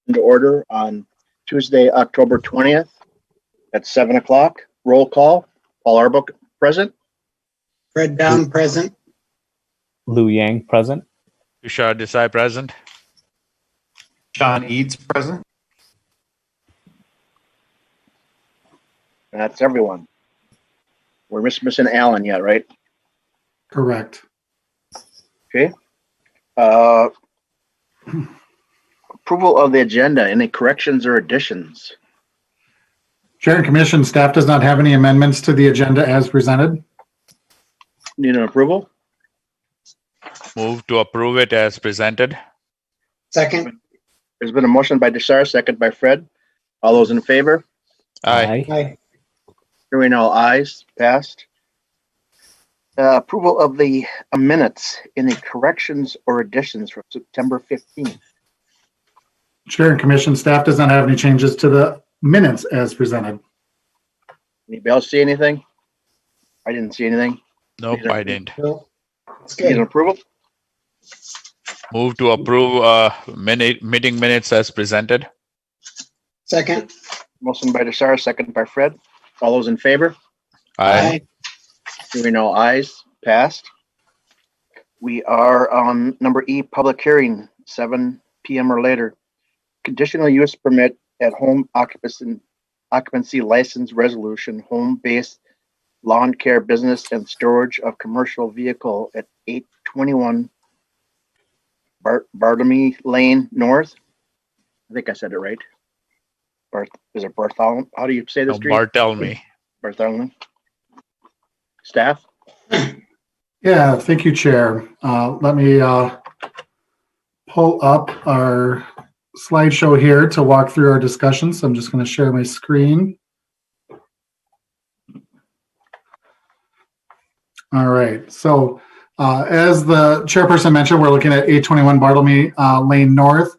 into order on Tuesday, October 20th at 7 o'clock. Roll call. Paul Arbuck, present. Fred Down, present. Lou Yang, present. Tushar Desai, present. Sean Eads, present. That's everyone. We're missing Alan yet, right? Correct. Okay. Approval of the agenda. Any corrections or additions? Chair and Commission, staff does not have any amendments to the agenda as presented. Need an approval? Move to approve it as presented. Second. There's been a motion by Desar, second by Fred. All those in favor? Aye. Aye. Hearing all ayes, passed. Approval of the minutes. Any corrections or additions from September 15th? Chair and Commission, staff does not have any changes to the minutes as presented. Anybody else see anything? I didn't see anything. Nope, I didn't. Bill. It's Need an good. approval? Move to approve meeting minutes as presented. Second. Motion by Desar, second by Fred. All those in favor? Aye. Hearing all ayes, passed. We are on number E, public hearing, 7 p.m. or later. Conditional use permit at home occupancy license resolution, home-based lawn care business and storage of commercial vehicle at 821 Bartlemy Lane North. I think I said it right. Is it Bartholomew? How do you say this street? Bartelme. Bartholomew. Staff? Yeah, thank you, Chair. Let me pull up our slideshow here to walk through our discussion. So I'm just going to share my screen. All right. So as the chairperson mentioned, we're looking at 821 Bartlemy Lane North.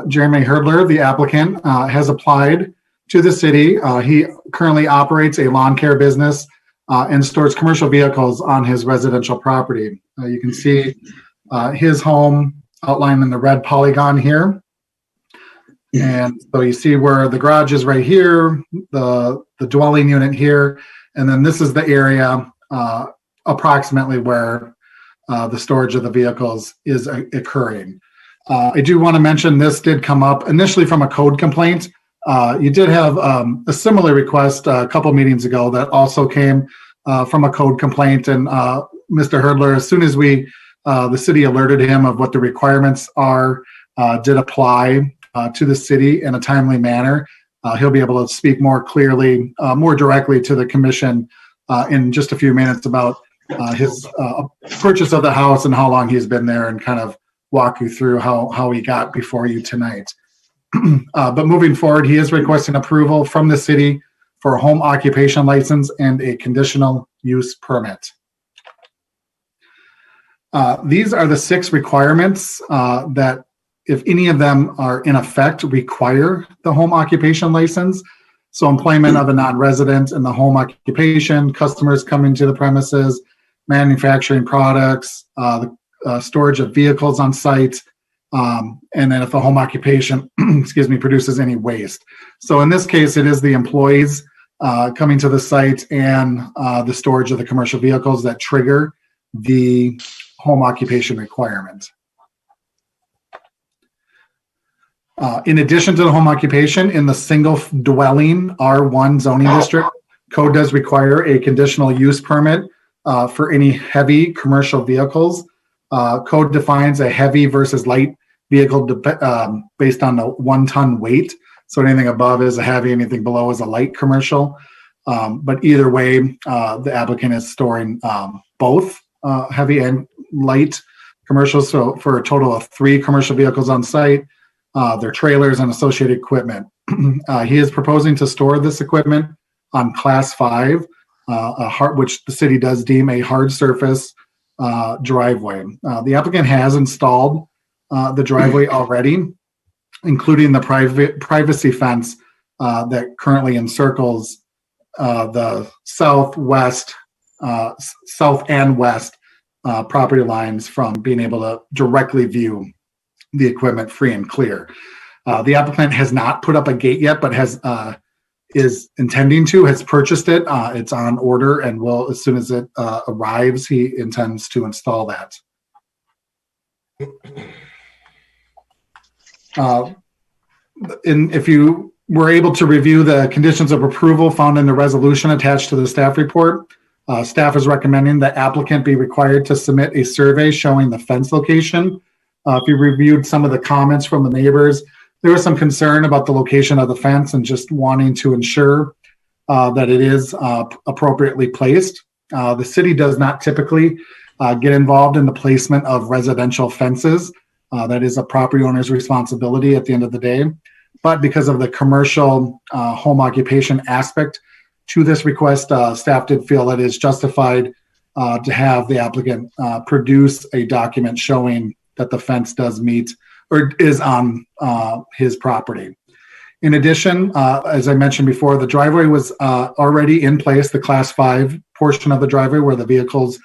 Jeremy Herdler, the applicant, has applied to the city. He currently operates a lawn care business and stores commercial vehicles on his residential property. You can see his home outlined in the red polygon here. And so you see where the garage is right here, the dwelling unit here, and then this is the area approximately where the storage of the vehicles is occurring. I do want to mention this did come up initially from a code complaint. You did have a similar request a couple meetings ago that also came from a code complaint, and Mr. Herdler, as soon as the city alerted him of what the requirements are, did apply to the city in a timely manner. He'll be able to speak more clearly, more directly to the commission in just a few minutes about his purchase of the house and how long he's been there, and kind of walk you through how he got before you tonight. But moving forward, he is requesting approval from the city for a home occupation license and a conditional use permit. These are the 6 requirements that, if any of them are in effect, require the home occupation license. So employment of a non-resident in the home occupation, customers coming to the premises, manufacturing products, storage of vehicles on site, and then if the home occupation, produces any waste. So in this case, it is the employees coming to the site and the storage of the commercial vehicles that trigger the home occupation requirement. In addition to the home occupation, in the single dwelling R1 zoning district, code does require a conditional use permit for any heavy commercial vehicles. Code defines a heavy versus light vehicle based on the 1 ton weight. So anything above is a heavy, anything below is a light commercial. But either way, the applicant is storing both heavy and light commercials. So for a total of 3 commercial vehicles on site, their trailers and associated equipment. He is proposing to store this equipment on Class 5, which the city does deem a hard surface driveway. The applicant has installed the driveway already, including the privacy fence that currently encircles the south and west property lines from being able to directly view the equipment free and clear. The applicant has not put up a gate yet, but is intending to, has purchased it. It's on order and will, as soon as it arrives, he intends to install that. If you were able to review the conditions of approval found in the resolution attached to the staff report, staff is recommending the applicant be required to submit a survey showing the fence location. If you reviewed some of the comments from the neighbors, there was some concern about the location of the fence and just wanting to ensure that it is appropriately placed. The city does not typically get involved in the placement of residential fences. That is a property owner's responsibility at the end of the day. But because of the commercial home occupation aspect to this request, staff did feel that it is justified to have the applicant produce a document showing that the fence does meet or is on his property. In addition, as I mentioned before, the driveway was already in place, the class 5 portion of the driveway where the vehicles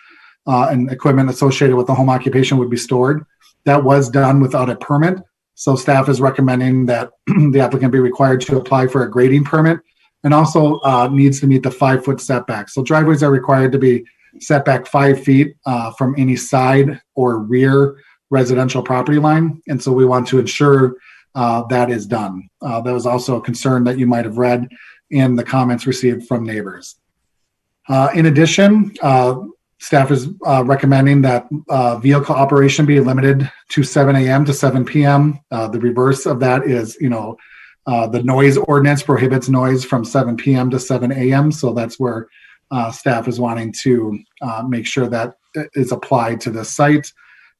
and equipment associated with the home occupation would be stored. That was done without a permit. So staff is recommending that the applicant be required to apply for a grading permit and also needs to meet the 5-foot setback. So driveways are required to be set back 5 feet from any side or rear residential property line. And so we want to ensure that is done. That was also a concern that you might have read in the comments received from neighbors. In addition, staff is recommending that vehicle operation be limited to 7 a.m. to 7 p.m. The reverse of that is, the noise ordinance prohibits noise from 7 p.m. to 7 a.m. So that's where staff is wanting to make sure that is applied to this site.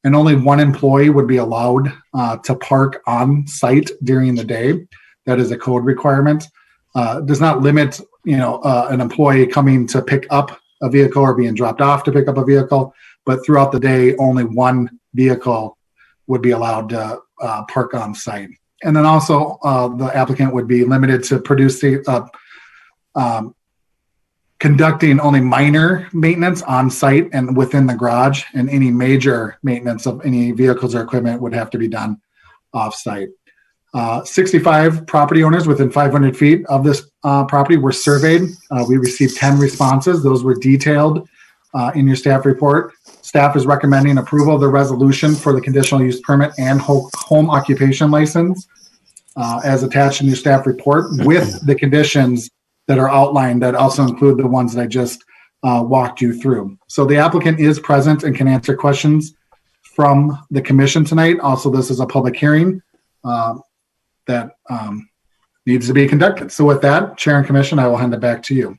And only one employee would be allowed to park on site during the day. That is a code requirement. Does not limit, an employee coming to pick up a vehicle or being dropped off to pick up a vehicle, but throughout the day, only one vehicle would be allowed to park on site. And then also the applicant would be limited to conducting only minor maintenance on site and within the garage, and any major maintenance of any vehicles or equipment would have to be done off site. 65 property owners within 500 feet of this property were surveyed. We received 10 responses. Those were detailed in your staff report. Staff is recommending approval of the resolution for the conditional use permit and home occupation license as attached in your staff report with the conditions that are outlined that also include the ones that I just walked you through. So the applicant is present and can answer questions from the commission tonight. Also, this is a public hearing that needs to be conducted. So with that, Chair and Commission, I will hand it back to you.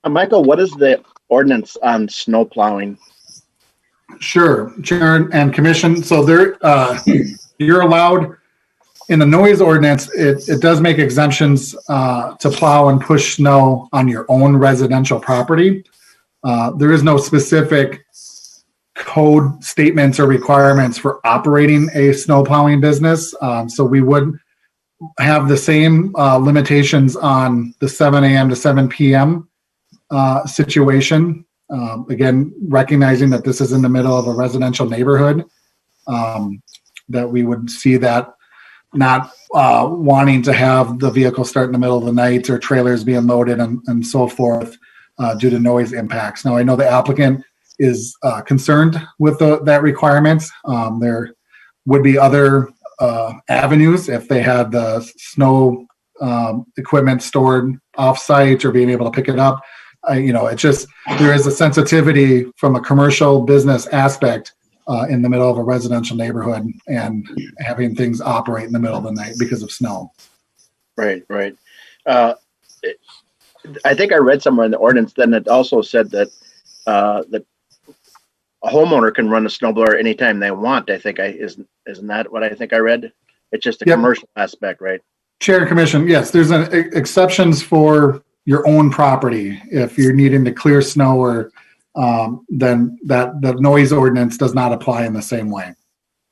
Michael, what is the ordinance on snow plowing? Sure, Chair and Commission. So there, you're allowed in the noise ordinance. It does make exemptions to plow and push snow on your own residential property. There is no specific code statements or requirements for operating a snow plowing business. So we would have the same limitations on the 7 a.m. to 7 p.m. Situation. Again, recognizing that this is in the middle of a residential neighborhood, that we would see that not wanting to have the vehicle start in the middle of the night or trailers being loaded and so forth due to noise impacts. Now, I know the applicant is concerned with that requirement. There would be other avenues if they had the snow equipment stored off-site or being able to pick it up. It just, there is a sensitivity from a commercial business aspect in the middle of a residential neighborhood and having things operate in the middle of the night because of snow. Right. I think I read somewhere in the ordinance, then it also said that that a homeowner can run a snowblower anytime they want. I think isn't that what I think I read? It's just a commercial aspect, right? Chair and Commission, yes, there's exceptions for your own property. If you're needing to clear snow or then the noise ordinance does not apply in the same way.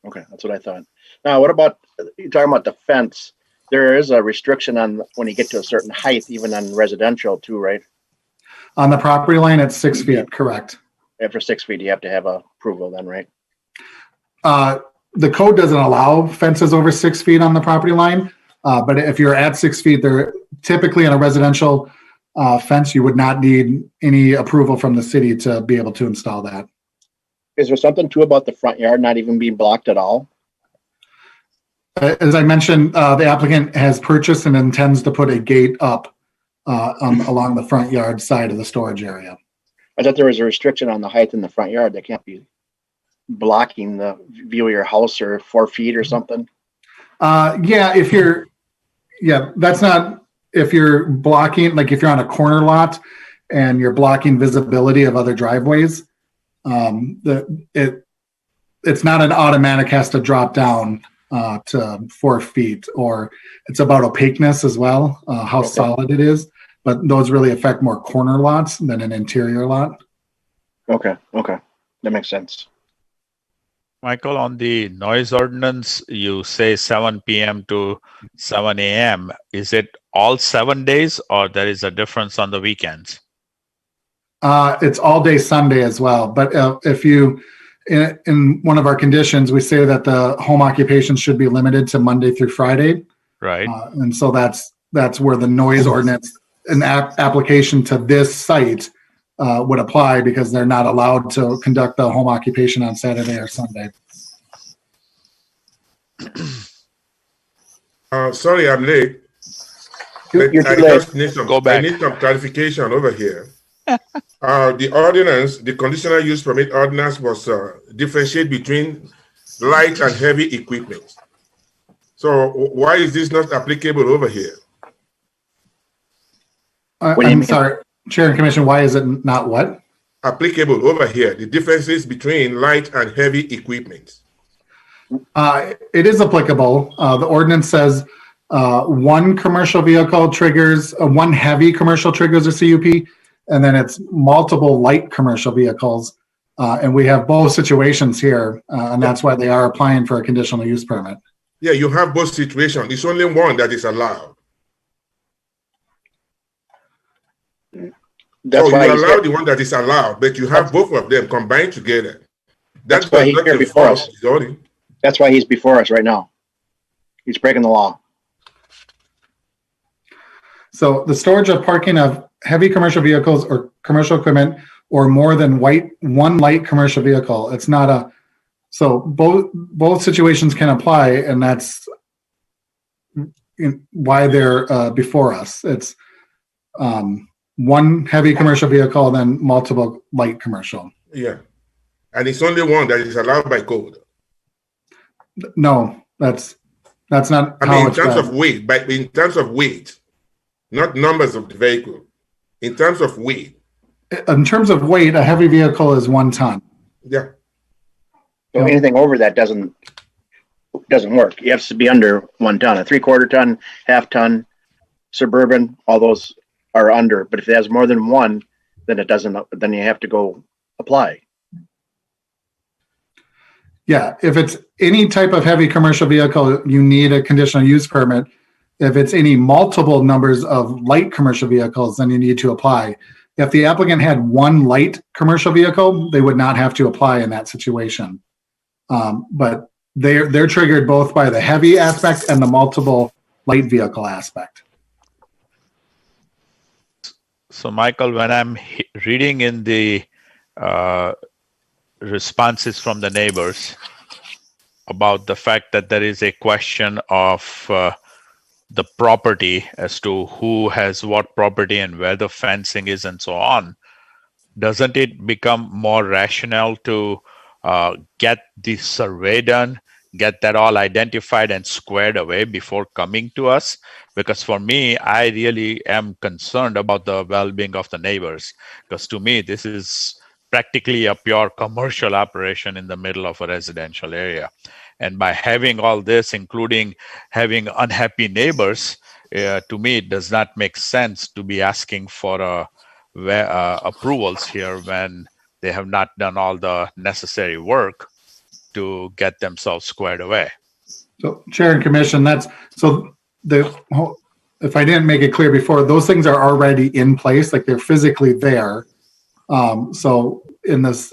Okay, that's what I thought. Now, what about, you're talking about the fence? There is a restriction on when you get to a certain height, even on residential too, right? On the property line, it's 6 feet, correct. After 6 feet, you have to have approval then, right? the code doesn't allow fences over 6 feet on the property line. But if you're at 6 feet, they're typically in a residential fence, you would not need any approval from the city to be able to install that. Is there something too about the front yard not even being blocked at all? As I mentioned, the applicant has purchased and intends to put a gate up along the front yard side of the storage area. I thought there was a restriction on the height in the front yard that can't be blocking the view of your house or 4 feet or something. That's not, if you're blocking, like if you're on a corner lot and you're blocking visibility of other driveways, it's not an automatic has to drop down to 4 feet, or it's about opaqueness as well, how solid it is. But those really affect more corner lots than an interior lot. Okay, that makes sense. Michael, on the noise ordinance, you say 7 p.m. to 7 a.m. Is it all 7 days, or there is a difference on the weekends? It's all day Sunday as well. But if you, in one of our conditions, we say that the home occupation should be limited to Monday through Friday. Right. And so that's where the noise ordinance, an application to this site would apply, because they're not allowed to conduct the home occupation on Saturday or Sunday. Sorry, I'm late. You're too I late. just need some, Go back. I need some clarification over here. The ordinance, the conditional use permit ordinance was differentiate between light and heavy equipment. So why is this not applicable over here? What do you I'm mean? sorry, Chair and Commission, why is it not what? Applicable over here, the differences between light and heavy equipment. It is applicable. The ordinance says one commercial vehicle triggers, one heavy commercial triggers a CUP, and then it's multiple light commercial vehicles. And we have both situations here, and that's why they are applying for a conditional use permit. Yeah, you have both situations. It's only one that is allowed. That's why you he's allow here. the one that is allowed, but you have both of them combined together. That's why he's here before us. Zoning. That's why he's before us right now. He's breaking the law. So the storage of parking of heavy commercial vehicles or commercial equipment or more than one light commercial vehicle. It's not a, so both situations can apply, and that's why they're before us. It's one heavy commercial vehicle, then multiple light commercial. Yeah. And it's only one that is allowed by code. No, that's not I how mean, in it's terms read. of weight, but in terms of weight, not numbers of the vehicle. In terms of weight. In terms of weight, a heavy vehicle is 1 ton. Yeah. So anything over that doesn't work. You have to be under 1 ton. A 3/4 ton, half ton, Suburban, all those are under. But if it has more than 1, then it doesn't. Then you have to go apply. Yeah, if it's any type of heavy commercial vehicle, you need a conditional use permit. If it's any multiple numbers of light commercial vehicles, then you need to apply. If the applicant had 1 light commercial vehicle, they would not have to apply in that situation. But they're triggered both by the heavy aspect and the multiple light vehicle aspect. So, Michael, when I'm reading in the responses from the neighbors about the fact that there is a question of the property as to who has what property and where the fencing is and so on, doesn't it become more rational to get the survey done, get that all identified and squared away before coming to us? Because for me, I really am concerned about the well-being of the neighbors, because to me, this is practically a pure commercial operation in the middle of a residential area. And by having all this, including having unhappy neighbors, to me, it does not make sense to be asking for approvals here when they have not done all the necessary work to get themselves squared away. So, Chair and Commission, if I didn't make it clear before, those things are already in place, like they're physically there. So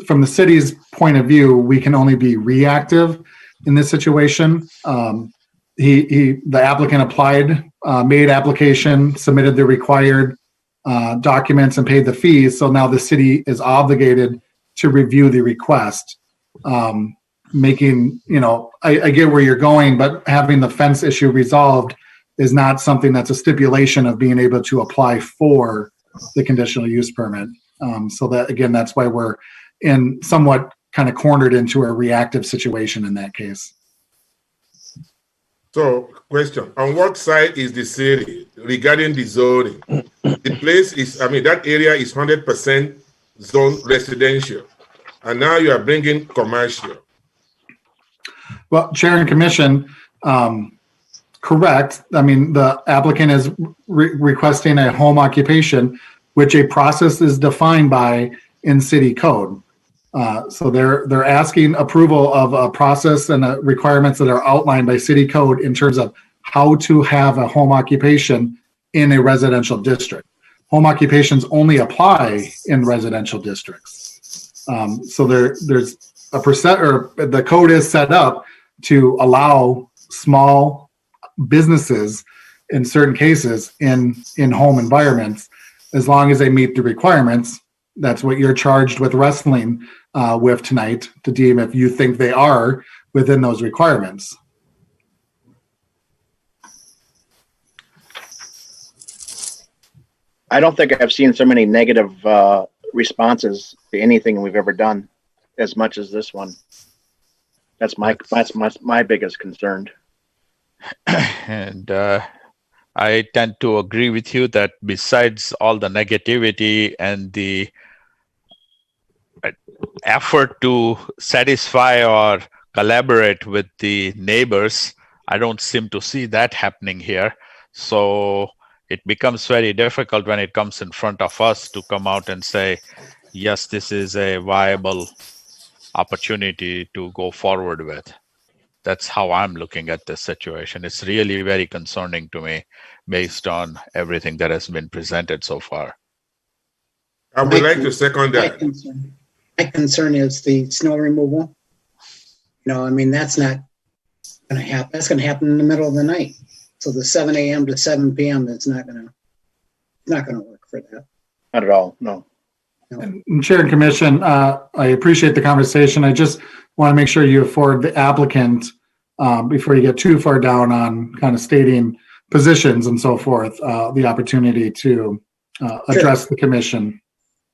from the city's point of view, we can only be reactive in this situation. The applicant applied, made application, submitted the required documents and paid the fees. So now the city is obligated to review the request. Making, I get where you're going, but having the fence issue resolved is not something that's a stipulation of being able to apply for the conditional use permit. So that, again, that's why we're in somewhat kind of cornered into a reactive situation in that case. So, question, on what side is the city regarding the zoning? The place is, that area is 100% zone residential, and now you are bringing commercial. Well, Chair and Commission, correct. The applicant is requesting a home occupation, which a process is defined by in city code. So they're asking approval of a process and requirements that are outlined by city code in terms of how to have a home occupation in a residential district. Home occupations only apply in residential districts. So there's a percent, or the code is set up to allow small businesses in certain cases in home environments, as long as they meet the requirements. That's what you're charged with wrestling with tonight, to deem if you think they are within those requirements. I don't think I've seen so many negative responses to anything we've ever done as much as this one. That's my biggest concern. And I tend to agree with you that besides all the negativity and the effort to satisfy or collaborate with the neighbors, I don't seem to see that happening here. So it becomes very difficult when it comes in front of us to come out and say, yes, this is a viable opportunity to go forward with. That's how I'm looking at this situation. It's really very concerning to me based on everything that has been presented so far. I would like to second that. My concern is the snow removal. That's not going to happen. That's going to happen in the middle of the night. So the 7 a.m. to 7 p.m. It's not going to work for that. Not at all. No. And Chair and Commission, I appreciate the conversation. I just want to make sure you afford the applicant, before you get too far down on kind of stating positions and so forth, the opportunity to address the commission.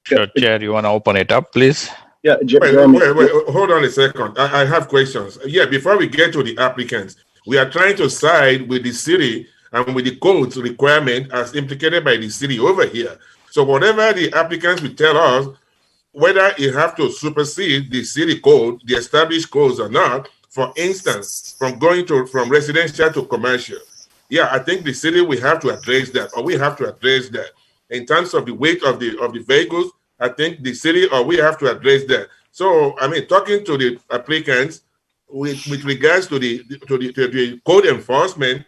Sure, Chair, you want to open it up, please? Yeah. Wait, hold on a second. I have questions. Yeah, before we get to the applicants, we are trying to side with the city and with the code's requirement as implicated by the city over here. So whatever the applicants will tell us, whether it have to supersede the city code, the established codes or not, for instance, from residential to commercial. Yeah, I think the city will have to address that, or we have to address that. In terms of the weight of the vehicles, I think the city, or we have to address that. So, talking to the applicants with regards to the code enforcement,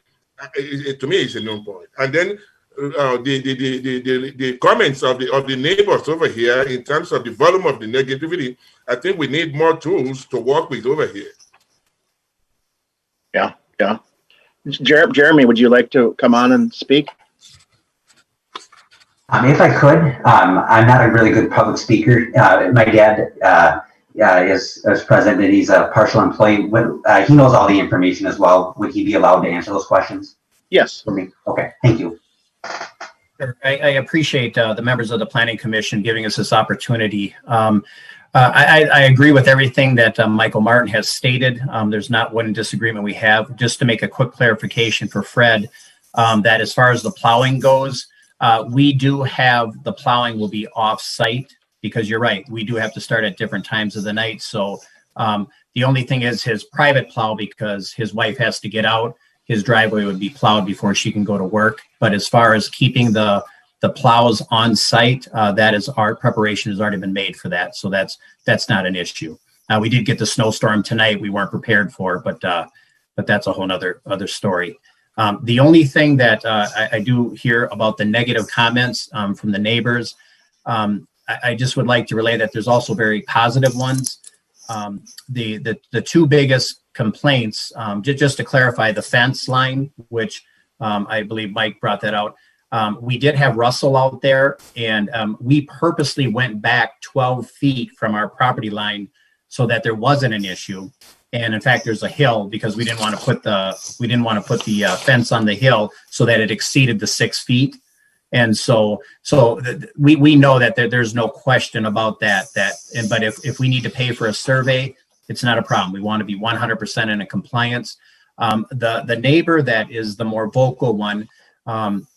to me, it's a known point. And then the comments of the neighbors over here in terms of the volume of the negativity, I think we need more tools to work with over here. Yeah. Jeremy, would you like to come on and speak? If I could, I'm not a really good public speaker. My dad is president, and he's a partial employee. He knows all the information as well. Would he be allowed to answer those questions? Yes. For me? Okay, thank you. I appreciate the members of the Planning Commission giving us this opportunity. I agree with everything that Michael Martin has stated. There's not one disagreement we have. Just to make a quick clarification for Fred, that as far as the plowing goes, we do have the plowing will be off-site, because you're right, we do have to start at different times of the night. So the only thing is his private plow, because his wife has to get out, his driveway would be plowed before she can go to work. But as far as keeping the plows on site, that is, our preparation has already been made for that. So that's not an issue. We did get the snowstorm tonight we weren't prepared for, but that's a whole other story. The only thing that I do hear about the negative comments from the neighbors, I just would like to relay that there's also very positive ones. the two biggest complaints, just to clarify, the fence line, which I believe Mike brought that out. We did have Russell out there, and we purposely went back 12 feet from our property line so that there wasn't an issue. And in fact, there's a hill because we didn't want to put the fence on the hill so that it exceeded the 6 feet. And so we know that there's no question about that. But if we need to pay for a survey, it's not a problem. We want to be 100% in compliance. The neighbor that is the more vocal one,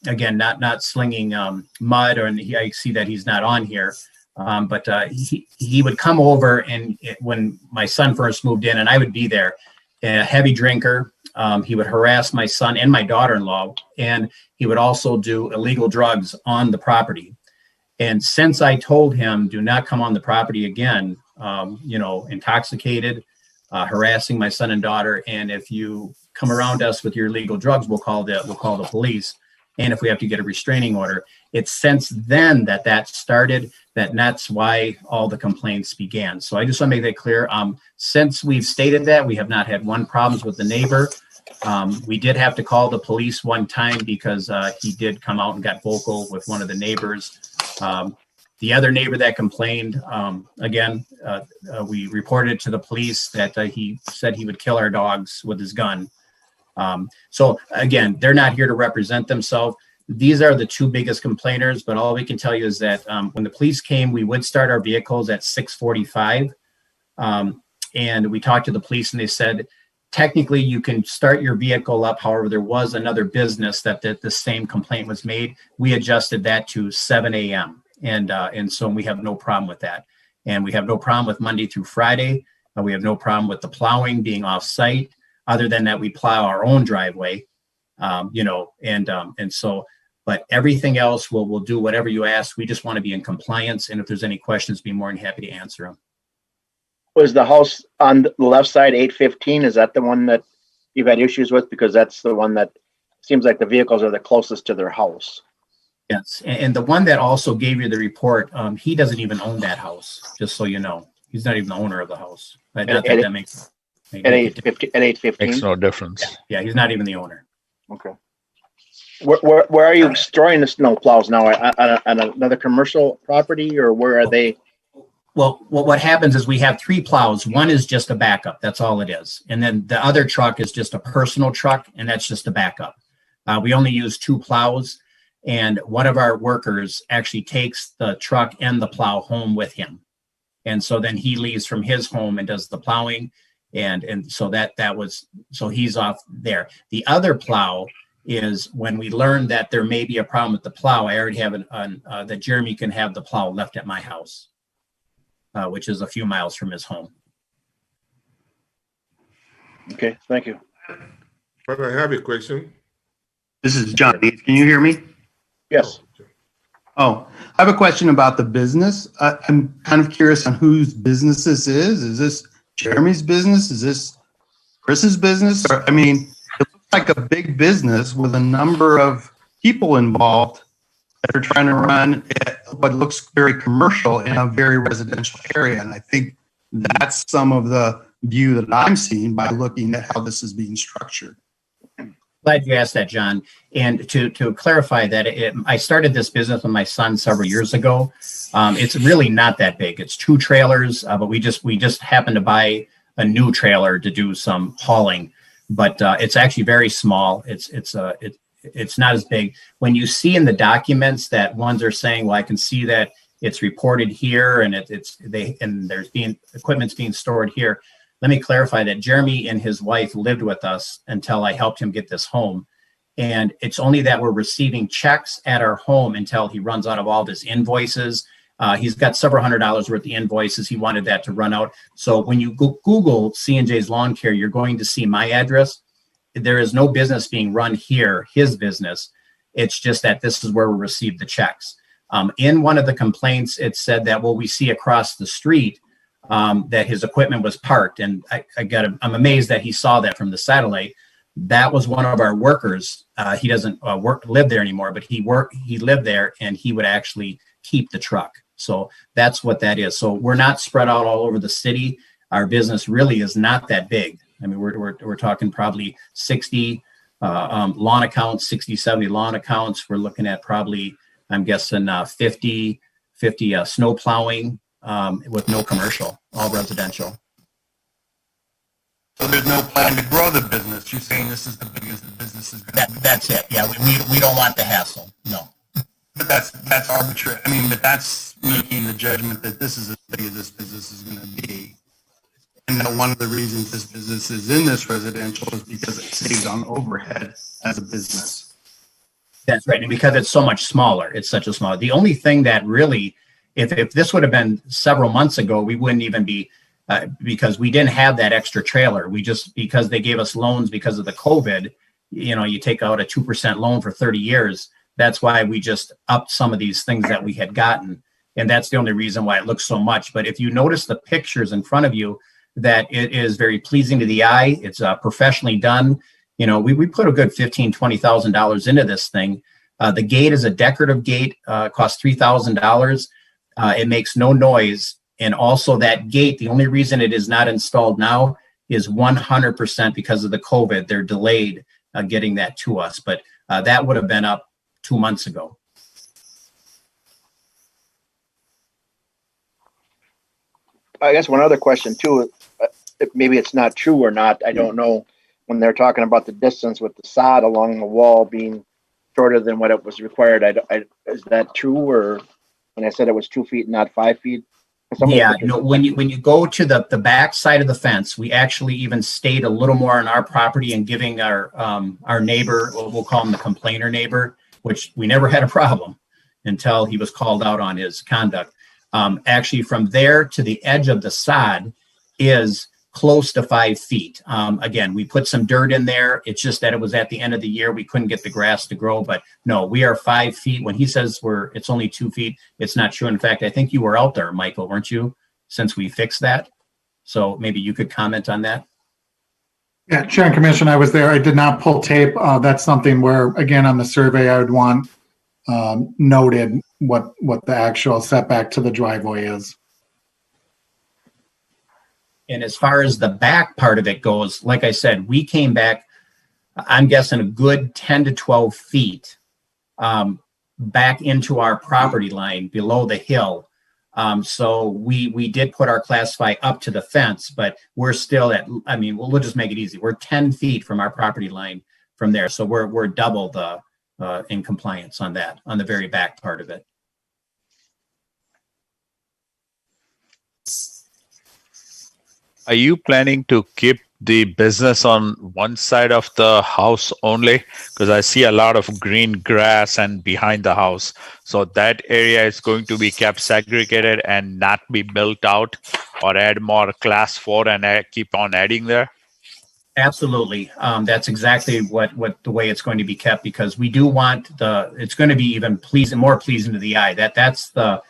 again, not slinging mud, I see that he's not on here. But he would come over, and when my son first moved in, and I would be there, a heavy drinker. He would harass my son and my daughter-in-law, and he would also do illegal drugs on the property. And since I told him, do not come on the property again, intoxicated, harassing my son and daughter, and if you come around us with your illegal drugs, we'll call the police. And if we have to get a restraining order, it's since then that started, that's why all the complaints began. So I just want to make that clear. Since we've stated that, we have not had one problems with the neighbor. We did have to call the police one time because he did come out and got vocal with one of the neighbors. The other neighbor that complained, we reported it to the police that he said he would kill our dogs with his gun. So again, they're not here to represent themselves. These are the two biggest complainers, but all we can tell you is that when the police came, we would start our vehicles at 6:45. And we talked to the police and they said, technically you can start your vehicle up. However, there was another business that the same complaint was made. We adjusted that to 7 a.m. And so we have no problem with that. And we have no problem with Monday through Friday. We have no problem with the plowing being off site. Other than that, we plow our own driveway, but everything else, we'll do whatever you ask. We just want to be in compliance. And if there's any questions, be more than happy to answer them. Was the house on the left side 815? Is that the one that you've had issues with? Because that's the one that seems like the vehicles are the closest to their house. Yes. And the one that also gave you the report, he doesn't even own that house, just so you know. He's not even the owner of the house. Not that that makes at 815 makes no difference. Yeah, he's not even the owner. Okay. Where are you storing the snow plows now? On another commercial property, or where are they? Well, what happens is we have three plows. One is just a backup. That's all it is. And then the other truck is just a personal truck, and that's just a backup. We only use two plows, and one of our workers actually takes the truck and the plow home with him. And so then he leaves from his home and does the plowing. And so so he's off there. The other plow is when we learned that there may be a problem with the plow. I already have that Jeremy can have the plow left at my house, which is a few miles from his home. Okay, thank you. But I have a question. This is John. Can you hear me? Yes. Oh, I have a question about the business. I'm kind of curious on whose business this is. Is this Jeremy's business? Is this Chris's business? Or, I mean, it looks like a big business with a number of people involved that are trying to run what looks very commercial in a very residential area. And I think that's some of the view that I'm seeing by looking at how this is being structured. Glad you asked that, John. And to clarify that, I started this business with my son several years ago. It's really not that big. It's 2 trailers, but we just happened to buy a new trailer to do some hauling. But it's actually very small. It's not as big. When you see in the documents that ones are saying, well, I can see that it's reported here and equipment's being stored here. Let me clarify that Jeremy and his wife lived with us until I helped him get this home. And it's only that we're receiving checks at our home until he runs out of all of his invoices. He's got several $100s worth of invoices. He wanted that to run out. So when you Google C&J's Lawn Care, you're going to see my address. There is no business being run here, his business. It's just that this is where we receive the checks. In one of the complaints, it said that, well, we see across the street that his equipment was parked. And I'm amazed that he saw that from the satellite. That was one of our workers. He doesn't live there anymore, but he lived there and he would actually keep the truck. So that's what that is. So we're not spread out all over the city. our business really is not that big. I mean, we're talking probably 60 lawn accounts, 60, 70 lawn accounts. We're looking at probably, I'm guessing 50 snow plowing with no commercial, all residential. So there's no plan to grow the business. You're saying this is the biggest the business is going to be. That's it. Yeah, we don't want the hassle. No. But that's arbitrary. I mean, but that's making the judgment that this is as big as this business is going to be. And that one of the reasons this business is in this residential is because it saves on overhead as a business. That's right. And because it's so much smaller, it's such a small. The only thing that really, if this would have been several months ago, we wouldn't even be, because we didn't have that extra trailer. We just, because they gave us loans because of the COVID, you know, you take out a 2% loan for 30 years. That's why we just upped some of these things that we had gotten. And that's the only reason why it looks so much. But if you notice the pictures in front of you, that it is very pleasing to the eye. It's professionally done. You know, we put a good $15,000, $20,000 into this thing. The gate is a decorative gate, costs $3,000. It makes no noise. And also that gate, the only reason it is not installed now is 100% because of the COVID. They're delayed getting that to us, but that would have been up 2 months ago. I guess one other question too, maybe it's not true or not, I don't know, when they're talking about the distance with the sod along the wall being shorter than what it was required, is that true? Or when I said it was 2 feet, not 5 feet? Yeah, no, when you go to the back side of the fence, we actually even stayed a little more on our property and giving our neighbor, we'll call him the complainer neighbor, which we never had a problem until he was called out on his conduct. Actually, from there to the edge of the sod is close to 5 feet. Again, we put some dirt in there. It's just that it was at the end of the year. We couldn't get the grass to grow, but no, we are 5 feet. When he says it's only 2 feet, it's not true. In fact, I think you were out there, Michael, weren't you, since we fixed that? So maybe you could comment on that. Yeah, Chair and Commission, I was there. I did not pull tape. That's something where, again, on the survey, I would want noted what the actual setback to the driveway is. And as far as the back part of it goes, like I said, we came back, I'm guessing a good 10 to 12 feet back into our property line below the hill. So we did put our classify up to the fence, but we're still at, I mean, we'll just make it easy. We're 10 feet from our property line from there. So we're double the in compliance on that, on the very back part of it. Are you planning to keep the business on one side of the house only? Because I see a lot of green grass and behind the house. So that area is going to be kept segregated and not be built out, or add more class 4 and keep on adding there? Absolutely. That's exactly what the way it's going to be kept, because we do want it's going to be even more pleasing to the eye. That's the,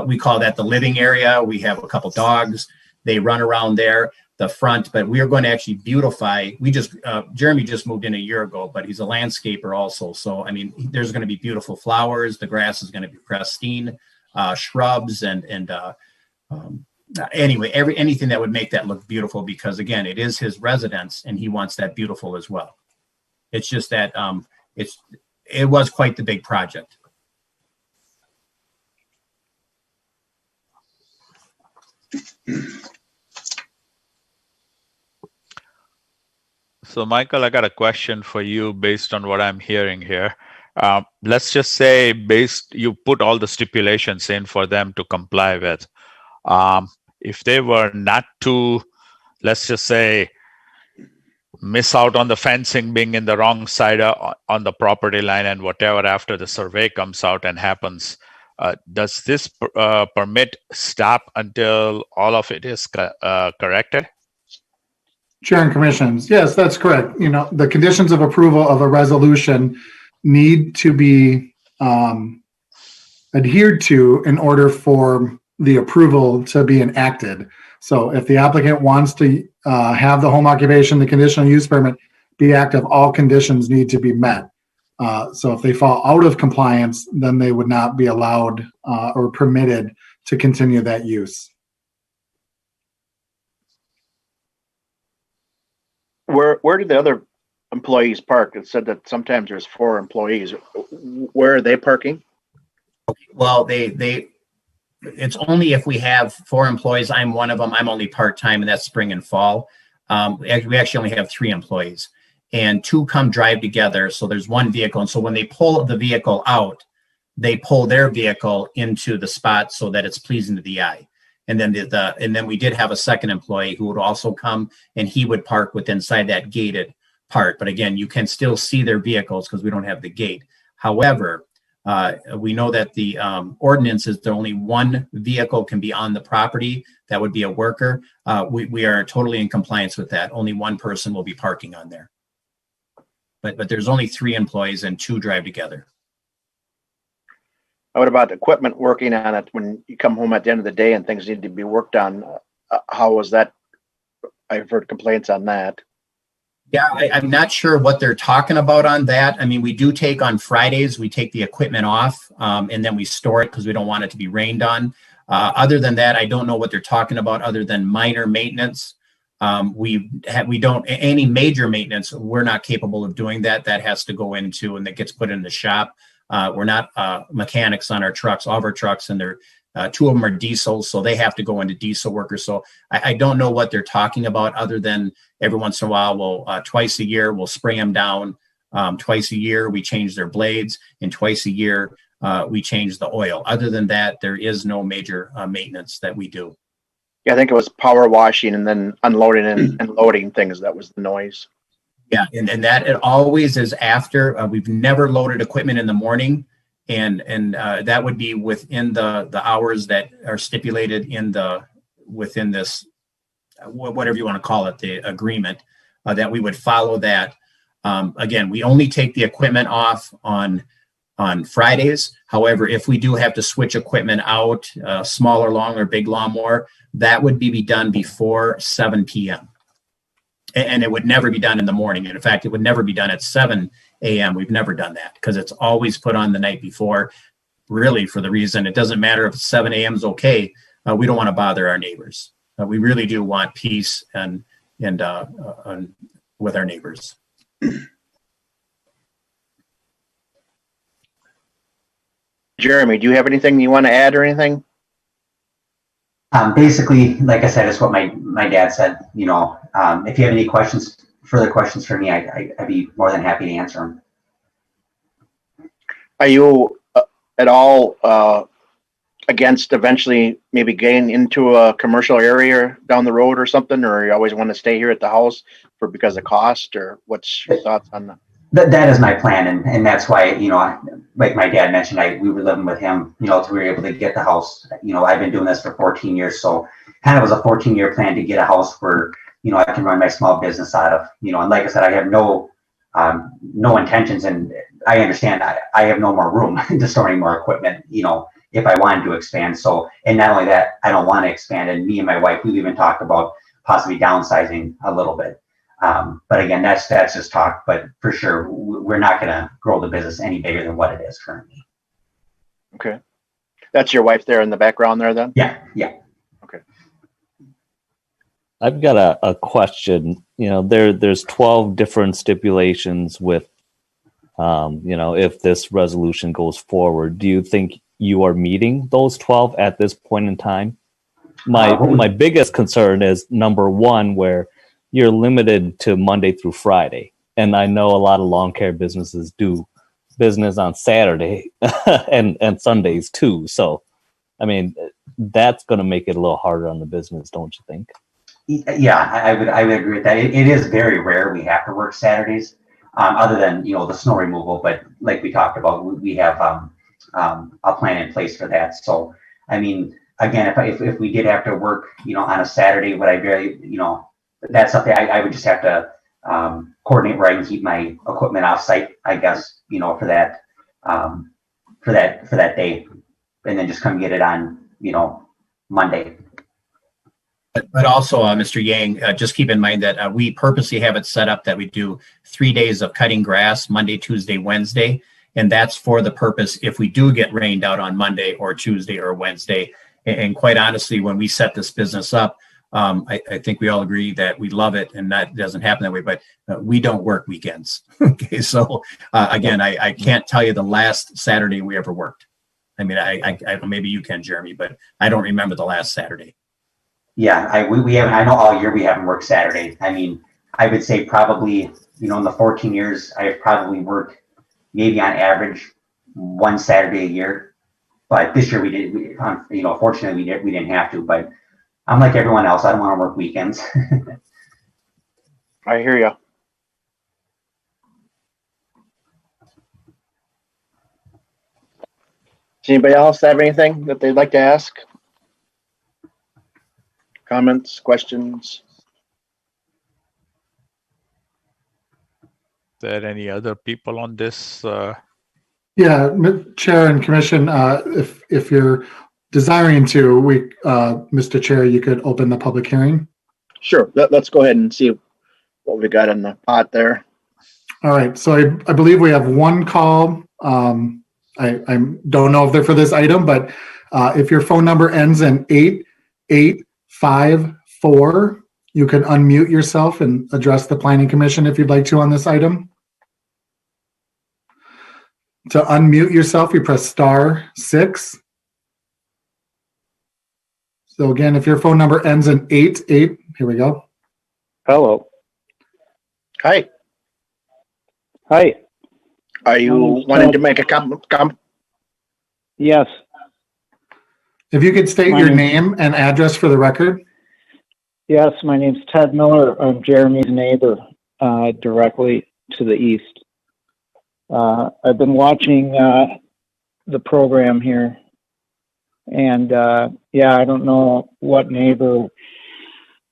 we call that the living area. We have a couple dogs. They run around there, the front, but we are going to actually beautify. Jeremy just moved in a year ago, but he's a landscaper also. So, I mean, there's going to be beautiful flowers. The grass is going to be pristine, shrubs anyway, anything that would make that look beautiful, because again, it is his residence and he wants that beautiful as well. It's just that it was quite the big project. So, Michael, I got a question for you based on what I'm hearing here. Let's just say you put all the stipulations in for them to comply with. If they were not to, let's just say, miss out on the fencing being in the wrong side on the property line and whatever after the survey comes out and happens, does this permit stop until all of it is corrected? Chair and Commissions, yes, that's correct. You know, the conditions of approval of a resolution need to be adhered to in order for the approval to be enacted. So if the applicant wants to have the home occupation, the conditional use permit be active, all conditions need to be met. So if they fall out of compliance, then they would not be allowed or permitted to continue that use. Where did the other employees park? It said that sometimes there's 4 employees. Where are they parking? Well, it's only if we have 4 employees. I'm one of them. I'm only part-time, and that's spring and fall. We actually only have 3 employees, and 2 come drive together. So there's 1 vehicle. And so when they pull the vehicle out, they pull their vehicle into the spot so that it's pleasing to the eye. And then and then we did have a second employee who would also come, and he would park with inside that gated part. But again, you can still see their vehicles because we don't have the gate. However, we know that the ordinance is that only 1 vehicle can be on the property. That would be a worker. We are totally in compliance with that. Only 1 person will be parking on there. But there's only 3 employees and 2 drive together. What about equipment working on it when you come home at the end of the day and things need to be worked on? How was that? I've heard complaints on that. Yeah, I'm not sure what they're talking about on that. I mean, we do take on Fridays, we take the equipment off and then we store it because we don't want it to be rained on. Other than that, I don't know what they're talking about other than minor maintenance. We don't, any major maintenance, we're not capable of doing that. That has to go into, and that gets put in the shop. We're not mechanics on our trucks. All of our trucks, and they're 2 of them are diesels, so they have to go into diesel workers. So I don't know what they're talking about other than every once in a while, we'll twice a year, we'll spray them down. Twice a year, we change their blades, and twice a year, we change the oil. Other than that, there is no major maintenance that we do. Yeah, I think it was power washing and then unloading and loading things. That was the noise. Yeah, and that it always is after. We've never loaded equipment in the morning, and that would be within the hours that are stipulated within this, whatever you want to call it, the agreement, that we would follow that. Again, we only take the equipment off on Fridays. However, if we do have to switch equipment out, smaller lawn or big lawnmower, that would be done before 7 p.m. And it would never be done in the morning. And in fact, it would never be done at 7 a.m. We've never done that because it's always put on the night before, really for the reason it doesn't matter if 7 a.m. is okay. We don't want to bother our neighbors. We really do want peace and with our neighbors. Jeremy, do you have anything you want to add or anything? Basically, like I said, it's what my dad said. You know, if you have any further questions for me, I'd be more than happy to answer them. Are you at all against eventually maybe getting into a commercial area down the road or something, or you always want to stay here at the house because of cost, or what's your thoughts on that? That is my plan, and that's why, you know, like my dad mentioned, we were living with him, you know, till we were able to get the house. You know, I've been doing this for 14 years, so kind of was a 14-year plan to get a house where, you know, I can run my small business out of, you know, and like I said, I have no intentions, and I understand I have no more room to store any more equipment, you know, if I wanted to expand. So, and not only that, I don't want to expand, and me and my wife, we've even talked about possibly downsizing a little bit. But again, that's just talk, but for sure, we're not going to grow the business any bigger than what it is currently. Okay. That's your wife there in the background there then? Yeah. Okay. I've got a question. You know, there's 12 different stipulations with, you know, if this resolution goes forward. Do you think you are meeting those 12 at this point in time? My biggest concern is number 1, where you're limited to Monday through Friday. And I know a lot of lawn care businesses do business on Saturday and Sundays too. So, I mean, that's going to make it a little harder on the business, don't you think? Yeah, I would agree with that. It is very rare we have to work Saturdays, other than, you know, the snow removal. But like we talked about, we have a plan in place for that. So, I mean, again, if we did have to work, you know, on a Saturday, would I very, you know, that's something I would just have to coordinate where I can keep my equipment off site, I guess, you know, for that day, and then just come get it on, you know, Monday. But also, Mr. Yang, just keep in mind that we purposely have it set up that we do 3 days of cutting grass, Monday, Tuesday, Wednesday. And that's for the purpose if we do get rained out on Monday or Tuesday or Wednesday. And quite honestly, when we set this business up, I think we all agree that we love it and that doesn't happen that way, but we don't work weekends. Okay, so again, I can't tell you the last Saturday we ever worked. I mean, I maybe you can, Jeremy, but I don't remember the last Saturday. Yeah, we haven't. I know all year we haven't worked Saturday. I mean, I would say probably, in the 14 years, I have probably worked maybe on average one Saturday a year. But this year we did. Fortunately we didn't have to. But I'm like everyone else. I don't want to work weekends. I hear you. Does anybody else have anything that they'd like to ask? Comments, questions? There any other people on this? Yeah, Chair and Commission, if you're desiring to, Mr. Chair, you could open the public hearing. Sure. Let's go ahead and see what we got in the pot there. All right. So I believe we have one call. I don't know if they're for this item, but if your phone number ends in 8854, you can unmute yourself and address the Planning Commission if you'd like to on this item. To unmute yourself, you press *6. So again, if your phone number ends in 88, here we go. Hello. Hi. Hi. Are you wanting to make a comment? Yes. If you could state your name and address for the record. Yes, my name's Ted Miller. I'm Jeremy's neighbor, directly to the east. I've been watching the program here, and yeah, I don't know what neighbor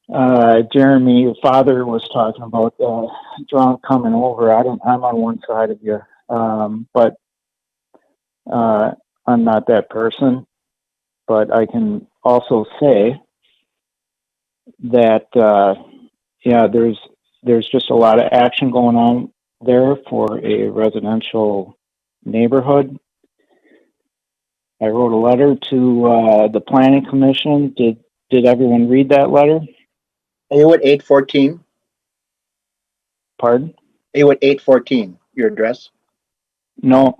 Jeremy, your father, was talking about drunk coming over. I'm on one side of you, but I'm not that person. But I can also say that yeah, there's just a lot of action going on there for a residential neighborhood. I wrote a letter to the Planning Commission. Did everyone read that letter? Are you at 814? Pardon? Are you at 814, your address? No,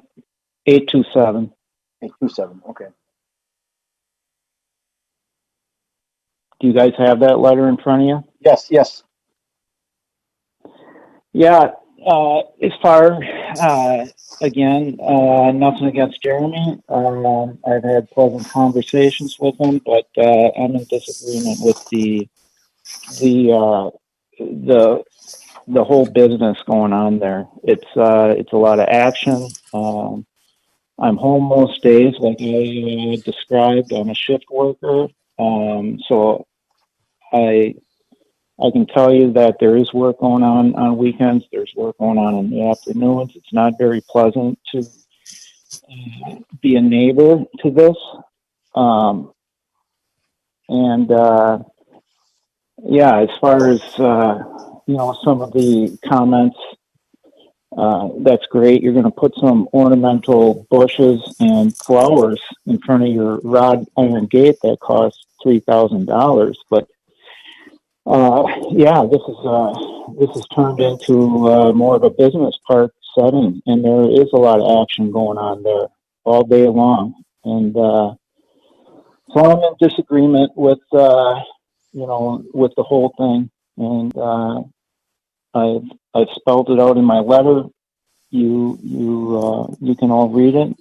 827. 827, okay. Do you guys have that letter in front of you? Yes, yes. Yeah, as far, again, nothing against Jeremy. I've had pleasant conversations with him, but I'm in disagreement with the whole business going on there. It's a lot of action. I'm home most days, like I described. I'm a shift worker, so I can tell you that there is work going on weekends. There's work going on in the afternoons. It's not very pleasant to be a neighbor to this. Yeah, as far as, some of the comments, that's great. You're going to put some ornamental bushes and flowers in front of your wrought iron gate that costs $3,000. But yeah, this is turned into more of a business park setting, and there is a lot of action going on there all day long. And so I'm in disagreement with with the whole thing. And I've spelled it out in my letter. You can all read it,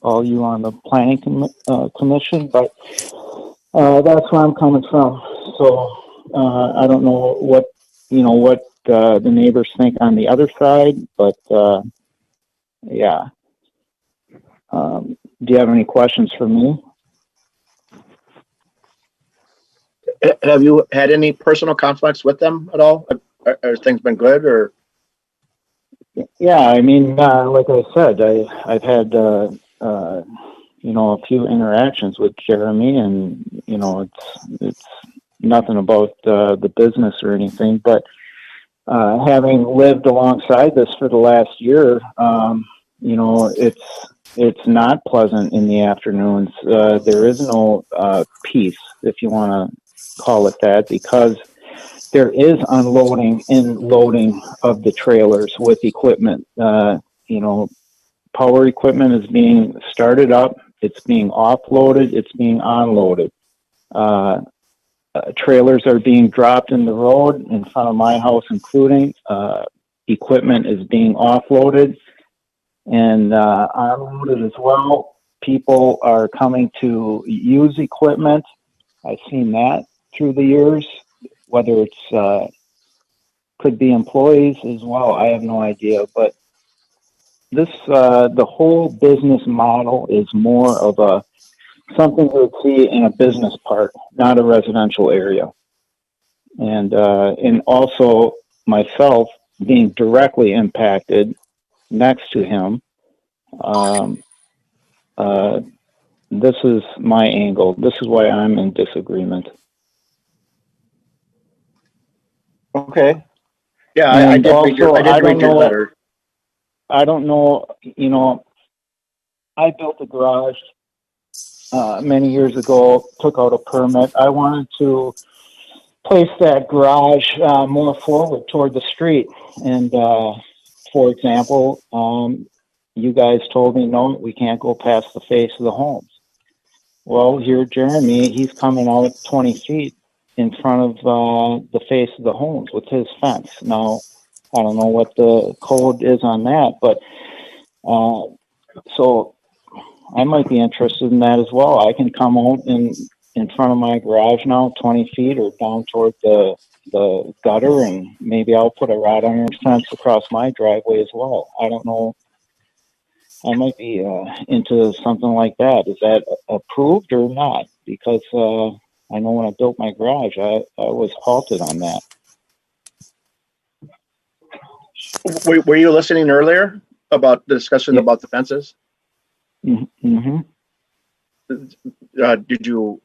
all you on the Planning Commission. But that's where I'm coming from. So I don't know what the neighbors think on the other side, but yeah. Do you have any questions for me? Have you had any personal conflicts with them at all? Have things been good, or? Yeah, I mean, like I said, I've had a few interactions with Jeremy, and it's nothing about the business or anything, but having lived alongside this for the last year, it's not pleasant in the afternoons. There is no peace, if you want to call it that, because there is unloading and loading of the trailers with equipment. Power equipment is being started up, it's being offloaded, it's being unloaded. Trailers are being dropped in the road in front of my house, including equipment is being offloaded and unloaded as well. People are coming to use equipment. I've seen that through the years, whether it's could be employees as well. I have no idea, but this the whole business model is more of a something we would see in a business park, not a residential area. And also myself being directly impacted next to him. This is my angle. This is why I'm in disagreement. Okay. Yeah, I did read your letter. I don't know, I built a garage many years ago, took out a permit. I wanted to place that garage more forward toward the street. And for example, you guys told me, no, we can't go past the face of the homes. Well, here, Jeremy, he's coming out 20 feet in front of the face of the homes with his fence. Now, I don't know what the code is on that, but so I might be interested in that as well. I can come out in front of my garage now, 20 feet or down toward the gutter, and maybe I'll put a wrought iron fence across my driveway as well. I don't know. I might be into something like that. Is that approved or not? Because I know when I built my garage, I was halted on that. Were you listening earlier about the discussion about the fences? Mm-hmm. Did you,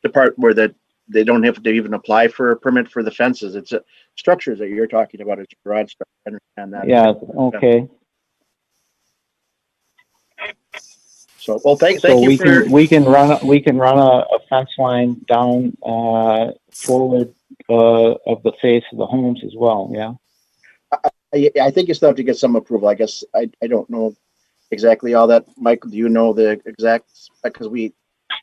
the part where that they don't have to even apply for a permit for the fences? It's structures that you're talking about. It's garage structure. I understand that. Yeah. Okay. So, well, thank So you. we can run a fence line down forward of the face of the homes as well. Yeah. I think you still have to get some approval. I guess I don't know exactly all that. Michael, do you know the exact? Because we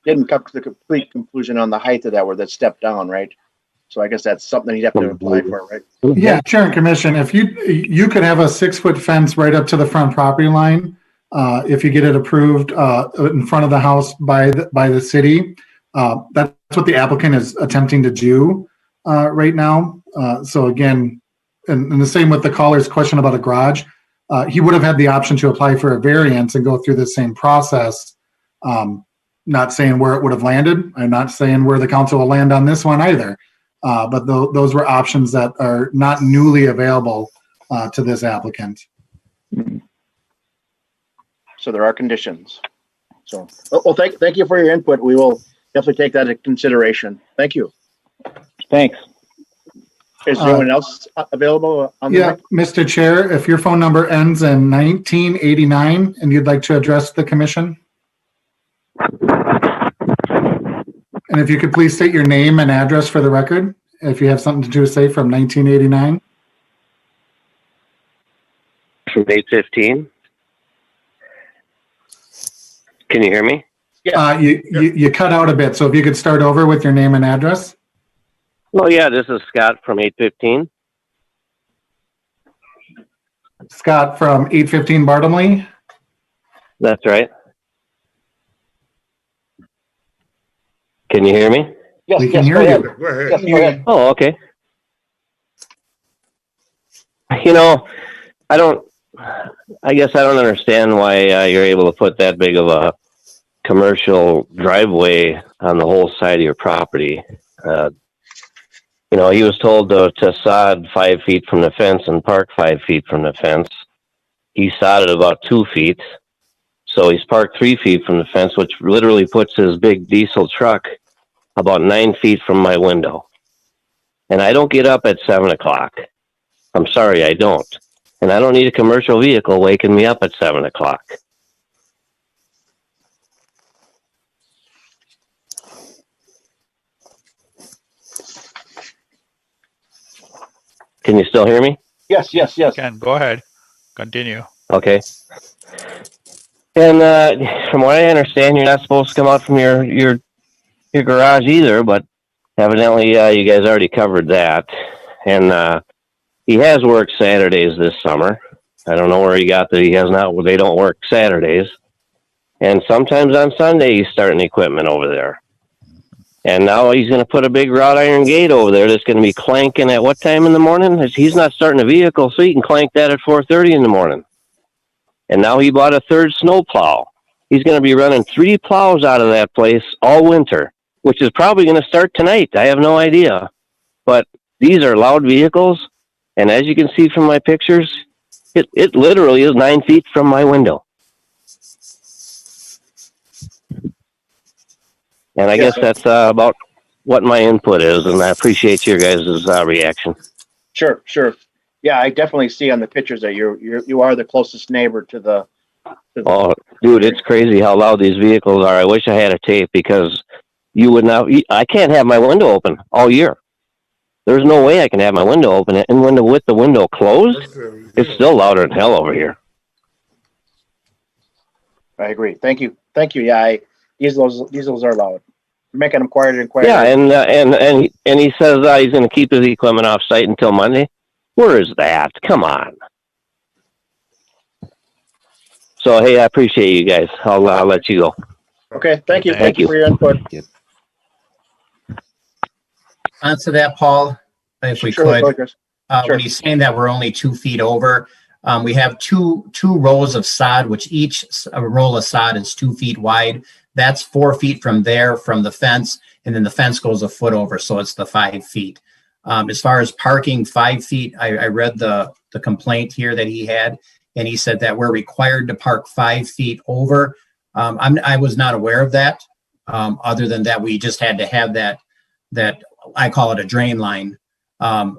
didn't come to the complete conclusion on the height of that, where that stepped down, right? So I guess that's something you'd have to apply for, right? Yeah, Chair and Commission, if you could have a 6-foot fence right up to the front property line, if you get it approved in front of the house by the city. That's what the applicant is attempting to do right now. So again, and the same with the caller's question about a garage, he would have had the option to apply for a variance and go through the same process. Not saying where it would have landed. I'm not saying where the council will land on this one either. But those were options that are not newly available to this applicant. So there are conditions. So, well, thank you for your input. We will definitely take that into consideration. Thank you. Thanks. Is there anyone else available on the mic? Mr. Chair, if your phone number ends in 1989 and you'd like to address the commission. And if you could please state your name and address for the record, if you have something to say from 1989. From 815. Can you hear me? Yeah. You cut out a bit, so if you could start over with your name and address. Well, yeah, this is Scott from 815. Scott from 815 Bartlemy. That's right. Can you hear me? Yes, we can hear you. Go ahead. Yes, go ahead. Oh, okay. I guess I don't understand why you're able to put that big of a commercial driveway on the whole side of your property. He was told to sod 5 feet from the fence and park 5 feet from the fence. He sodded about 2 feet. So he's parked 3 feet from the fence, which literally puts his big diesel truck about 9 feet from my window. And I don't get up at 7 o'clock. I'm sorry, I don't. And I don't need a commercial vehicle waking me up at 7 o'clock. Can you still hear me? Yes, yes, yes. Can go ahead. Continue. Okay. And from what I understand, you're not supposed to come out from your garage either, but evidently you guys already covered that. And he has worked Saturdays this summer. I don't know where he got that he has not. Well, they don't work Saturdays. And sometimes on Sunday he's starting equipment over there. And now he's going to put a big wrought iron gate over there that's going to be clanking at what time in the morning? He's not starting a vehicle, so he can clank that at 4:30 in the morning. And now he bought a third snow plow. He's going to be running 3 plows out of that place all winter, which is probably going to start tonight. I have no idea. But these are loud vehicles. And as you can see from my pictures, it literally is 9 feet from my window. And I guess that's about what my input is, and I appreciate your guys' reaction. Sure, sure. Yeah, I definitely see on the pictures that you are the closest neighbor to the. Oh, dude, it's crazy how loud these vehicles are. I wish I had a tape because you would not. I can't have my window open all year. There's no way I can have my window open, and with the window closed, it's still louder than hell over here. I agree. Thank you. Yeah, diesels are loud. You're making them quieter and quieter. Yeah, and he says he's going to keep his equipment off site until Monday. Where is that? Come on. So hey, I appreciate you guys. I'll let you go. Okay, thank you. Thank you for your input. Answer that, Paul, if we Sure, could. Chris. When he's saying that we're only 2 feet over, we have two rows of sod, which each roll of sod is 2 feet wide. That's 4 feet from there, from the fence, and then the fence goes a foot over, so it's the 5 feet. As far as parking, 5 feet, I read the complaint here that he had, and he said that we're required to park 5 feet over. I was not aware of that. Other than that, we just had to have that I call it a drain line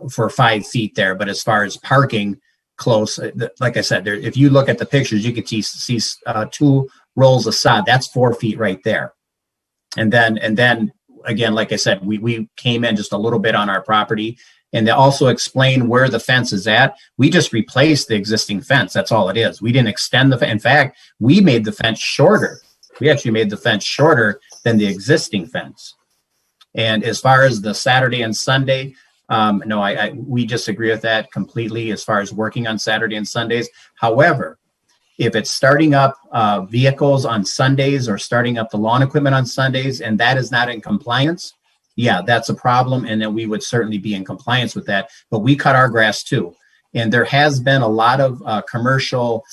for 5 feet there. But as far as parking close, like I said, if you look at the pictures, you can see 2 rolls of sod. That's 4 feet right there. And then again, like I said, we came in just a little bit on our property, and they also explain where the fence is at. We just replaced the existing fence. That's all it is. We didn't extend in fact, we made the fence shorter. We actually made the fence shorter than the existing fence. And as far as the Saturday and Sunday, no, we disagree with that completely as far as working on Saturday and Sundays. However, if it's starting up vehicles on Sundays or starting up the lawn equipment on Sundays, and that is not in compliance, yeah, that's a problem. And then we would certainly be in compliance with that. But we cut our grass too. And there has been a lot of commercial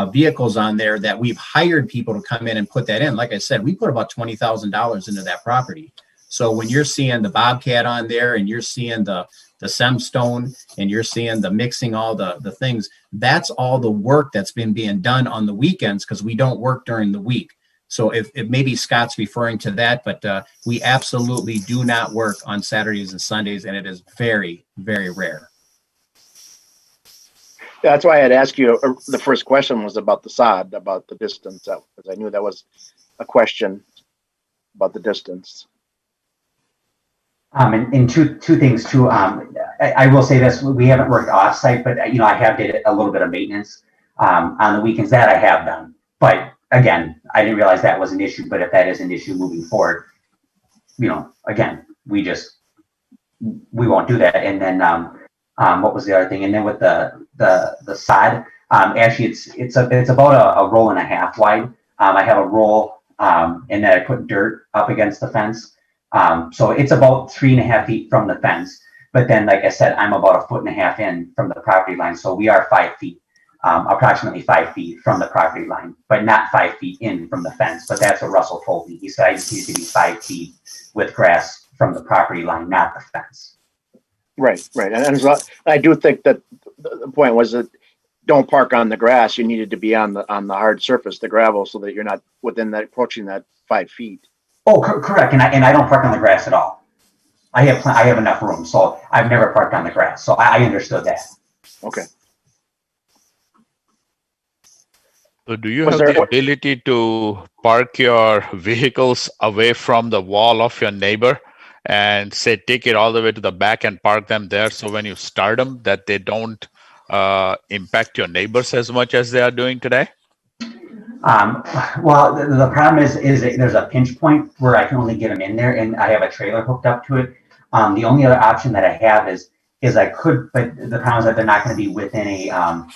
vehicles on there that we've hired people to come in and put that in. Like I said, we put about $20,000 into that property. So when you're seeing the Bobcat on there and you're seeing the Semstone and you're seeing the mixing all the things, that's all the work that's been being done on the weekends because we don't work during the week. So if maybe Scott's referring to that, but we absolutely do not work on Saturdays and Sundays, and it is very, very rare. That's why I had asked you, the first question was about the sod, about the distance, because I knew that was a question about the distance. And two things too. I will say this: we haven't worked off-site, but I have did a little bit of maintenance on the weekends. That I have done. But again, I didn't realize that was an issue. But if that is an issue moving forward, again, we won't do that. And then what was the other thing? And then with the sod, actually it's about a roll and a half wide. I have a roll, and then I put dirt up against the fence. So it's about 3.5 feet from the fence. But then, like I said, I'm about 1.5 feet in from the property line. So we are 5 feet, approximately 5 feet from the property line, but not 5 feet in from the fence. But that's what Russell told me. He said I just need to be 5 feet with grass from the property line, not the fence. Right. And I do think that the point was that don't park on the grass. You needed to be on the hard surface, the gravel, so that you're not approaching that 5 feet. Oh, correct. And I don't park on the grass at all. I have enough room, so I've never parked on the grass. So I understood that. Okay. So do you have the ability to park your vehicles away from the wall of your neighbor and say take it all the way to the back and park them there, so when you start them, that they don't impact your neighbors as much as they are doing today? Well, the problem is there's a pinch point where I can only get them in there, and I have a trailer hooked up to it. The only other option that I have is I could, but the problem is that they're not going to be within a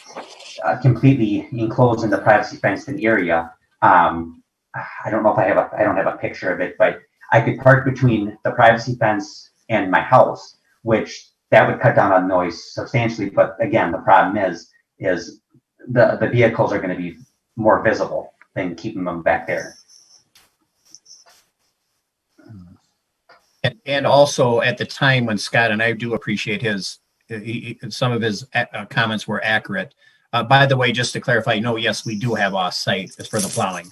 completely enclosed in the privacy fenced in area. I don't know if I don't have a picture of it, but I could park between the privacy fence and my house, which that would cut down on noise substantially. But again, the problem is the vehicles are going to be more visible than keeping them back there. And also at the time when Scott, and I do appreciate some of his comments were accurate. By the way, just to clarify, no, yes, we do have off-site as for the plowing.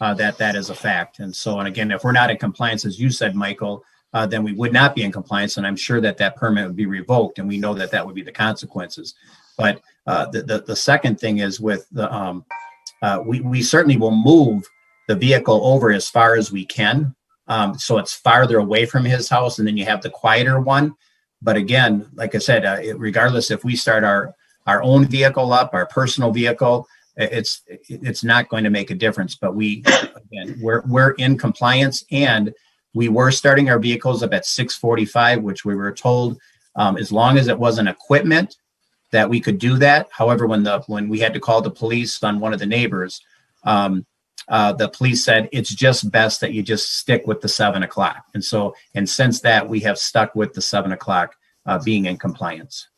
That is a fact. And so, and again, if we're not in compliance, as you said, Michael, then we would not be in compliance, and I'm sure that permit would be revoked, and we know that would be the consequences. But the second thing is with the we certainly will move the vehicle over as far as we can, so it's farther away from his house, and then you have the quieter one. But again, like I said, regardless if we start our own vehicle up, our personal vehicle, it's not going to make a difference. But we're in compliance, and we were starting our vehicles up at 6:45, which we were told as long as it wasn't equipment that we could do that. However, when we had to call the police on one of the neighbors, the police said it's just best that you just stick with the 7 o'clock. And so, and since that, we have stuck with the 7 o'clock being in compliance.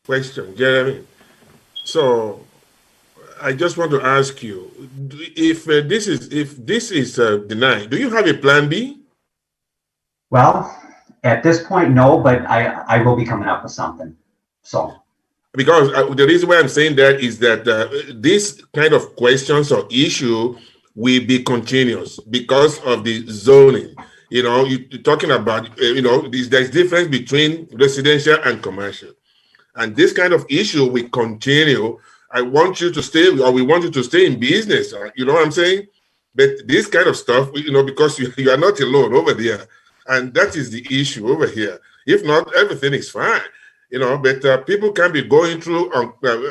Question, Jeremy. So I just want to ask you, if this is denied, do you have a plan B? Well, at this point, no, but I will be coming up with something. So, because the reason why I'm saying that is that this kind of questions or issue will be continuous because of the zoning. You know, you're talking about, there's difference between residential and commercial. And this kind of issue will continue. I want you to stay, or we want you to stay in business. You know what I'm saying? But this kind of stuff, because you are not alone over there. And that is the issue over here. If not, everything is fine. But people can be going through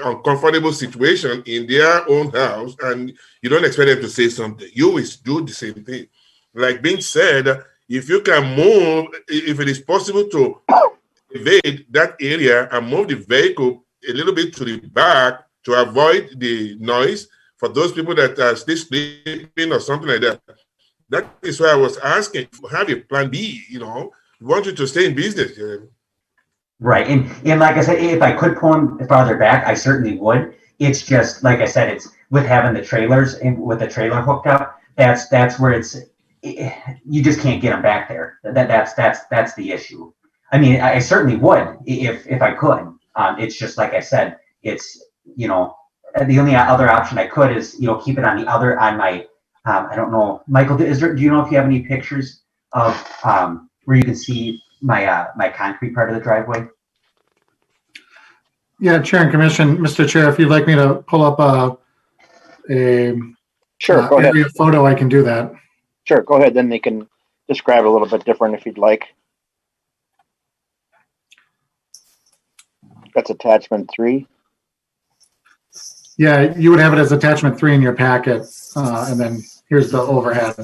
uncomfortable situation in their own house, and you don't expect them to say something. You always do the same thing. Like being said, if you can move, if it is possible to evade that area and move the vehicle a little bit to the back to avoid the noise for those people that are still sleeping or something like that. That is why I was asking, have a plan B, we want you to stay in business. Right. And like I said, if I could pull them farther back, I certainly would. It's just, like I said, it's with having the trailers and with the trailer hooked up, that's where you just can't get them back there. That's the issue. I mean, I certainly would if I could. It's just, like I said, it's, the only other option I could is, keep it on my, I don't know, Michael, do you know if you have any pictures of where you can see my concrete part of the driveway? Yeah, Chair and Commission, Mr. Chair, if you'd like me to pull up a Sure, go ahead. photo, I can do that. Sure, go ahead. Then they can describe it a little bit different if you'd like. That's attachment 3. Yeah, you would have it as attachment 3 in your packet, and then here's the overhead.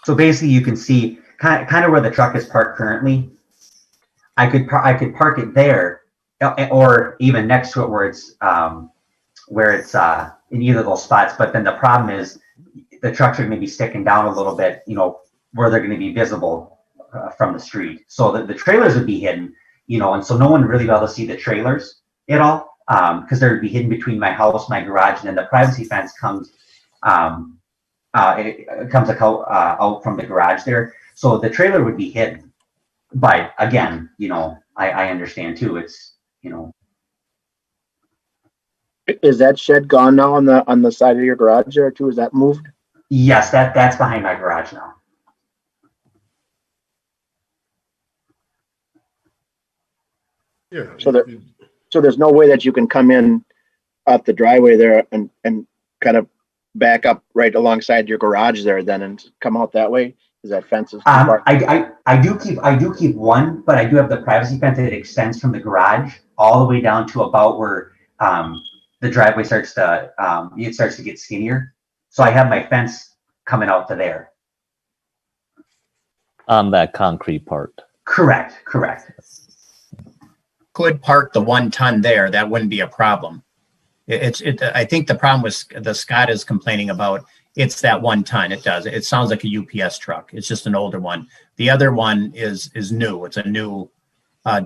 So basically, you can see kind of where the truck is parked currently. I could park it there, or even next to it where it's in either of those spots. But then the problem is the trucks are going to be sticking down a little bit, where they're going to be visible from the street. So the trailers would be hidden, and so no one really be able to see the trailers at all, because they'd be hidden between my house, my garage, and then the privacy fence comes. It comes out from the garage there, so the trailer would be hidden. But again, I understand too. It's Is that shed gone now on the side of your garage there too? Is that moved? Yes, that's behind my garage now. Yeah. So there's no way that you can come in off the driveway there and kind of back up right alongside your garage there then and come out that way? Is that fence is too far? I do keep one, but I do have the privacy fence that extends from the garage all the way down to about where the driveway starts to it starts to get skinnier. So I have my fence coming out to there. On that concrete part. Correct. Could park the 1 ton there, that wouldn't be a problem. I think the problem was the Scott is complaining about, it's that 1 ton. It sounds like a UPS truck. It's just an older one. The other one is new. It's a new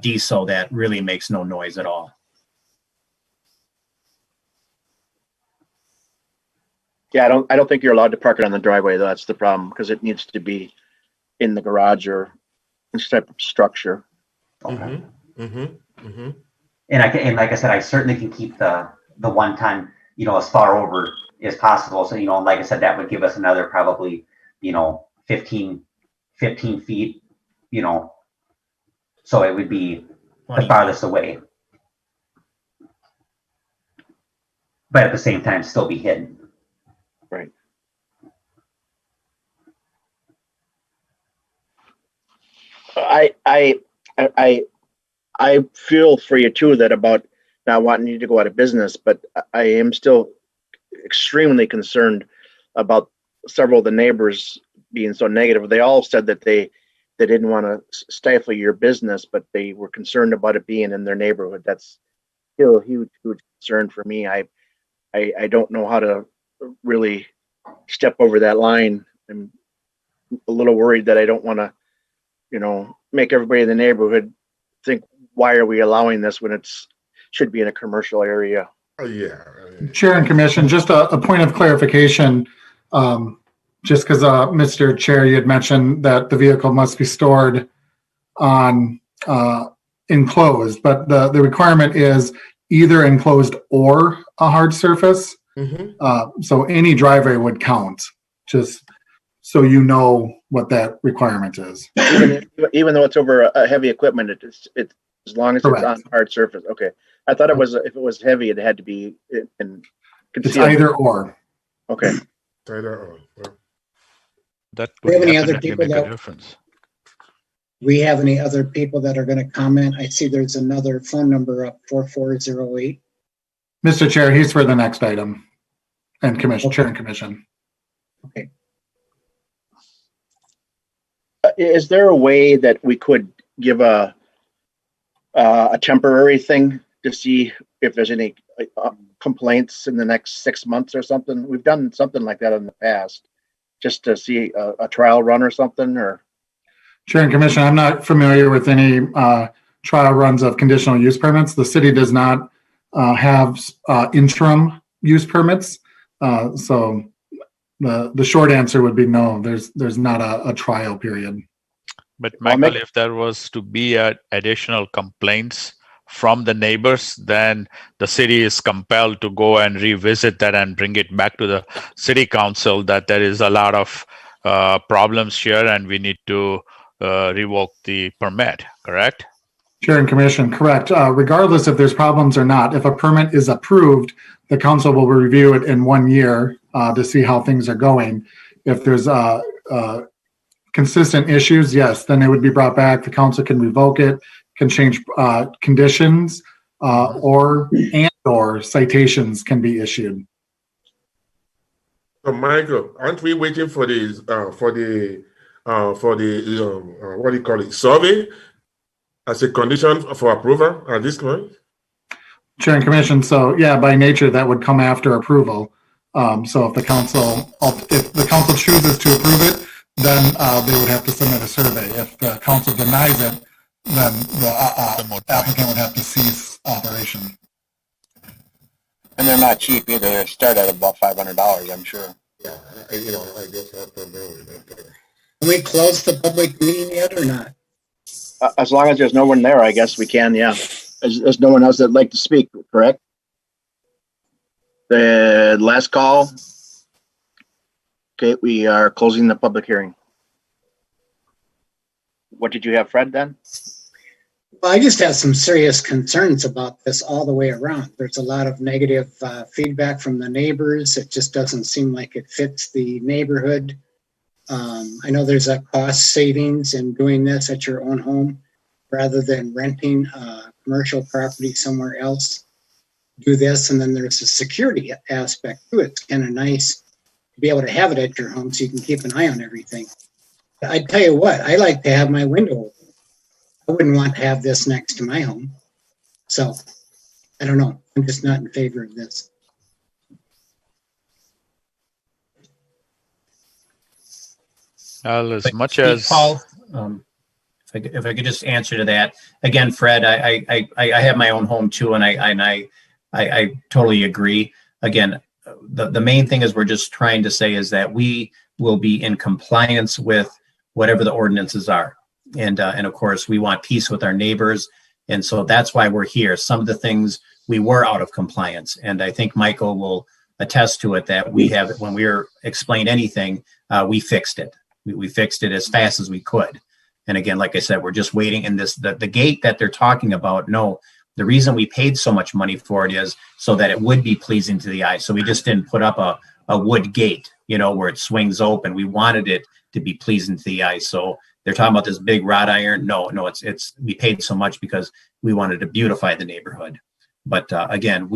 diesel that really makes no noise at all. Yeah, I don't think you're allowed to park it on the driveway though. That's the problem, because it needs to be in the garage or some type of structure. Okay. And like I said, I certainly can keep the 1 ton, as far over as possible. So, like I said, that would give us another probably, 15 feet, so it would be the farthest away. But at the same time, still be hidden. Right. I feel for you too, that about not wanting you to go out of business, but I am still extremely concerned about several of the neighbors being so negative. They all said that they didn't want to stifle your business, but they were concerned about it being in their neighborhood. That's still a huge concern for me. I don't know how to really step over that line. I'm a little worried that I don't want to, make everybody in the neighborhood think, why are we allowing this when it's should be in a commercial area? Yeah. Chair and Commission, just a point of clarification. Just because, Mr. Chair, you had mentioned that the vehicle must be stored on enclosed, but the requirement is either enclosed or a hard surface. So any driveway would count, just so you know what that requirement is. Even though it's over a heavy equipment, it's as long as Correct. it's on hard surface. Okay, I thought it was, if it was heavy, it had to be in It's either or. Okay. Either or. That Do we would have any other definitely people make a that- difference. We have any other people that are going to comment? I see there's another phone number up, 4408. Mr. Chair, he's for the next item. And Commission, Chair and Commission. Okay. Is there a way that we could give a temporary thing to see if there's any complaints in the next 6 months or something? We've done something like that in the past, just to see a trial run or something, or. Chair and Commission, I'm not familiar with any trial runs of conditional use permits. The city does not have interim use permits. So the short answer would be no, there's not a trial period. But Michael, if there was to be additional complaints from the neighbors, then the city is compelled to go and revisit that and bring it back to the city council that there is a lot of problems here and we need to revoke the permit, correct? Chair and Commission, correct. Regardless if there's problems or not, if a permit is approved, the council will review it in 1 year to see how things are going. If there's consistent issues, yes, then it would be brought back. The council can revoke it, can change conditions, or citations can be issued. So Michael, aren't we waiting for the what do you call it, survey as a condition for approval at this point? Chair and Commission, so yeah, by nature that would come after approval. So if the council chooses to approve it, then they would have to submit a survey. If the council denies it, then the applicant would have to cease operation. And they're not cheap either. They start at about $500, I'm sure. Yeah, I guess I have to know that. Can we close the public meeting yet or not? As long as there's no one there, I guess we can, yeah. There's no one else that'd like to speak, correct? The last call. Okay, we are closing the public hearing. What did you have, Fred, then? Well, I just have some serious concerns about this all the way around. There's a lot of negative feedback from the neighbors. It just doesn't seem like it fits the neighborhood. I know there's a cost savings in doing this at your own home rather than renting commercial property somewhere else. Do this, and then there's a security aspect to it. It's kind of nice to be able to have it at your home so you can keep an eye on everything. I tell you what, I like to have my window open. I wouldn't want to have this next to my home. So, I don't know. I'm just not in favor of this. Well, as much Steve, as Paul, if I could just answer to that again, Fred, I have my own home too, and I totally agree. Again, the main thing is we're just trying to say is that we will be in compliance with whatever the ordinances are, and of course we want peace with our neighbors, and so that's why we're here. Some of the things we were out of compliance, and I think Michael will attest to it that we have, when we were explained anything, we fixed it. We fixed it as fast as we could. And again, like I said, we're just waiting. And the gate that they're talking about, no, the reason we paid so much money for it is so that it would be pleasing to the eye. So we just didn't put up a wood gate, where it swings open. We wanted it to be pleasing to the eye. So they're talking about this big wrought iron. No, it's we paid so much because we wanted to beautify the neighborhood. But again,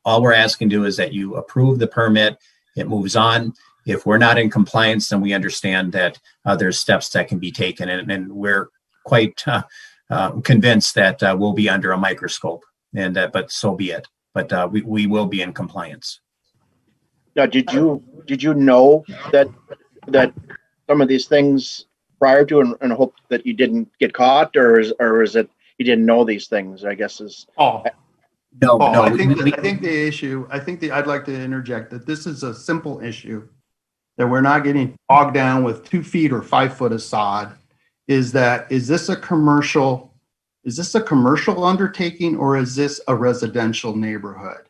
all we're asking to do is that you approve the permit. It moves on. If we're not in compliance, then we understand that there's steps that can be taken, and we're quite convinced that we'll be under a microscope. And but so be it. But we will be in compliance. Now, did you know that some of these things prior to, and hope that you didn't get caught, or is it you didn't know these things? I guess is. Oh. No, no. I think the issue. I'd like to interject that this is a simple issue. That we're not getting bogged down with 2 feet or 5 foot of sod. Is this a commercial undertaking, or is this a residential neighborhood?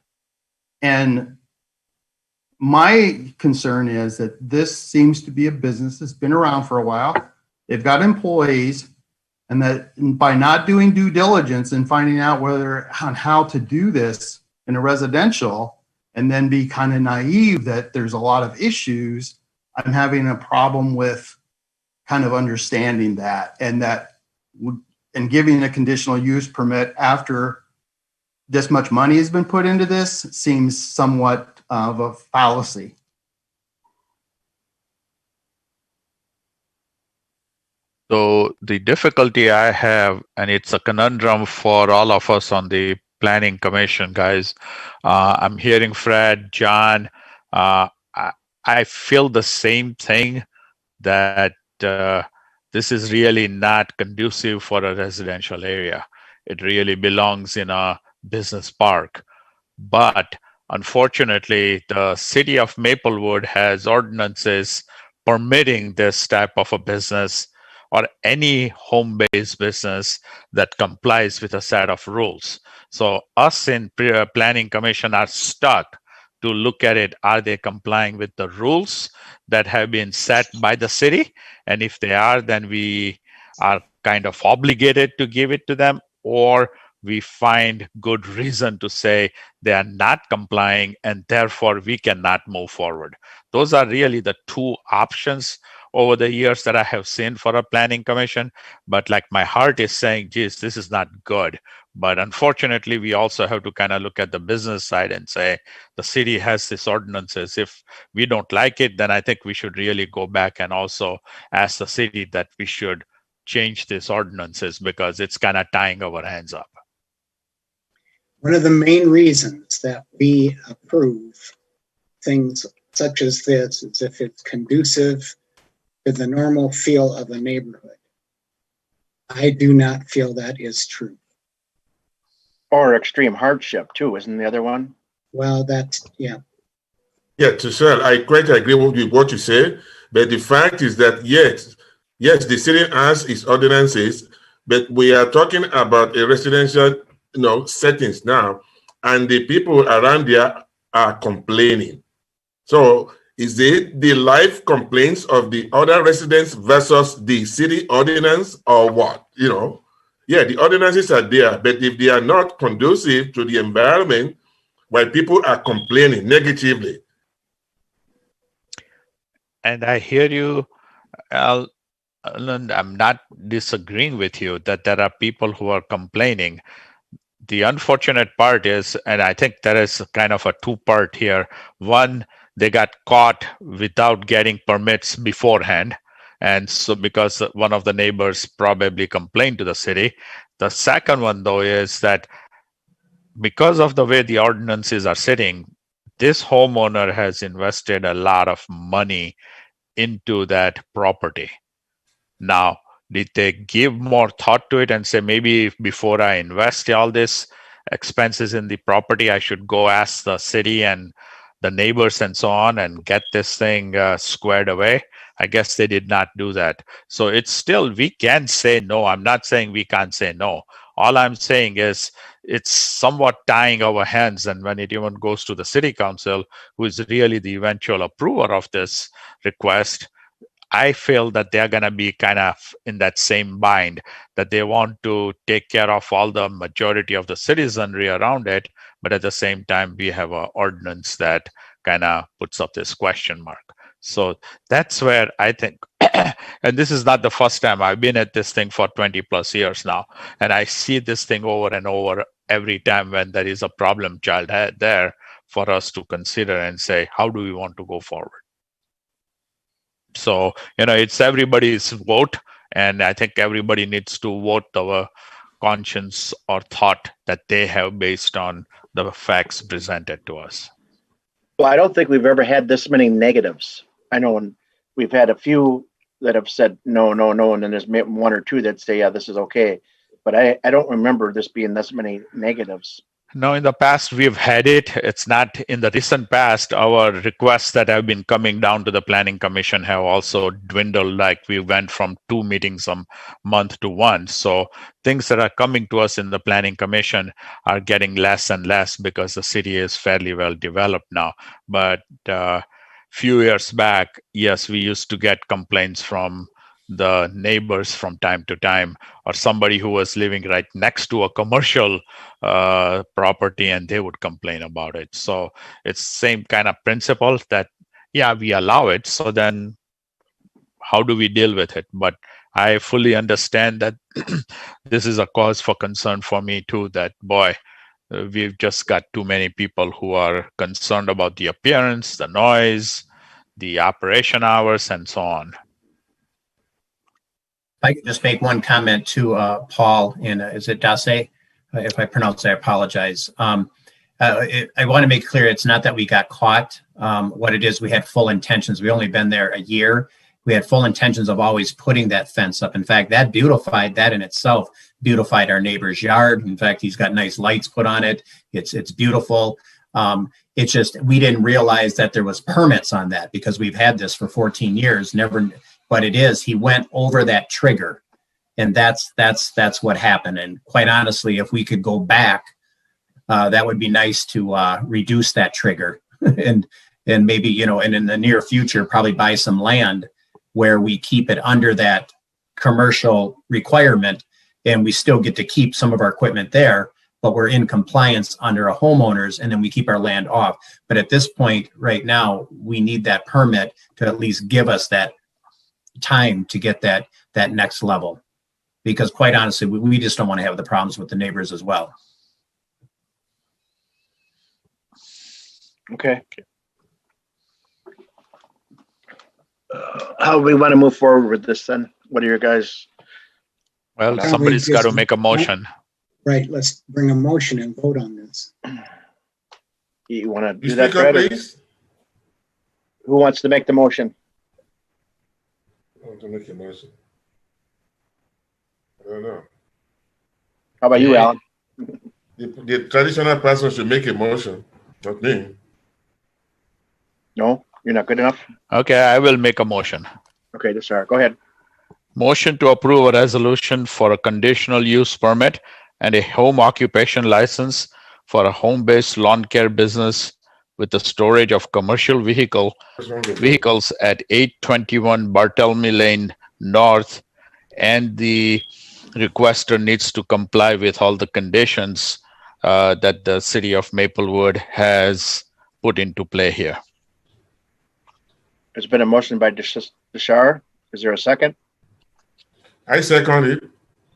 And my concern is that this seems to be a business that's been around for a while. They've got employees, and that by not doing due diligence and finding out on how to do this in a residential, and then be kind of naive that there's a lot of issues, I'm having a problem with kind of understanding that, and giving a conditional use permit after this much money has been put into this seems somewhat of a fallacy. So the difficulty I have, and it's a conundrum for all of us on the Planning Commission, guys. I'm hearing Fred, John. I feel the same thing, that this is really not conducive for a residential area. It really belongs in a business park. But unfortunately, the city of Maplewood has ordinances permitting this type of a business, or any home-based business that complies with a set of rules. So us in Planning Commission are stuck to look at it. Are they complying with the rules that have been set by the city? And if they are, then we are kind of obligated to give it to them, or we find good reason to say they are not complying and therefore we cannot move forward. Those are really the 2 options over the years that I have seen for a Planning Commission. But like, my heart is saying, geez, this is not good. But unfortunately, we also have to kind of look at the business side and say, the city has these ordinances. If we don't like it, then I think we should really go back and also ask the city that we should change these ordinances, because it's kind of tying our hands up. One of the main reasons that we approve things such as this is if it's conducive to the normal feel of a neighborhood. I do not feel that is true. Or extreme hardship too, isn't the other one? Well, that's, yeah. Yeah, Tushar, I quite agree with what you said, but the fact is that yes, the city has its ordinances, but we are talking about a residential, settings now, and the people around there are complaining. So is it the live complaints of the other residents versus the city ordinance, or what? Yeah, the ordinances are there, but if they are not conducive to the environment, while people are complaining negatively. And I hear you, Al. Alan, I'm not disagreeing with you that there are people who are complaining. The unfortunate part is, and I think there is kind of a two-part here. One, they got caught without getting permits beforehand. And so because one of the neighbors probably complained to the city. The second one, though, is that because of the way the ordinances are sitting, this homeowner has invested a lot of money into that property. Now, did they give more thought to it and say, maybe before I invest all this expenses in the property, I should go ask the city and the neighbors and so on and get this thing squared away? I guess they did not do that. So it's still, we can say no. I'm not saying we can't say no. All I'm saying is it's somewhat tying our hands. And when it even goes to the city council, who is really the eventual approver of this request, I feel that they're going to be kind of in that same bind, that they want to take care of all the majority of the citizenry around it. But at the same time, we have an ordinance that kind of puts up this question mark. So that's where I think, and this is not the first time. I've been at this thing for 20 plus years now, and I see this thing over and over every time when there is a problem child there for us to consider and say, how do we want to go forward? So, it's everybody's vote, and I think everybody needs to vote our conscience or thought that they have based on the facts presented to us. Well, I don't think we've ever had this many negatives. I know we've had a few that have said no, no, no, and then there's one or two that say, yeah, this is okay. But I don't remember this being this many negatives. No, in the past, we've had it. It's not in the recent past. Our requests that have been coming down to the Planning Commission have also dwindled. Like we went from 2 meetings a month to 1. So things that are coming to us in the Planning Commission are getting less and less because the city is fairly well developed now. But few years back, yes, we used to get complaints from the neighbors from time to time, or somebody who was living right next to a commercial property, and they would complain about it. So it's same kind of principle that, yeah, we allow it. So then how do we deal with it? But I fully understand that this is a cause for concern for me too, that boy, we've just got too many people who are concerned about the appearance, the noise, the operation hours, and so on. If I could just make one comment to Paul, is it Dasse? If I pronounce, I apologize. I want to make clear it's not that we got caught. What it is, we had full intentions. We only been there a year. We had full intentions of always putting that fence up. In fact, that in itself beautified our neighbor's yard. In fact, he's got nice lights put on it. It's beautiful. It's just, we didn't realize that there was permits on that because we've had this for 14 years, but he went over that trigger, and that's what happened. And quite honestly, if we could go back, that would be nice to reduce that trigger and maybe, and in the near future, probably buy some land where we keep it under that commercial requirement, and we still get to keep some of our equipment there, but we're in compliance under a homeowner's, and then we keep our land off. But at this point right now, we need that permit to at least give us that time to get that next level, because quite honestly, we just don't want to have the problems with the neighbors as well. Okay. How do we want to move forward with this then? What are your guys? Well, somebody's got to make a motion. Right, let's bring a motion and vote on this. You want to do that, Fred? Please? Who wants to make the motion? I want to make a motion. I don't know. How about you, Alan? The traditional person should make a motion, not me. No, you're not good enough? Okay, I will make a motion. Okay, Desar, go ahead. Motion to approve a resolution for a conditional use permit and a home occupation license for a home-based lawn care business with the storage of commercial vehicles at 821 Barthélemy Lane North and the requester needs to comply with all the conditions that the city of Maplewood has put into play here. There's been a motion by Deshar. Is there a second? I second it.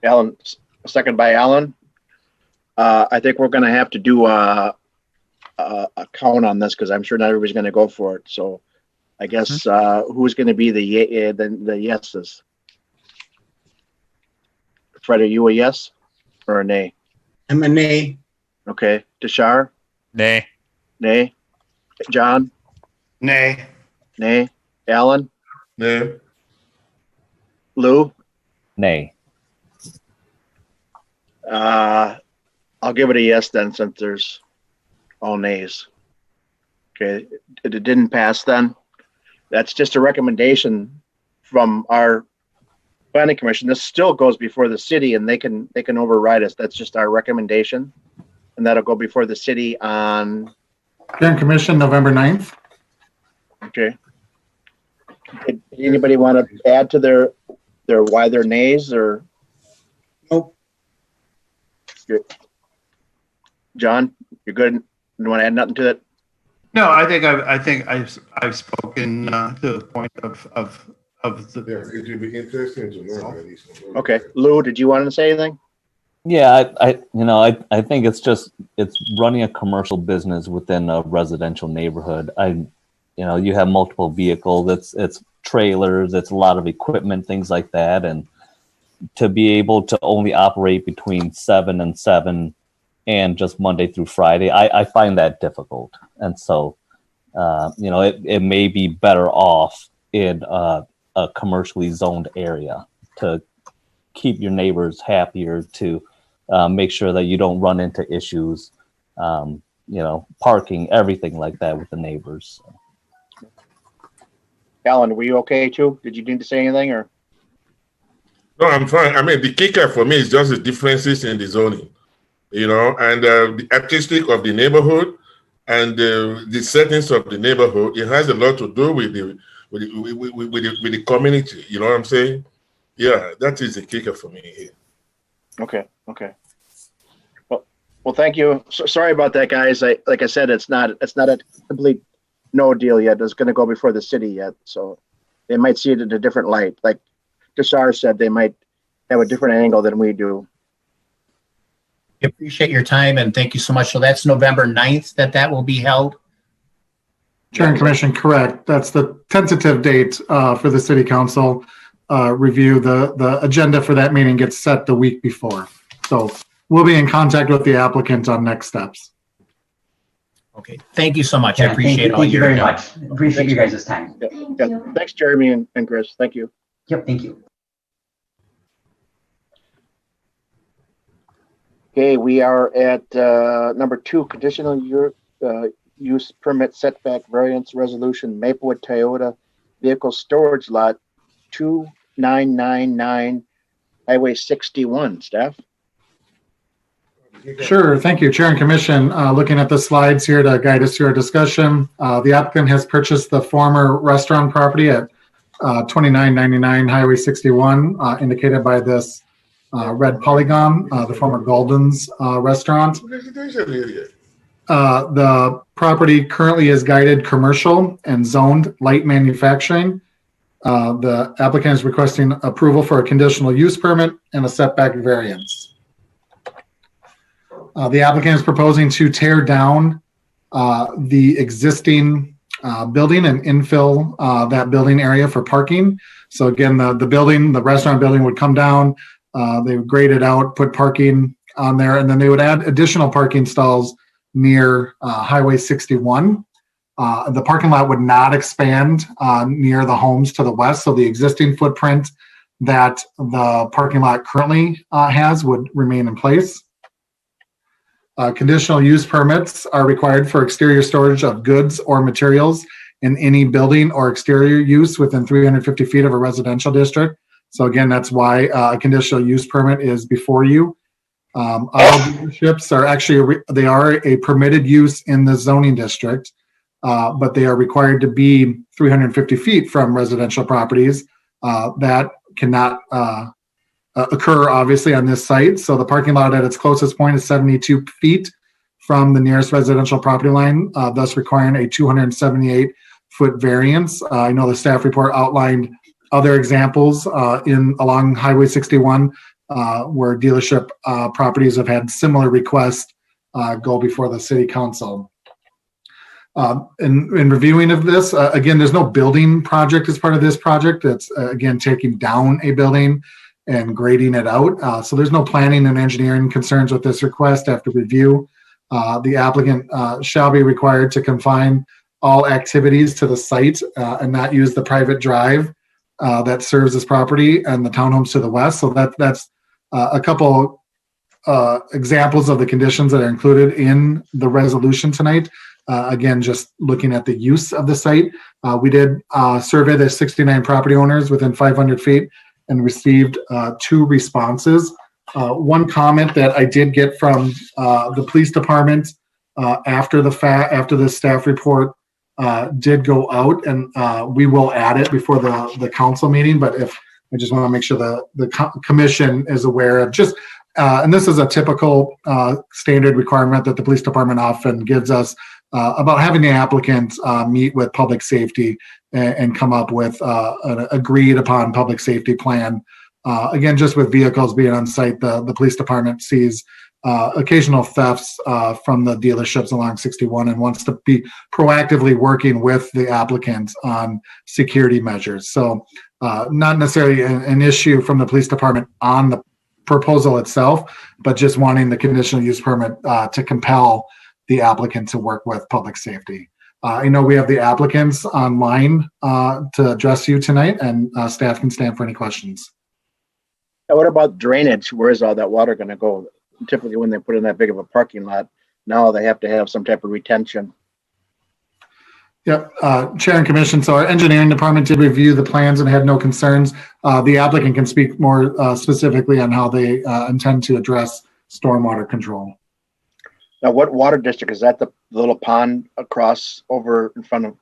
Alan, a second by Alan. I think we're going to have to do a count on this because I'm sure not everybody's going to go for it. So I guess who's going to be the yeses? Fred, are you a yes or a nay? I'm a nay. Okay. Deshar? Nay. Nay. John? Nay. Nay. Alan? Nay. Lou? Nay. I'll give it a yes then, since there's all nays. Okay, it didn't pass then. That's just a recommendation from our planning commission. This still goes before the city, and they can override us. That's just our recommendation, and that'll go before the city on Planning Commission, November 9th. Okay. Did anybody want to add to their why they're nays or? Nope. Good. John, you're good. You want to add nothing to it? No, I think I've spoken to the point of the. Yeah, it would be interesting to know at least. Okay, Lou, did you want to say anything? Yeah, I think it's running a commercial business within a residential neighborhood. You have multiple vehicles. It's trailers. It's a lot of equipment, things like that, and to be able to only operate between 7 and 7 and just Monday through Friday, I find that difficult. And so, it may be better off in a commercially zoned area to keep your neighbors happier, to make sure that you don't run into issues, parking, everything like that with the neighbors. Alan, were you okay too? Did you need to say anything or? No, I'm fine. I mean, the kicker for me is just the differences in the zoning, and the artistic of the neighborhood and the settings of the neighborhood. It has a lot to do with the community. You know what I'm saying? Yeah, that is the kicker for me here. Okay. Well, thank you. Sorry about that, guys. Like I said, it's not a complete no deal yet. It's going to go before the city yet, so they might see it in a different light. Like Deshar said, they might have a different angle than we do. We appreciate your time and thank you so much. So that's November 9th that will be held. Chair and Commission, correct. That's the tentative date for the City Council review. The agenda for that meeting gets set the week before. So we'll be in contact with the applicant on next steps. Okay, thank you so much. Yeah, I appreciate all thank you your very help. much. Appreciate you guys' time. Yeah. Thanks, Jeremy and Chris. Thank you. Yep, thank you. Okay, we are at number 2, conditional use permit setback variance resolution, Maplewood Toyota vehicle storage lot 2999 Highway 61. Staff? Sure. Thank you, Chair and Commission. Looking at the slides here to guide us through our discussion, the applicant has purchased the former restaurant property at 2999 Highway 61, indicated by this red polygon, the former Golden's restaurant. The property currently is guided commercial and zoned light manufacturing. The applicant is requesting approval for a conditional use permit and a setback variance. The applicant is proposing to tear down the existing building and infill that building area for parking. So again, the restaurant building would come down, they would grade it out, put parking on there, and then they would add additional parking stalls near Highway 61. The parking lot would not expand near the homes to the west, so the existing footprint that the parking lot currently has would remain in place. Conditional use permits are required for exterior storage of goods or materials in any building or exterior use within 350 feet of a residential district. So again, that's why a conditional use permit is before you. Auto dealerships are actually, they are a permitted use in the zoning district, but they are required to be 350 feet from residential properties. That cannot occur obviously on this site. So the parking lot at its closest point is 72 feet from the nearest residential property line, thus requiring a 278-foot variance. I know the staff report outlined other examples along Highway 61 where dealership properties have had similar requests go before the city council. In reviewing of this, again, there's no building project as part of this project. It's again taking down a building and grading it out. So there's no planning and engineering concerns with this request. After review, the applicant shall be required to confine all activities to the site and not use the private drive that serves this property and the townhomes to the west. So that's a couple examples of the conditions that are included in the resolution tonight. Again, just looking at the use of the site. We did survey the 69 property owners within 500 feet and received 2 responses. One comment that I did get from the police department after the staff report did go out, and we will add it before the council meeting. But if I just want to make sure the commission is aware of just, and this is a typical standard requirement that the police department often gives us about having the applicant meet with public safety and come up with an agreed upon public safety plan. Again, just with vehicles being on site, the police department sees occasional thefts from the dealerships along 61 and wants to be proactively working with the applicant on security measures. So not necessarily an issue from the police department on the proposal itself, but just wanting the conditional use permit to compel the applicant to work with public safety. I know we have the applicants online to address you tonight, and staff can stand for any questions. Now, what about drainage? Where is all that water going to go? Typically, when they put in that big of a parking lot, now they have to have some type of retention. Yep, Chair and Commission. So our engineering department did review the plans and had no concerns. The applicant can speak more specifically on how they intend to address stormwater control. Now, what water district is that? The little pond across over in front of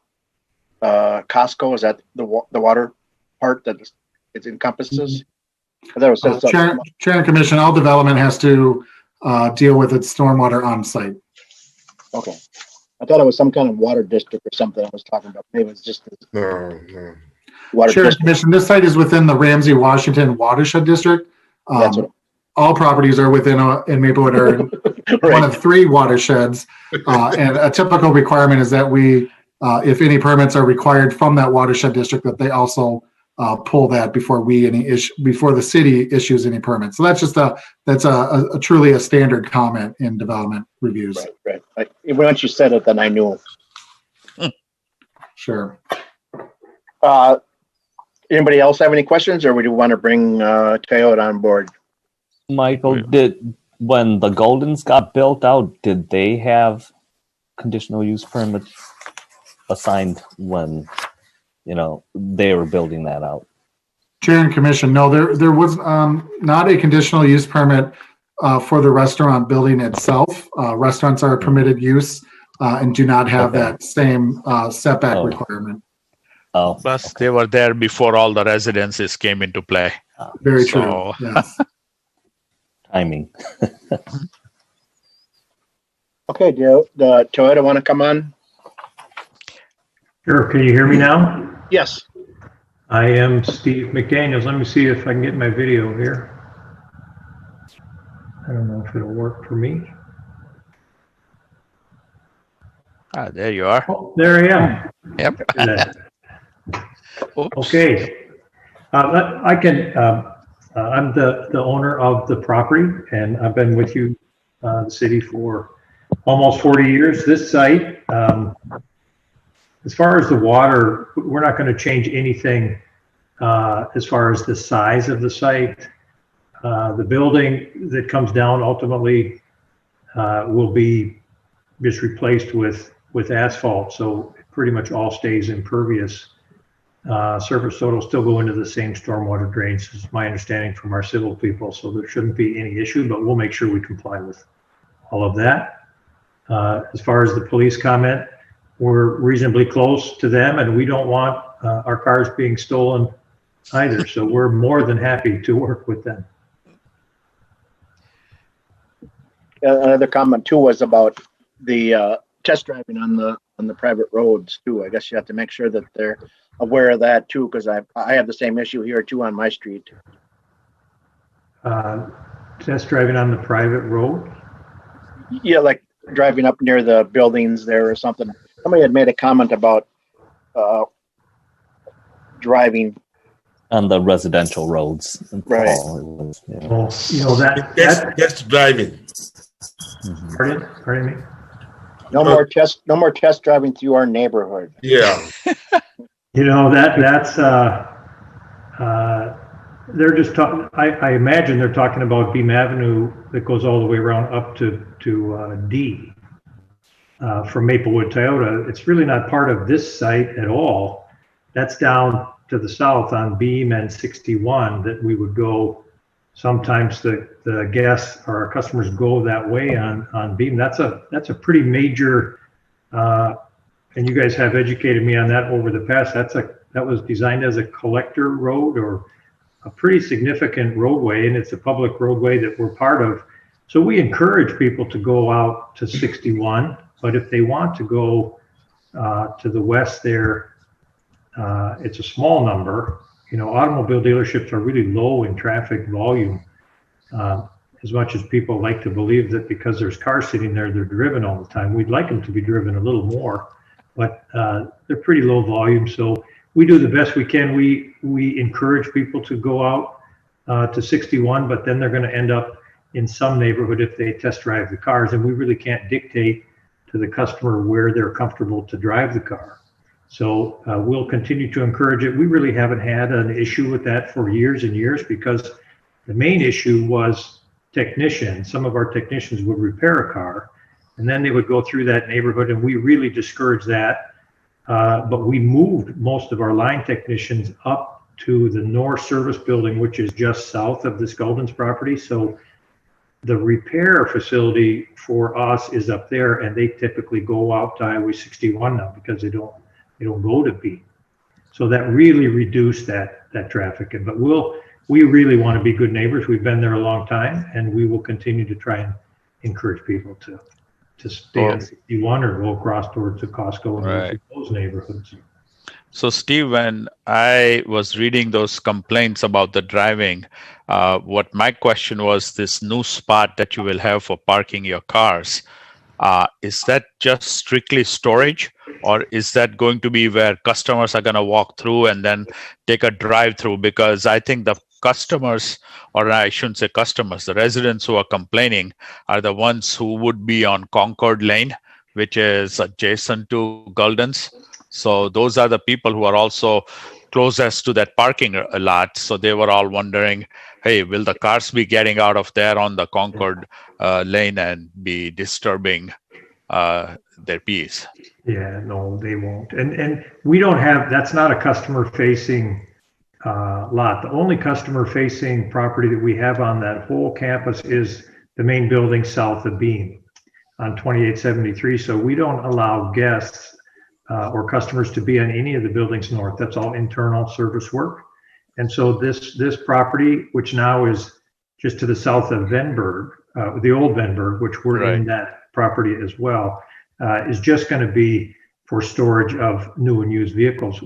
Costco? Is that the water part that it encompasses? That was Chair and Commission, all development has to deal with its stormwater on site. Okay. I thought it was some kind of water district or something I was talking about. Maybe it's just No. water Chair and district. Commission, this site is within the Ramsey, Washington watershed district. That's what, all properties are within in Maplewood are in right. one of 3 watersheds. And a typical requirement is that we, if any permits are required from that watershed district, that they also pull that before before the city issues any permits. So that's just that's a truly a standard comment in development reviews. Right. Once you said it, then I knew. Sure. Anybody else have any questions, or would you want to bring Toyota on board? Michael, when the Goldens got built out, did they have conditional use permits assigned when they were building that out? Chair and Commission, no, there was not a conditional use permit for the restaurant building itself. Restaurants are a permitted use and do not have that same setback requirement. Oh, Plus, they were there before all the residences came into play. Very true. Yes. Timing. Okay, do the Toyota want to come on? Sure. Can you hear me now? Yes. I am Steve McDaniels. Let me see if I can get my video here. I don't know if it'll work for me. There you are. Oh, there I am. Yep. Okay. I can. I'm the owner of the property, and I've been with you, the city, for almost 40 years. This site, as far as the water, we're not going to change anything as far as the size of the site. The building that comes down ultimately will be just replaced with asphalt, so it pretty much all stays impervious surface. So it'll still go into the same stormwater drains, is my understanding from our civil people. So there shouldn't be any issue, but we'll make sure we comply with all of that. As far as the police comment, we're reasonably close to them, and we don't want our cars being stolen either. So we're more than happy to work with them. Another comment too was about the test driving on the private roads too. I guess you have to make sure that they're aware of that too, because I have the same issue here too on my street. Test driving on the private road? Yeah, like driving up near the buildings there or something. Somebody had made a comment about driving on the residential roads. Right. Well, you know that's driving. Pardon me. No more test driving through our neighborhood. Yeah. You know that's they're just talking. I imagine they're talking about Beam Avenue that goes all the way around up to D from Maplewood Toyota. It's really not part of this site at all. That's down to the south on Beam and 61 that we would go. Sometimes the guests or our customers go that way on Beam. That's a pretty major, and you guys have educated me on that over the past. That was designed as a collector road or a pretty significant roadway, and it's a public roadway that we're part of. So we encourage people to go out to 61, but if they want to go to the west there, it's a small number. You know, automobile dealerships are really low in traffic volume. As much as people like to believe that because there's cars sitting there, they're driven all the time. We'd like them to be driven a little more, but they're pretty low volume. So we do the best we can. We encourage people to go out to 61, but then they're going to end up in some neighborhood if they test drive the cars, and we really can't dictate to the customer where they're comfortable to drive the car. So we'll continue to encourage it. We really haven't had an issue with that for years and years because the main issue was technicians. Some of our technicians would repair a car and then they would go through that neighborhood, and we really discouraged that. But we moved most of our line technicians up to the North Service Building, which is just south of this Golden's property. So the repair facility for us is up there, and they typically go out to Highway 61 now because they don't go to B. So that really reduced that traffic. But we really want to be good neighbors. We've been there a long time, and we will continue to try and encourage people to stay on 61 or go across towards the Costco and Right. those neighborhoods. So, Steve, when I was reading those complaints about the driving, what my question was, this new spot that you will have for parking your cars, is that just strictly storage, or is that going to be where customers are going to walk through and then take a drive through? Because I think the customers, or I shouldn't say customers, the residents who are complaining are the ones who would be on Concord Lane, which is adjacent to Golden's. So those are the people who are also closest to that parking lot. So they were all wondering, hey, will the cars be getting out of there on the Concord lane and be disturbing their peace? Yeah, no, they won't. And we don't have, that's not a customer facing lot. The only customer facing property that we have on that whole campus is the main building south of Beam on 2873. So we don't allow guests or customers to be on any of the buildings north. That's all internal service work. And so this property, which now is just to the south of Venberg, the old Venberg, which we're in that property as well, is just going to be for storage of new and used vehicles.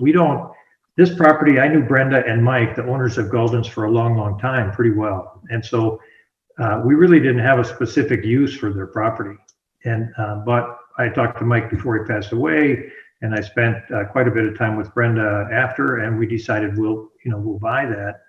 This property, I knew Brenda and Mike, the owners of Golden's, for a long, long time, pretty well. And so we really didn't have a specific use for their property. And but I talked to Mike before he passed away, and I spent quite a bit of time with Brenda after, and we decided we'll buy that,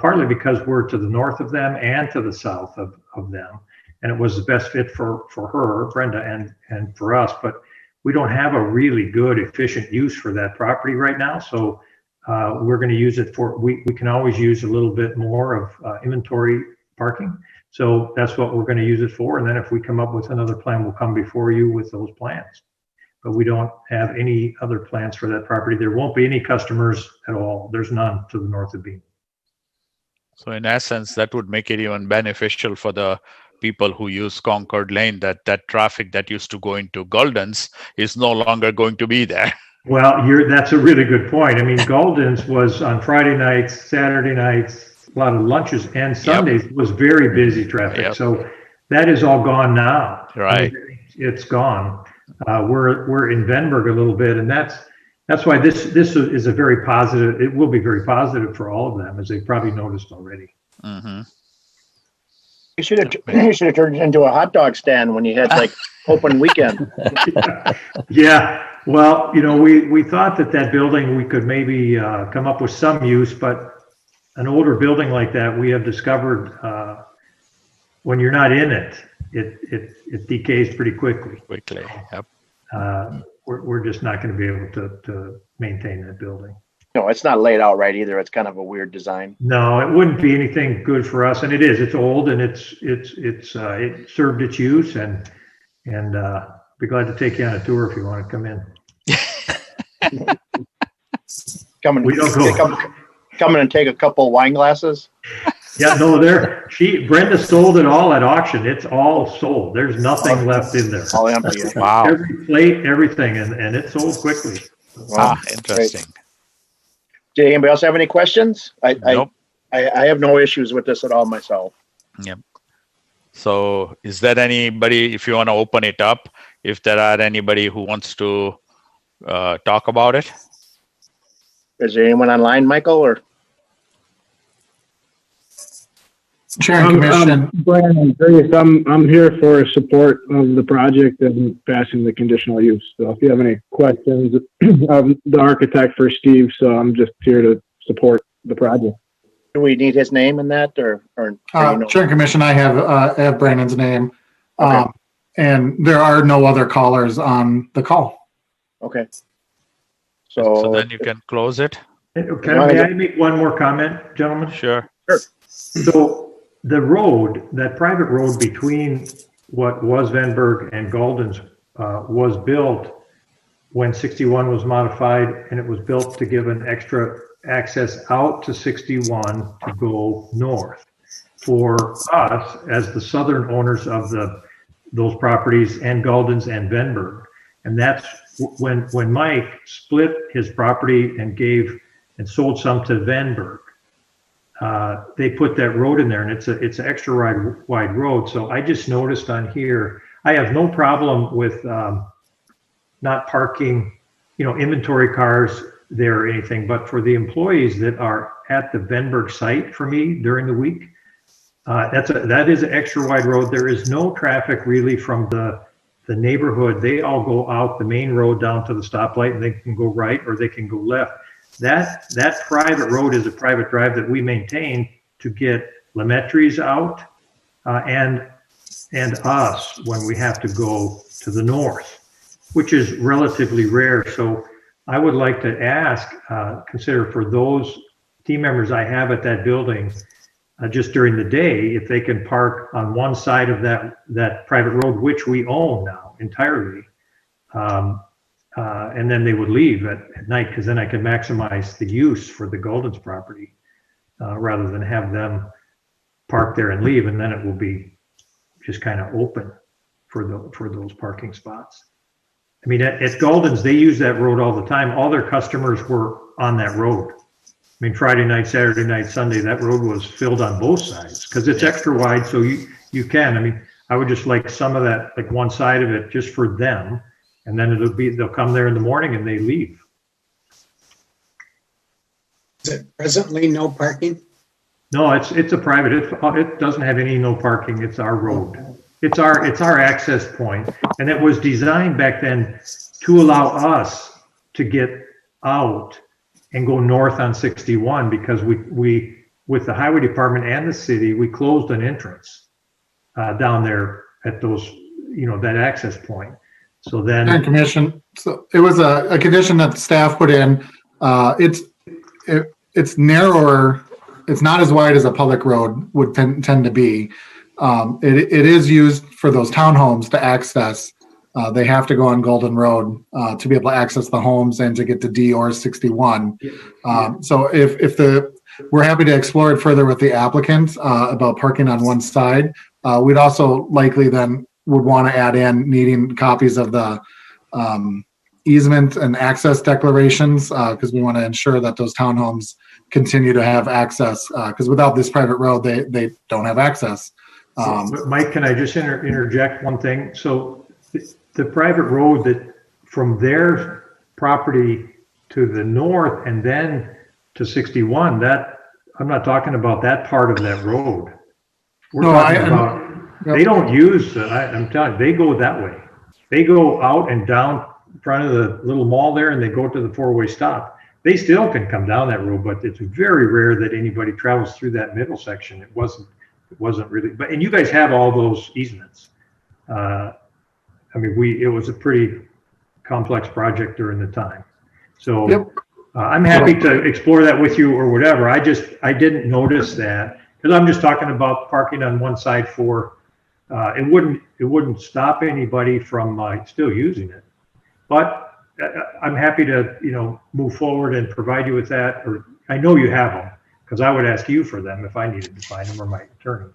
partly because we're to the north of them and to the south of them, and it was the best fit for her, Brenda, and for us. But we don't have a really good, efficient use for that property right now, so we're going to use it for. We can always use a little bit more of inventory parking. So that's what we're going to use it for. And then if we come up with another plan, we'll come before you with those plans. But we don't have any other plans for that property. There won't be any customers at all. There's none to the north of Beam. So in essence, that would make it even beneficial for the people who use Concord Lane, that traffic that used to go into Golden's is no longer going to be there. Well, that's a really good point. I mean, Golden's was on Friday nights, Saturday nights, a lot of lunches, and Sundays was very busy traffic. So that is all gone now. Right. I mean, it's gone. We're in Venberg a little bit, and that's why this is a very positive. It will be very positive for all of them, as they've probably noticed already. Mm-hmm. You should have turned it into a hot dog stand when you had like open weekend. Yeah, well, we thought that building, we could maybe come up with some use, but an older building like that, we have discovered when you're not in it, it decays pretty quickly. Quickly, yep. We're just not going to be able to maintain that building. No, it's not laid out right either. It's kind of a weird design. No, it wouldn't be anything good for us, and it is. It's old, and it served its use, and be glad to take you on a tour if you want to come in. Come in and take a couple wine glasses. Yeah, no, Brenda sold it all at auction. It's all sold. There's nothing left in there. All empty. Wow. Every plate, everything, and it sold quickly. Wow. Interesting. Great. Did anybody else have any questions? Nope. I have no issues with this at all myself. Yep. So is there anybody, if you want to open it up, if there are anybody who wants to talk about it? Is there anyone online, Michael, or? Chair and Commission. Brian, I'm here for support of the project and passing the conditional use. So if you have any questions, I'm the architect for Steve, so I'm just here to support the project. Do we need his name in that, or Chair and Commission, I have Brandon's name, Okay. and there are no other callers on the call. Okay. So then you can close it. May I make one more comment, gentlemen? Sure. So the road, that private road between what was Venberg and Gulden's was built when 61 was modified, and it was built to give an extra access out to 61 to go north. For us, as the southern owners of those properties and Gulden's and Venberg, and that's when Mike split his property and sold some to Venberg. They put that road in there, and it's an extra wide road. So I just noticed on here, I have no problem with not parking, inventory cars there or anything, but for the employees that are at the Venberg site for me during the week, that is an extra wide road. There is no traffic really from the neighborhood. They all go out the main road down to the stoplight, and they can go right or they can go left. That private road is a private drive that we maintain to get Lemaitres out and us when we have to go to the north, which is relatively rare. So I would like to ask, consider for those team members I have at that building, just during the day, if they can park on one side of that private road, which we own now entirely. And then they would leave at night, because then I can maximize the use for the Gulden's property rather than have them park there and leave, and then it will be just kind of open for those parking spots. I mean, at Gulden's, they use that road all the time. All their customers were on that road. I mean, Friday night, Saturday night, Sunday, that road was filled on both sides because it's extra wide, so you can. I mean, I would just like some of that, like one side of it, just for them. And then they'll come there in the morning and they leave. Is it presently no parking? No, it's a private. It doesn't have any no parking. It's our road. It's our access point, and it was designed back then to allow us to get out and go north on 61, because we with the highway department and the city, we closed an entrance down there at those, that access point. So then, And Commission, so it was a condition that the staff put in. It's narrower. It's not as wide as a public road would tend to be. It is used for those townhomes to access. They have to go on Golden Road to be able to access the homes and to get to D or 61. So we're happy to explore it further with the applicant about parking on one side. We'd also likely then would want to add in needing copies of the easement and access declarations because we want to ensure that those townhomes continue to have access because without this private road, they don't have access. Mike, can I just interject one thing? So the private road that from their property to the north and then to 61, that I'm not talking about that part of that road. We're talking about, they don't use, I'm telling you, they go that way. They go out and down in front of the little mall there and they go to the four-way stop. They still can come down that road, but it's very rare that anybody travels through that middle section. It wasn't really, and you guys have all those easements. I mean, it was a pretty complex project during the time. So I'm happy to explore that with you or whatever. I didn't notice that because I'm just talking about parking on one side for, it wouldn't stop anybody from still using it. But I'm happy to, move forward and provide you with that, or I know you have them because I would ask you for them if I needed to find them or my attorney.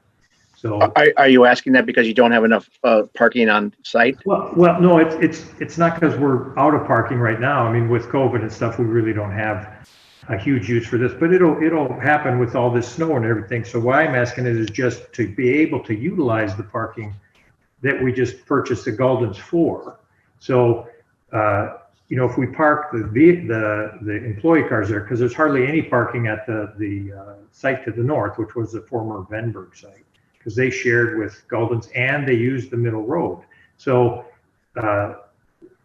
So are you asking that because you don't have enough parking on site? Well, no, it's not because we're out of parking right now. I mean, with COVID and stuff, we really don't have a huge use for this, but it'll happen with all this snow and everything. So why I'm asking it is just to be able to utilize the parking that we just purchased the Guldens for. So, if we park the employee cars there, because there's hardly any parking at the site to the north, which was the former Venberg site, because they shared with Guldens and they used the middle road. So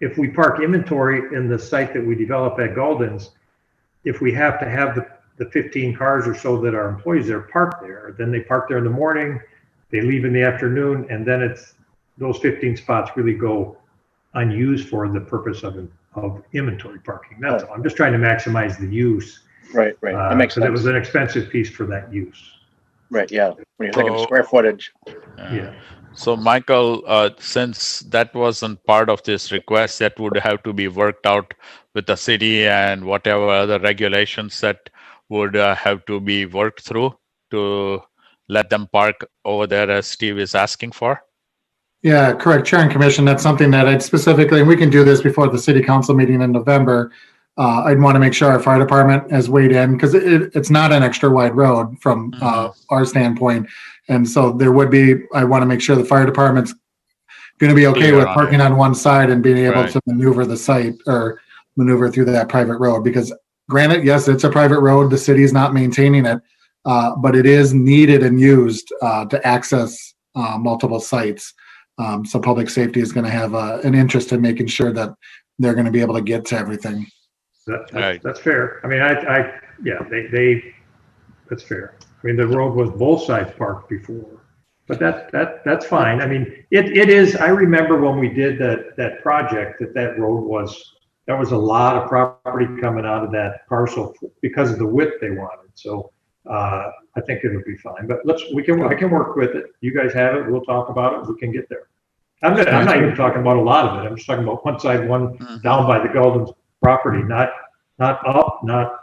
if we park inventory in the site that we develop at Guldens, if we have to have the 15 cars or so that our employees are parked there, then they park there in the morning, they leave in the afternoon, and then those 15 spots really go unused for the purpose of inventory parking. That's all. I'm just trying to maximize the use. Right. That makes sense. It was an expensive piece for that use. Right. Yeah. When you look at square footage. Yeah. So Michael, since that wasn't part of this request, that would have to be worked out with the city and whatever other regulations that would have to be worked through to let them park over there as Steve is asking for. Yeah, correct. Chair and Commission, that's something that I'd specifically, and we can do this before the city council meeting in November. I'd want to make sure our fire department has weighed in because it's not an extra wide road from our standpoint. And so I want to make sure the fire department's going to be okay with parking on one side and being able to maneuver the site or maneuver through that private road. Because granted, yes, it's a private road. The city's not maintaining it, but it is needed and used to access multiple sites. So public safety is going to have an interest in making sure that they're going to be able to get to everything. That's fair. I mean, that's fair. I mean, the road was both sides parked before, but that's fine. I mean, it is. I remember when we did that project that road was a lot of property coming out of that parcel because of the width they wanted. So I think it'll be fine. But I can work with it. You guys have it. We'll talk about it. We can get there. I'm not even talking about a lot of it. I'm just talking about one side, one down by the Guldens property, not up, not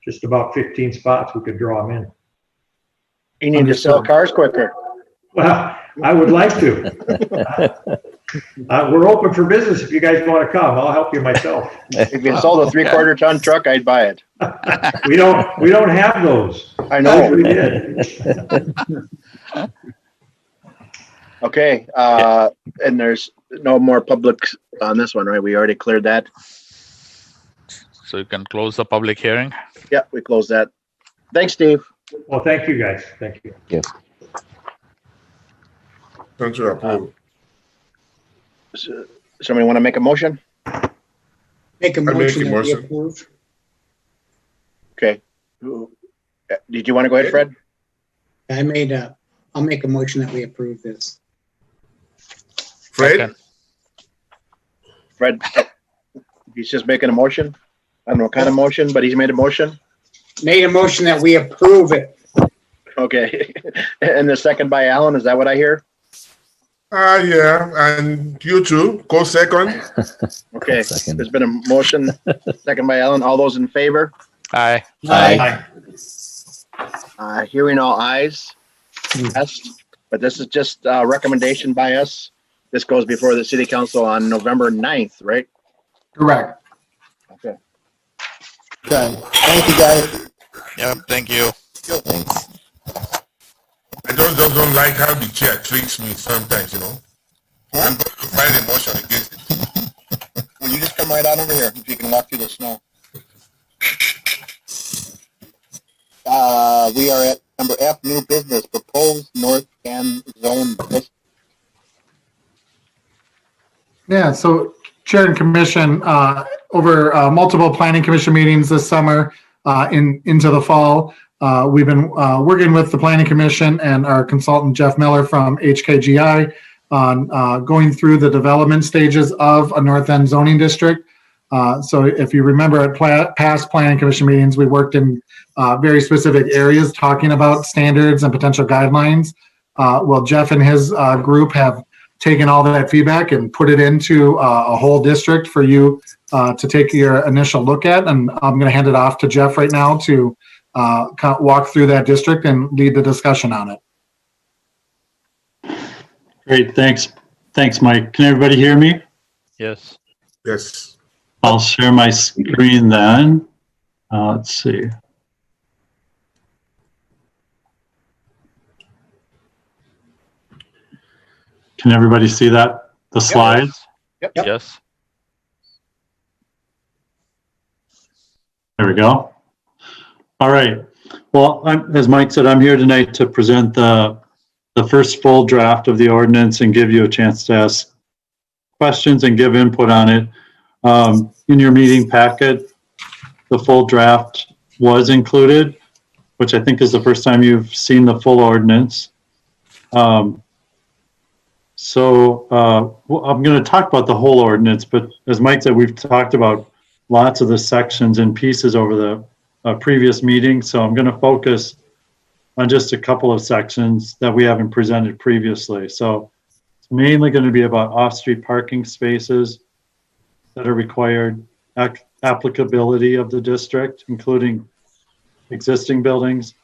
just about 15 spots. We could draw them in. You need to sell cars quicker. Well, I would like to. We're open for business. If you guys want to come, I'll help you myself. If you sold a 3/4 ton truck, I'd buy it. We don't have those. I know. We did. Okay. And there's no more public on this one, right? We already cleared that. So you can close the public hearing. Yeah, we closed that. Thanks, Steve. Well, thank you guys. Thank you. Yes. Thank you. Somebody want to make a motion? Make a motion that we approve. Okay. Did you want to go ahead, Fred? I'll make a motion that we approve this. Fred? Okay. Fred, he's just making a motion. I don't know what kind of motion, but he's made a motion. Made a motion that we approve it. Okay. And the second by Alan, is that what I hear? Yeah, and you too. Go second. Okay. There's been a motion, second by Alan. All those in favor? Aye. Aye. Hearing all ayes. Yes. But this is just a recommendation by us. This goes before the city council on November 9th, right? Correct. Okay. Okay. Thank you, guys. Yep. Thank you. I just just don't like how the chair treats me sometimes, you know. I'm going to find a motion against it. Well, you just come right on over here if you can walk through the snow. We are at number F, new business, proposed North End zone. Yeah, so Chair and Commission, over multiple Planning Commission meetings this summer into the fall, we've been working with the Planning Commission and our consultant Jeff Miller from HKGI on going through the development stages of a North End zoning district. So if you remember at past Planning Commission meetings, we worked in very specific areas talking about standards and potential guidelines. Well, Jeff and his group have taken all that feedback and put it into a whole district for you to take your initial look at. And I'm going to hand it off to Jeff right now to kind of walk through that district and lead the discussion on it. Great, thanks. Thanks, Mike. Can everybody hear me? Yes. Yes. I'll share my screen then. Let's see. Can everybody see that? The slides? Yep. Yes. There we go. All right. Well, as Mike said, I'm here tonight to present the first full draft of the ordinance and give you a chance to ask questions and give input on it. In your meeting packet, the full draft was included, which I think is the first time you've seen the full ordinance. I'm going to talk about the whole ordinance, but as Mike said, we've talked about lots of the sections and pieces over the previous meeting, so I'm going to focus on just a couple of sections that we haven't presented previously. So it's mainly going to be about off-street parking spaces that are required, applicability of the district, including existing buildings,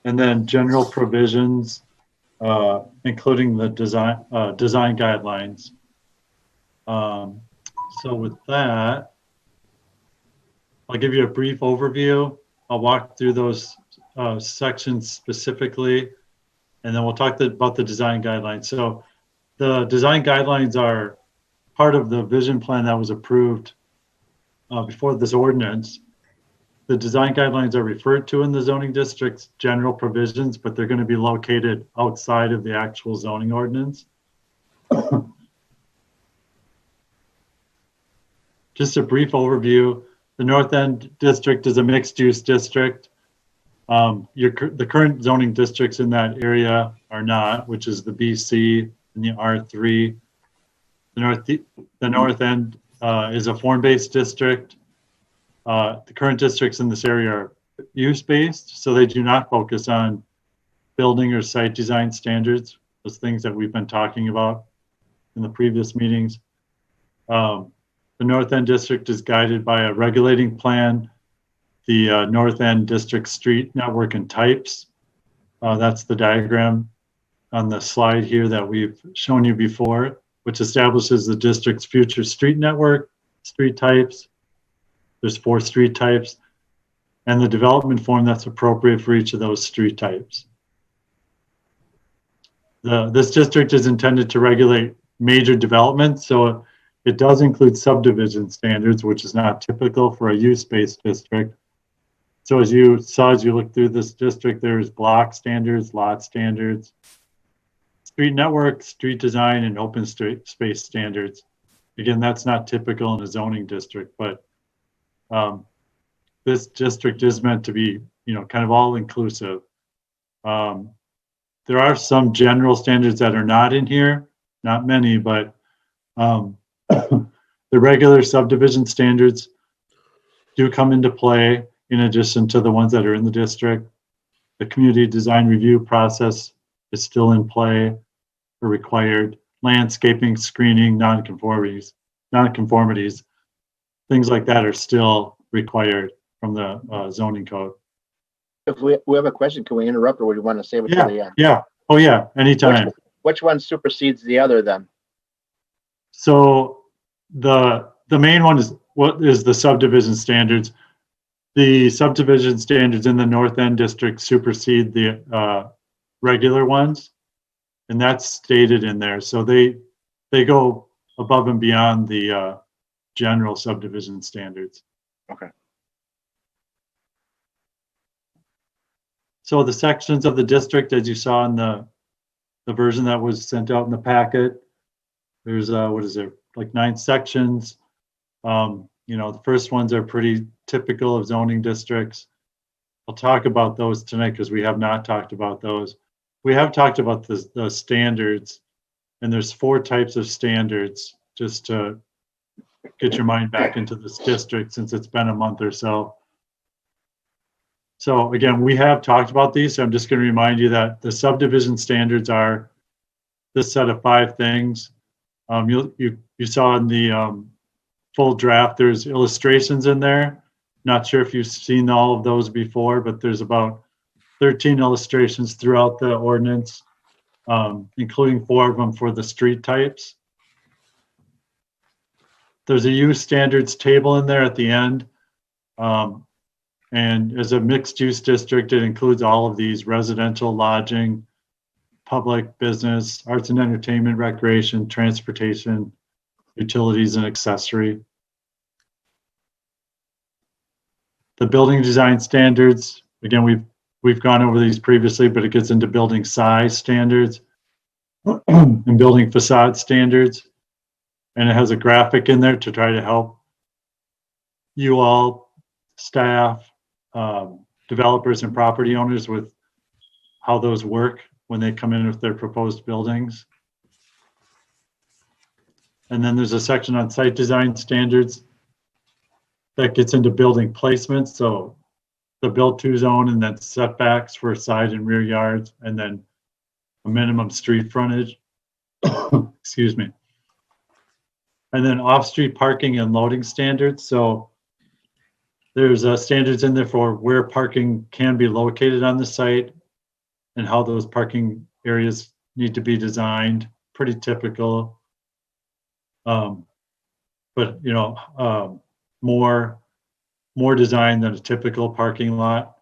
and then general provisions, including the design guidelines. So with that, I'll give you a brief overview. I'll walk through those sections specifically, and then we'll talk about the design guidelines. So the design guidelines are part of the vision plan that was approved before this ordinance. The design guidelines are referred to in the zoning district's general provisions, but they're going to be located outside of the actual zoning ordinance. Just a brief overview. The North End district is a mixed-use district. The current zoning districts in that area are not, which is the BC and the R3. The North End is a form-based district. The current districts in this area are use-based, so they do not focus on building or site design standards, those things that we've been talking about in the previous meetings. The North End district is guided by a regulating plan, the North End district street network and types. That's the diagram on the slide here that we've shown you before, which establishes the district's future street network, street types. There's 4 street types, and the development form that's appropriate for each of those street types. This district is intended to regulate major development, so it does include subdivision standards, which is not typical for a use-based district. So as you saw, as you look through this district, there's block standards, lot standards, street network, street design, and open space standards. Again, that's not typical in a zoning district, but this district is meant to be, kind of all inclusive. There are some general standards that are not in here, not many, but the regular subdivision standards do come into play in addition to the ones that are in the district. The community design review process is still in play or required. Landscaping, screening, nonconformities, things like that are still required from the zoning code. If we have a question, can we interrupt, or would you want to say what the end? Yeah. Oh yeah, anytime. Which one supersedes the other then? So the main one is what is the subdivision standards. The subdivision standards in the North End district supersede the regular ones, and that's stated in there. So they go above and beyond the general subdivision standards. Okay. So the sections of the district, as you saw in the version that was sent out in the packet, there's what is there, like 9 sections. You know, the first ones are pretty typical of zoning districts. I'll talk about those tonight because we have not talked about those. We have talked about the standards, and there's 4 types of standards, just to get your mind back into this district since it's been a month or so. So again, we have talked about these, so I'm just going to remind you that the subdivision standards are this set of 5 things. You saw in the full draft, there's illustrations in there. Not sure if you've seen all of those before, but there's about 13 illustrations throughout the ordinance, including 4 of them for the street types. There's a use standards table in there at the end. And as a mixed use district, it includes all of these: residential, lodging, public, business, arts and entertainment, recreation, transportation, utilities, and accessory. The building design standards, again, we've gone over these previously, but it gets into building size standards and building facade standards. And it has a graphic in there to try to help you all, staff, developers and property owners with how those work when they come in with their proposed buildings. And then there's a section on site design standards that gets into building placement. So the build to zone, and then setbacks for side and rear yards, and then a minimum street frontage. Excuse me. And then off-street parking and loading standards. So there's standards in there for where parking can be located on the site and how those parking areas need to be designed. Pretty typical. But you know, more design than a typical parking lot.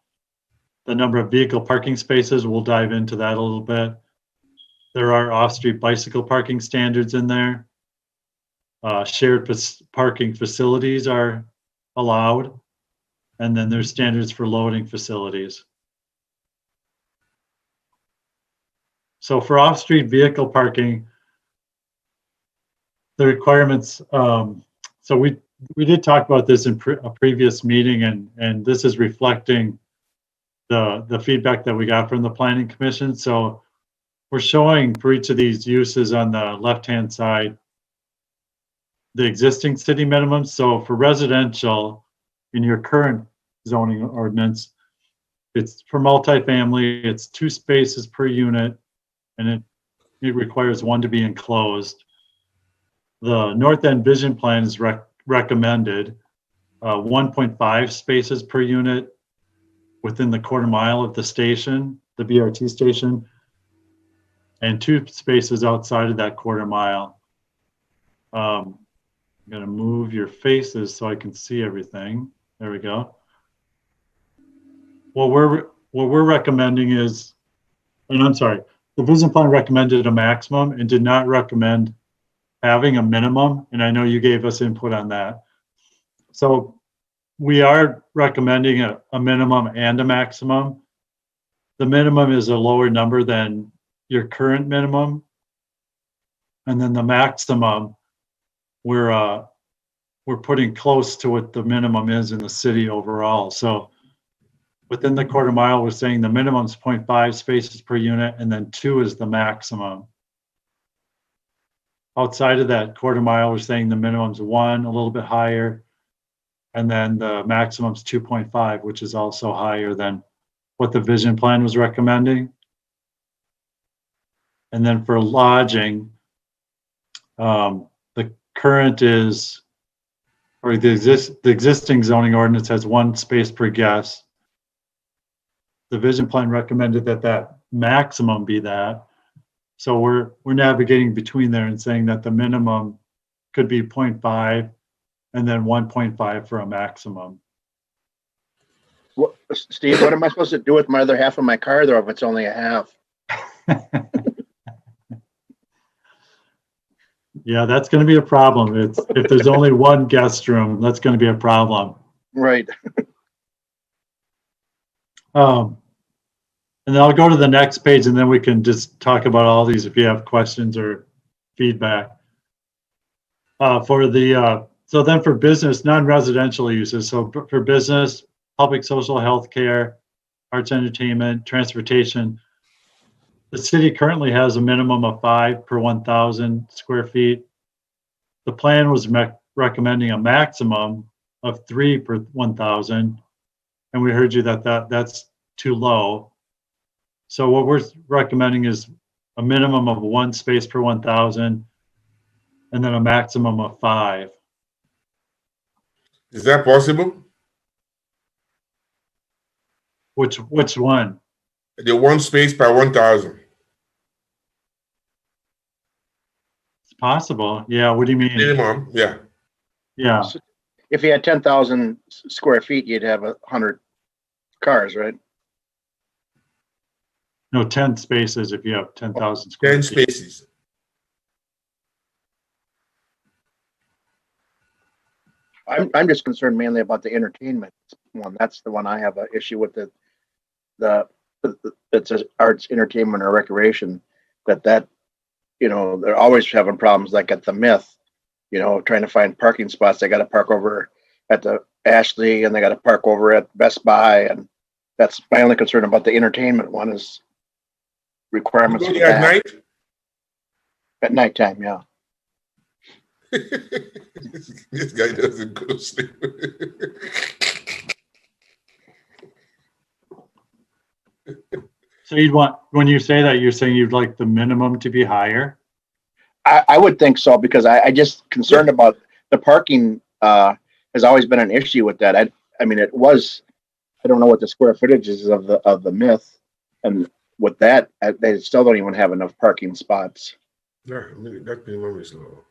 The number of vehicle parking spaces, we'll dive into that a little bit. There are off-street bicycle parking standards in there. Shared parking facilities are allowed. And then there's standards for loading facilities. So for off-street vehicle parking, the requirements, so we did talk about this in a previous meeting, and this is reflecting the feedback that we got from the Planning Commission. So we're showing for each of these uses on the left-hand side the existing city minimums. So for residential, in your current zoning ordinance, it's for multifamily, it's 2 spaces per unit, and it requires 1 to be enclosed. The North End Vision Plan is recommended 1.5 spaces per unit within the quarter mile of the station, the BRT station, and 2 spaces outside of that quarter mile. I'm going to move your faces so I can see everything. There we go. What we're recommending is, and I'm sorry, the vision plan recommended a maximum and did not recommend having a minimum. And I know you gave us input on that. So we are recommending a minimum and a maximum. The minimum is a lower number than your current minimum. And then the maximum, we're putting close to what the minimum is in the city overall. So within the quarter mile, we're saying the minimum is 0.5 spaces per unit, and then 2 is the maximum. Outside of that quarter mile, we're saying the minimum's 1, a little bit higher, and then the maximum's 2.5, which is also higher than what the vision plan was recommending. And then for lodging, the current is, or the existing zoning ordinance has 1 space per guest. The vision plan recommended that maximum be that. So we're navigating between there and saying that the minimum could be 0.5 and then 1.5 for a maximum. Well, Steve, what am I supposed to do with my other half of my car though if it's only a half? Yeah, that's going to be a problem. If there's only one guest room, that's going to be a problem. Right. And then I'll go to the next page and then we can just talk about all these if you have questions or feedback. So then for business, non-residential uses. So for business, public social health care, arts, entertainment, transportation, the city currently has a minimum of 5 per 1,000 square feet. The plan was recommending a maximum of 3 per 1,000. And we heard you that's too low. So what we're recommending is a minimum of 1 space per 1,000 and then a maximum of 5. Is that possible? Which one? The 1 space per 1,000. It's possible. Yeah. What do you mean? Minimum, yeah. Yeah. So if you had 10,000 square feet, you'd have 100 cars, right? No, 10 spaces if you have 10,000 square 10 feet. spaces. I'm just concerned mainly about the entertainment one. That's the one I have an issue with. It's arts, entertainment, or recreation. That they're always having problems. Like at the Myth, trying to find parking spots. They got to park over at the Ashley, and they got to park over at Best Buy, and that's my only concern about the entertainment one is requirements. Only at night? At nighttime, yeah. This guy doesn't go to sleep. So when you say that, you're saying you'd like the minimum to be higher? I would think so, because I just concerned about the parking has always been an issue with that. I mean, it was, I don't know what the square footage is of the Myth, and with that, they still don't even have enough parking spots. Yeah, I mean, that minimum is low.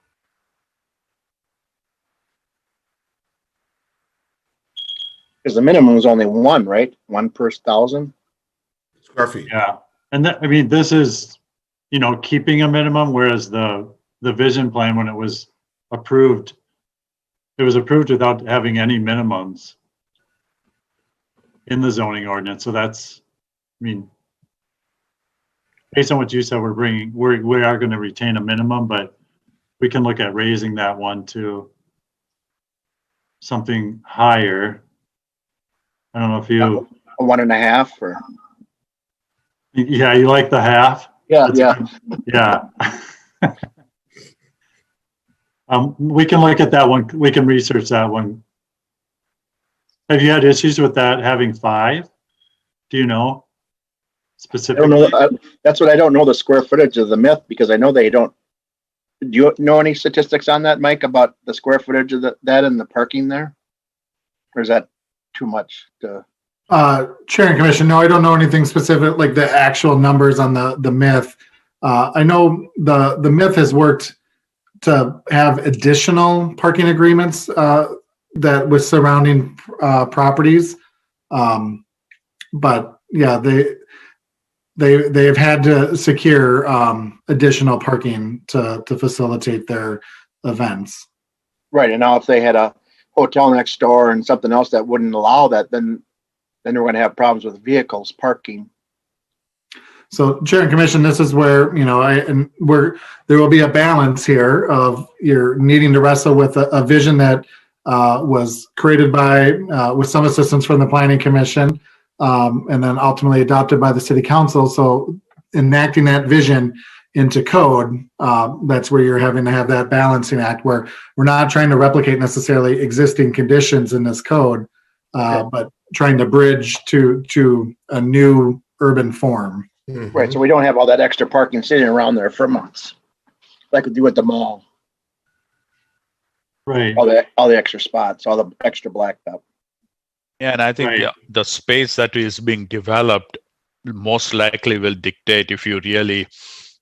Because the minimum is only 1, right? 1 per 1,000 square feet. Yeah. And this is, keeping a minimum, whereas the vision plan, when it was approved without having any minimums in the zoning ordinance. So that's, based on what you said, we are going to retain a minimum, but we can look at raising that one to something higher. I don't know if you a 1.5 or yeah, you like the half? Yeah, yeah. We can look at that one. We can research that one. Have you had issues with that having 5? Do you know specifically? I don't know. That's what I don't know, the square footage of the Myth, because I know they don't. Do you know any statistics on that, Mike, about the square footage of that and the parking there? Or is that too much to? Chair and Commission, no, I don't know anything specific, like the actual numbers on the Myth. I know the Myth has worked to have additional parking agreements that with surrounding properties, but yeah, they've had to secure additional parking to facilitate their events. Right, and now if they had a hotel next door and something else that wouldn't allow that, then we're going to have problems with vehicles parking. So, Chair and Commission, this is where there will be a balance here of you're needing to wrestle with a vision that was created by with some assistance from the Planning Commission, and then ultimately adopted by the City Council. So, enacting that vision into code, that's where you're having to have that balancing act where we're not trying to replicate necessarily existing conditions in this code, but trying to bridge to a new urban form. Mm-hmm. Right, so we don't have all that extra parking sitting around there for months, like we do at the mall. Right. All the extra spots, all the extra blacktop. Yeah, and I think the space that is being developed most likely will dictate if you really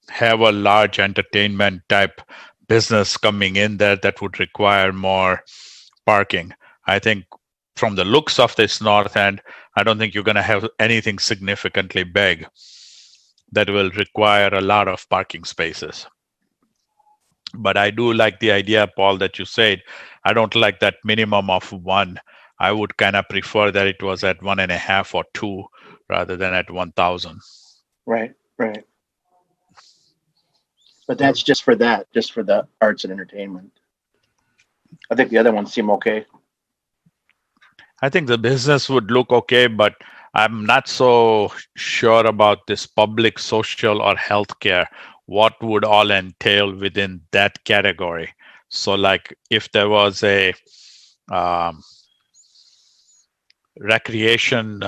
have a large entertainment type business coming in there that would require more parking. I think from the looks of this north end, I don't think you're going to have anything significantly big. that will require a lot of parking spaces. But I do like the idea, Paul, that you said. I don't like that minimum of 1. I would kind of prefer that it was at 1.5 or 2 rather than at 1,000. Right. But that's just for the arts and entertainment. I think the other ones seem okay. I think the business would look okay, but I'm not so sure about this public, social, or healthcare. What would all entail within that category? So, like, if there was a recreation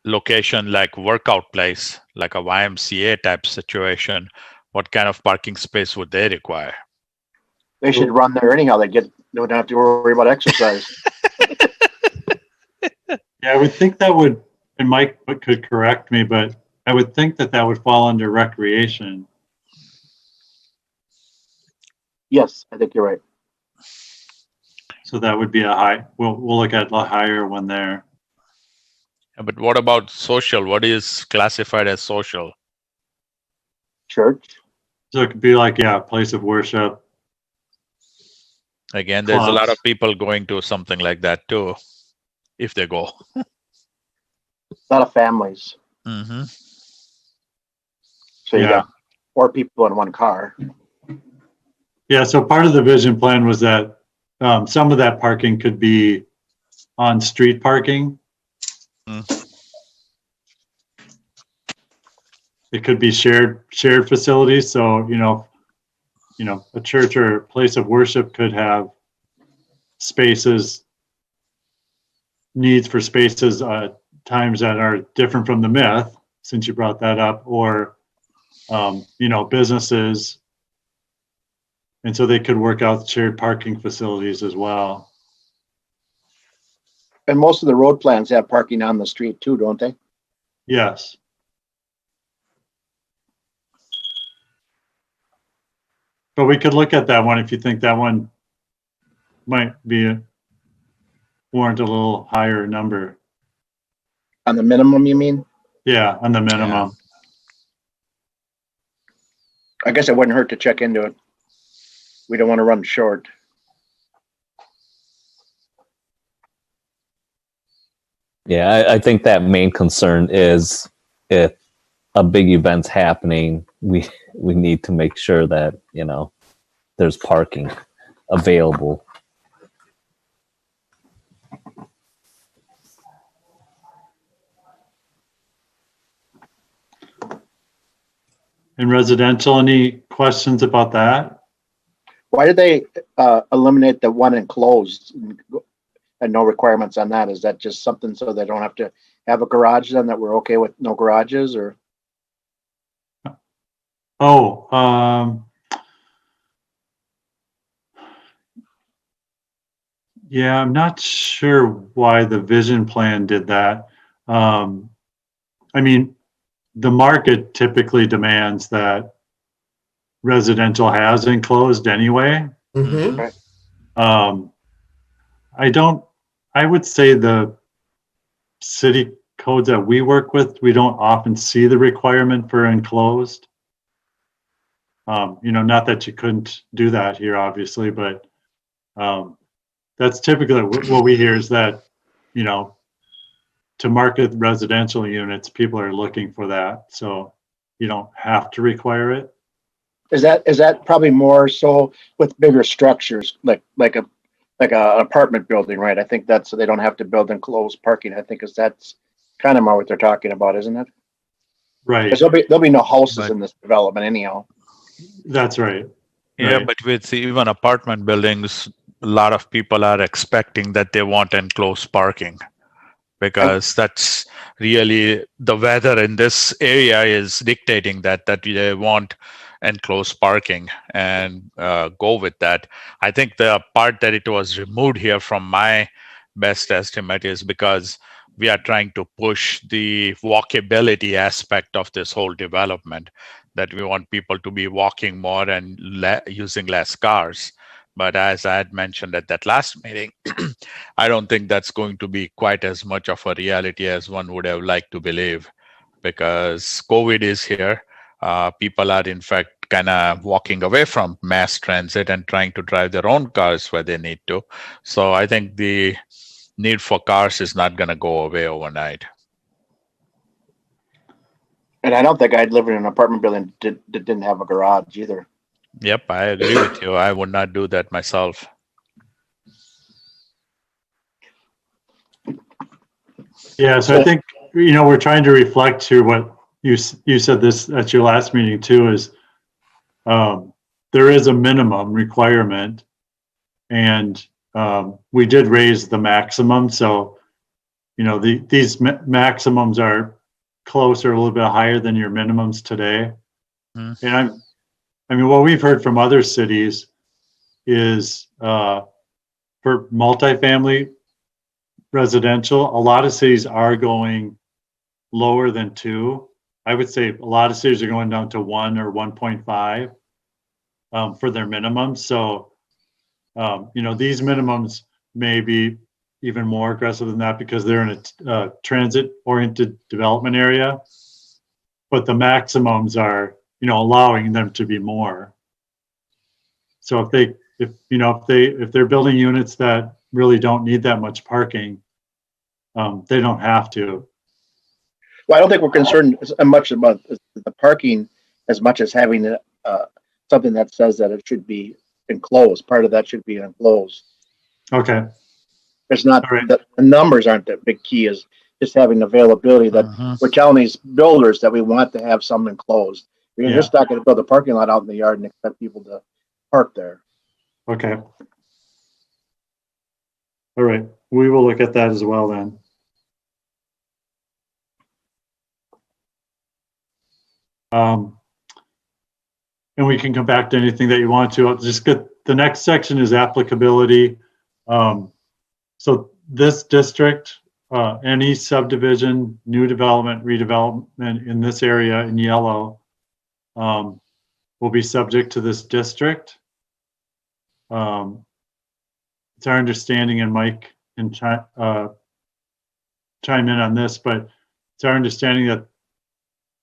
location, like workout place, like a YMCA type situation, what kind of parking space would they require? They should run there anyhow. They don't have to worry about exercise. Yeah, I would think that would, and Mike could correct me, but I would think that would fall under recreation. Yes, I think you're right. So that would be a high, we'll look at a higher one there. But what about social? What is classified as social? Church. So it could be like, yeah, place of worship. Again, there's a lot Clubs. of people going to something like that too, if they go. A lot of families. Mm-hmm. So you got 4 people in one car. Yeah, so part of the vision plan was that some of that parking could be on street parking. It could be shared facilities. So, a church or a place of worship could have spaces, needs for spaces, times that are different from the myth, since you brought that up, or, businesses. And so they could work out shared parking facilities as well. And most of the road plans have parking on the street too, don't they? Yes. But we could look at that one if you think that one might warrant a little higher number. On the minimum, you mean? Yeah, on the minimum. Yeah. I guess it wouldn't hurt to check into it. We don't want to run short. Yeah, I think that main concern is if a big event's happening, we need to make sure that, there's parking available. In residential, any questions about that? Why did they eliminate the one enclosed and no requirements on that? Is that just something so they don't have to have a garage then, that we're okay with no garages, or? Yeah, I'm not sure why the vision plan did that. The market typically demands that residential has enclosed anyway. Mm-hmm. I would say the city codes that we work with, we don't often see the requirement for enclosed. Not that you couldn't do that here, obviously, but that's typically what we hear is that, to market residential units, people are looking for that. So you don't have to require it. Is that probably more so with bigger structures, like an apartment building, right? I think that's so they don't have to build enclosed parking. I think that's kind of more what they're talking about, isn't it? Right. Because there'll be no houses in this development anyhow. That's right. Yeah, but with even apartment buildings, a lot of people are expecting that they want enclosed parking, because that's really the weather in this area is dictating that they want enclosed parking and go with that. I think the part that it was removed here from my best estimate is because we are trying to push the walkability aspect of this whole development, that we want people to be walking more and using less cars. But as I had mentioned at that last meeting, I don't think that's going to be quite as much of a reality as one would have liked to believe. because COVID is here. People are in fact kind of walking away from mass transit and trying to drive their own cars where they need to. So I think the need for cars is not going to go away overnight. And I don't think I'd live in an apartment building that didn't have a garage either. Yep, I agree with you. I would not do that myself. Yeah, so I think, we're trying to reflect to what you said this at your last meeting too, is there is a minimum requirement, and we did raise the maximum. So, these maximums are closer, a little bit higher than your minimums today. And what we've heard from other cities is for multifamily residential, a lot of cities are going lower than 2. I would say a lot of cities are going down to 1 or 1.5 for their minimums. So, these minimums may be even more aggressive than that because they're in a transit-oriented development area, but the maximums are, allowing them to be more. So if they're building units that really don't need that much parking, they don't have to. Well, I don't think we're concerned as much about the parking as much as having something that says that it should be enclosed. Part of that should be enclosed. Okay. It's not the numbers aren't the big key, is just having availability that we're telling these builders that we want to have some enclosed. You're just not going to build a parking lot out in the yard and expect people to park there. Okay. All right. We will look at that as well then. And we can come back to anything that you want to. I'll just get the next section is applicability. So this district, any subdivision, new development, redevelopment in this area in yellow will be subject to this district. It's our understanding, and Mike can chime in on this, but it's our understanding that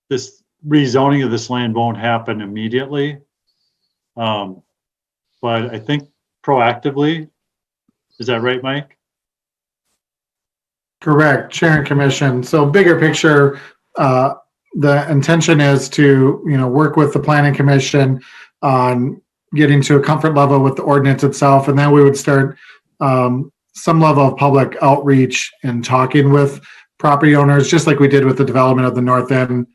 this rezoning of this land won't happen immediately. But I think proactively, is that right, Mike? Correct, Chair and Commission. So bigger picture, the intention is to, work with the Planning Commission on getting to a comfort level with the ordinance itself, and then we would start some level of public outreach and talking with property owners, just like we did with the development of the North End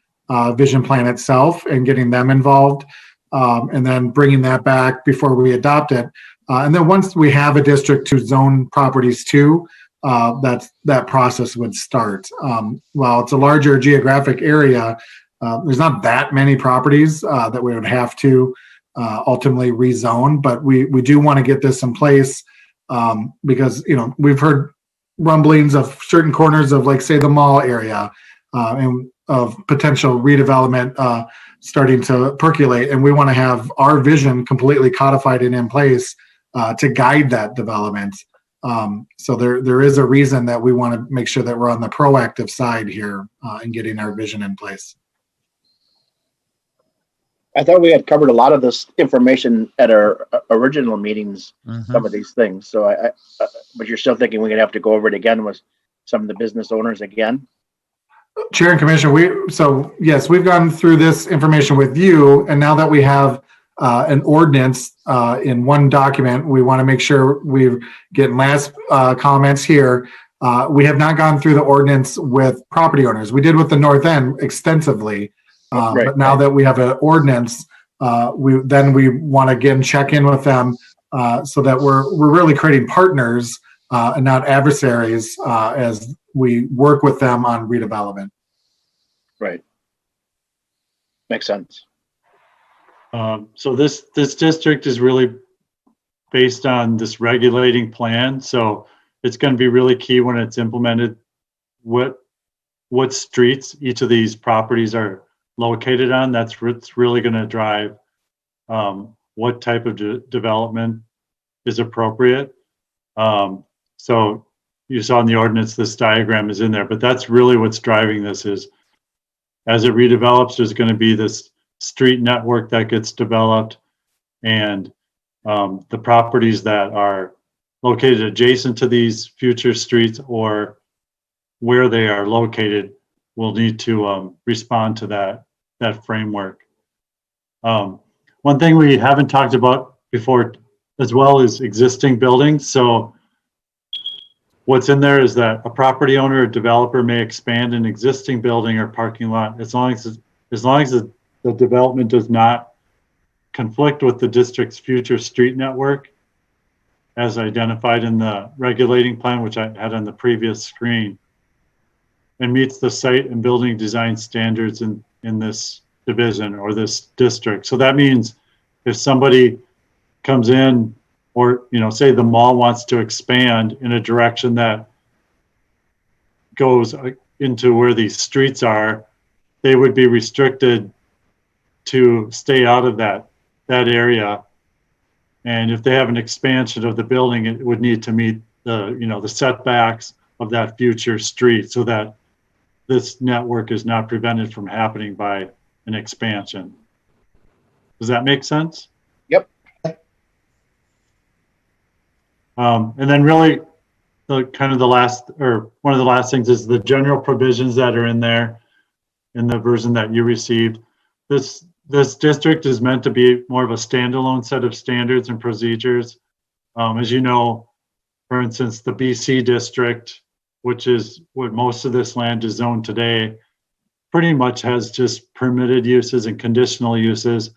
vision plan itself, and getting them involved, and then bringing that back before we adopt it. And then once we have a district to zone properties to, that process would start. While it's a larger geographic area, there's not that many properties that we would have to ultimately rezone, but we do want to get this in place because we've heard rumblings of certain corners of, like, say, the mall area and of potential redevelopment starting to percolate, and we want to have our vision completely codified and in place to guide that development. So there is a reason that we want to make sure that we're on the proactive side here in getting our vision in place. I thought we had covered a lot of this information at our original meetings, some of these things. So but you're still thinking we're going to have to go over it again with some of the business owners again? Chair and Commission, yes, we've gone through this information with you, and now that we have an ordinance in one document, we want to make sure we're getting last comments here. We have not gone through the ordinance with property owners. We did with the North End extensively, but now that we have an ordinance, we want to again check in with them so that we're really creating partners and not adversaries as we work with them on redevelopment. Right. Makes sense. So this district is really based on this regulating plan. So it's going to be really key when it's implemented what streets each of these properties are located on. That's really going to drive what type of development is appropriate. So you saw in the ordinance, this diagram is in there, but that's really what's driving this is as it redevelops, there's going to be this street network that gets developed, and the properties that are located adjacent to these future streets or where they are located will need to respond to that framework. One thing we haven't talked about before as well is existing buildings. So what's in there is that a property owner or developer may expand an existing building or parking lot as long as the development does not conflict with the district's future street network as identified in the regulating plan, which I had on the previous screen, and meets the site and building design standards in this division or this district. So that means if somebody comes in, or say the mall wants to expand in a direction that goes into where these streets are, they would be restricted to stay out of that area. And if they have an expansion of the building, it would need to meet the setbacks of that future street so that this network is not prevented from happening by an expansion. Does that make sense? Yep. And then really one of the last things is the general provisions that are in there in the version that you received. This district is meant to be more of a standalone set of standards and procedures. As you know, for instance, the BC district, which is what most of this land is zoned today, pretty much has just permitted uses and conditional uses.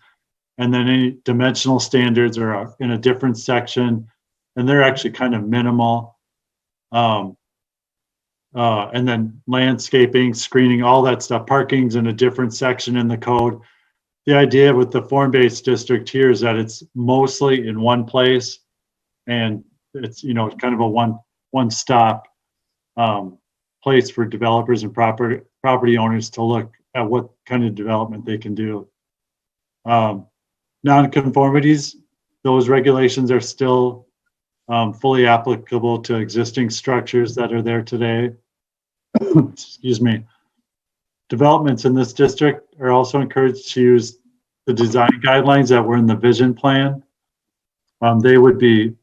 And then any dimensional standards are in a different section, and they're actually kind of minimal. And then landscaping, screening, all that stuff, parking's in a different section in the code. The idea with the form-based district here is that it's mostly in one place, and it's kind of a one-stop place for developers and property owners to look at what kind of development they can do. Non-conformities, those regulations are still fully applicable to existing structures that are there today. Excuse me. Developments in this district are also encouraged to use the design guidelines that were in the vision plan. They would be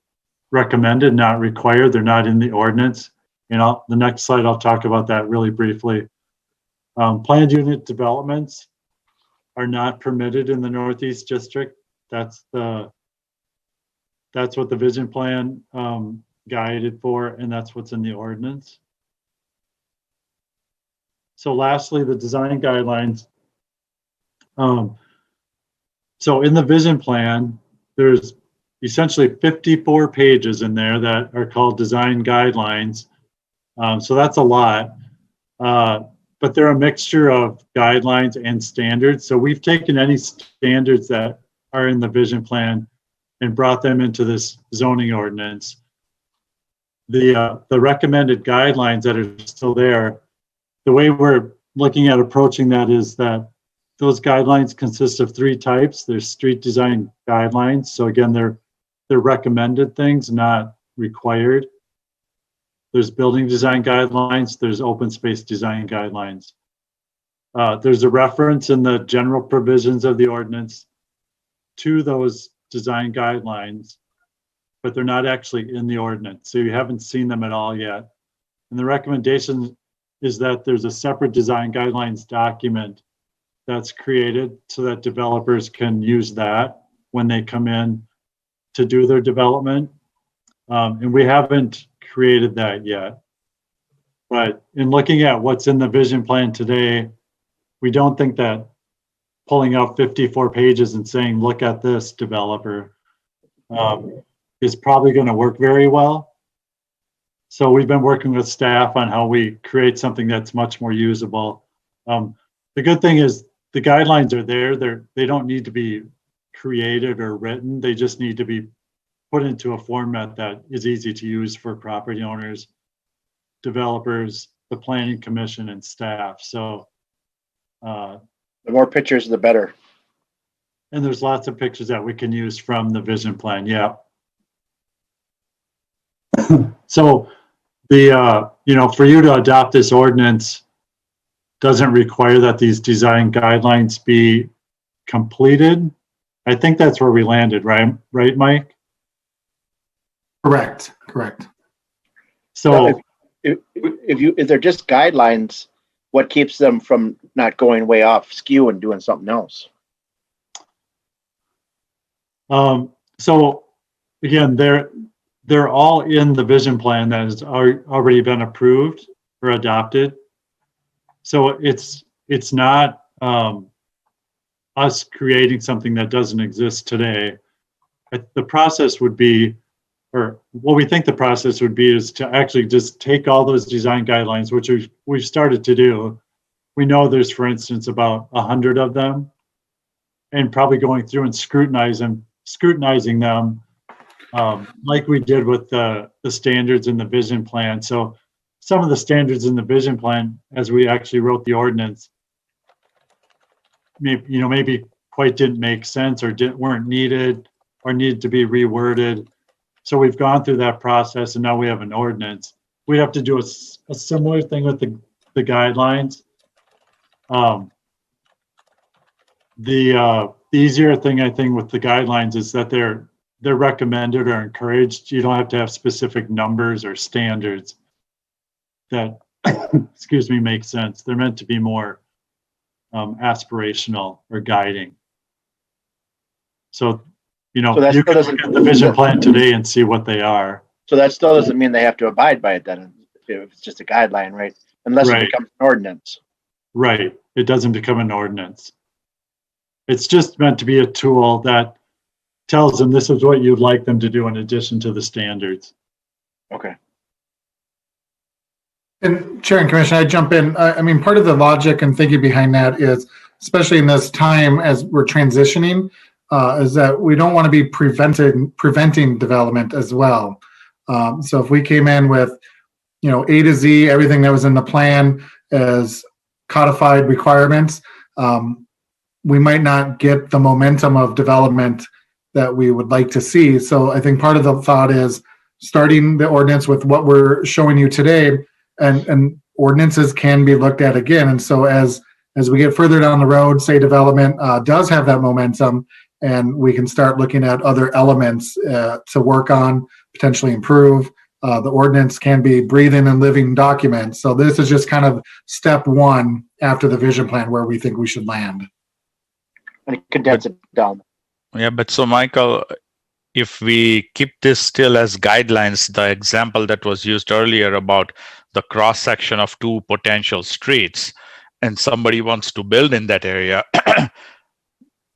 recommended, not required. They're not in the ordinance. The next slide, I'll talk about that really briefly. Planned unit developments are not permitted in the Northeast District. That's what the vision plan guided for, and that's what's in the ordinance. So lastly, the design guidelines. So in the vision plan, there's essentially 54 pages in there that are called design guidelines. So that's a lot, but they're a mixture of guidelines and standards. So we've taken any standards that are in the vision plan and brought them into this zoning ordinance. The recommended guidelines that are still there, the way we're looking at approaching that is that those guidelines consist of three types. There's street design guidelines. So again, they're recommended things, not required. There's building design guidelines. There's open space design guidelines. There's a reference in the general provisions of the ordinance to those design guidelines, but they're not actually in the ordinance. So you haven't seen them at all yet. And the recommendation is that there's a separate design guidelines document that's created so that developers can use that when they come in to do their development. And we haven't created that yet. But in looking at what's in the vision plan today, we don't think that pulling out 54 pages and saying, look at this, developer, is probably going to work very well. So we've been working with staff on how we create something that's much more usable. The good thing is the guidelines are there. They don't need to be created or written. They just need to be put into a format that is easy to use for property owners, developers, the planning commission, and staff. So the more pictures, the better. And there's lots of pictures that we can use from the vision plan. Yeah. So for you to adopt this ordinance, doesn't require that these design guidelines be completed. I think that's where we landed, right? Right, Mike? Correct. So if they're just guidelines, what keeps them from not going way off skew and doing something else? So again, they're all in the vision plan that has already been approved or adopted. So it's not us creating something that doesn't exist today. The process would be, or what we think the process would be, is to actually just take all those design guidelines, which we've started to do. We know there's, for instance, about 100 of them, and probably going through and scrutinizing them, like we did with the standards in the vision plan. So some of the standards in the vision plan, as we actually wrote the ordinance, maybe quite didn't make sense or weren't needed or needed to be reworded. So we've gone through that process, and now we have an ordinance. We have to do a similar thing with the guidelines. The easier thing, I think, with the guidelines is that they're recommended or encouraged. You don't have to have specific numbers or standards that, excuse me, make sense. They're meant to be more aspirational or guiding. So, you can look at the vision plan today and see what they are. So that still doesn't mean they have to abide by it then, if it's just a guideline, right? Unless it becomes an ordinance. Right. It doesn't become an ordinance. It's just meant to be a tool that tells them this is what you'd like them to do in addition to the standards. Okay. And Chair and Commissioner, I jump in. I mean, part of the logic and thinking behind that is, especially in this time as we're transitioning, is that we don't want to be preventing development as well. So if we came in with, A to Z, everything that was in the plan as codified requirements, we might not get the momentum of development that we would like to see. So I think part of the thought is starting the ordinance with what we're showing you today, and ordinances can be looked at again. And so as we get further down the road, say development does have that momentum, and we can start looking at other elements to work on, potentially improve. The ordinance can be breathing and living documents. So this is just kind of step one after the vision plan where we think we should land. And condense it down. Yeah, but so Michael, if we keep this still as guidelines, the example that was used earlier about the cross section of two potential streets, and somebody wants to build in that area,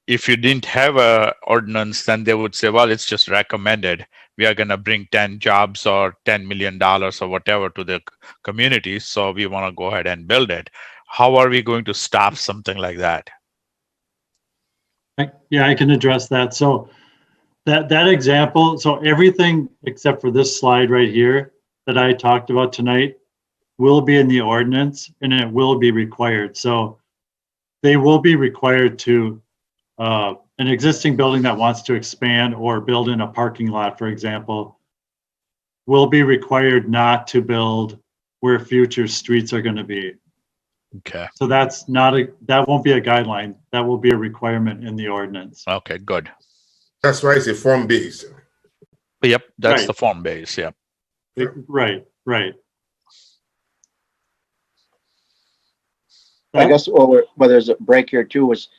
if you didn't have a ordinance, then they would say, well, it's just recommended. We are going to bring 10 jobs or $10 million or whatever to the community, so we want to go ahead and build it. How are we going to stop something like that? Yeah, I can address that. So that example, so everything except for this slide right here that I talked about tonight will be in the ordinance, and it will be required. So they will be required to an existing building that wants to expand or build in a parking lot, for example, will be required not to build where future streets are going to be. Okay. So that won't be a guideline. That will be a requirement in the ordinance. Okay, good. That's why it's a form based. Yep, that's Right. the form base. Yeah. Right. I guess where there's a break here too was,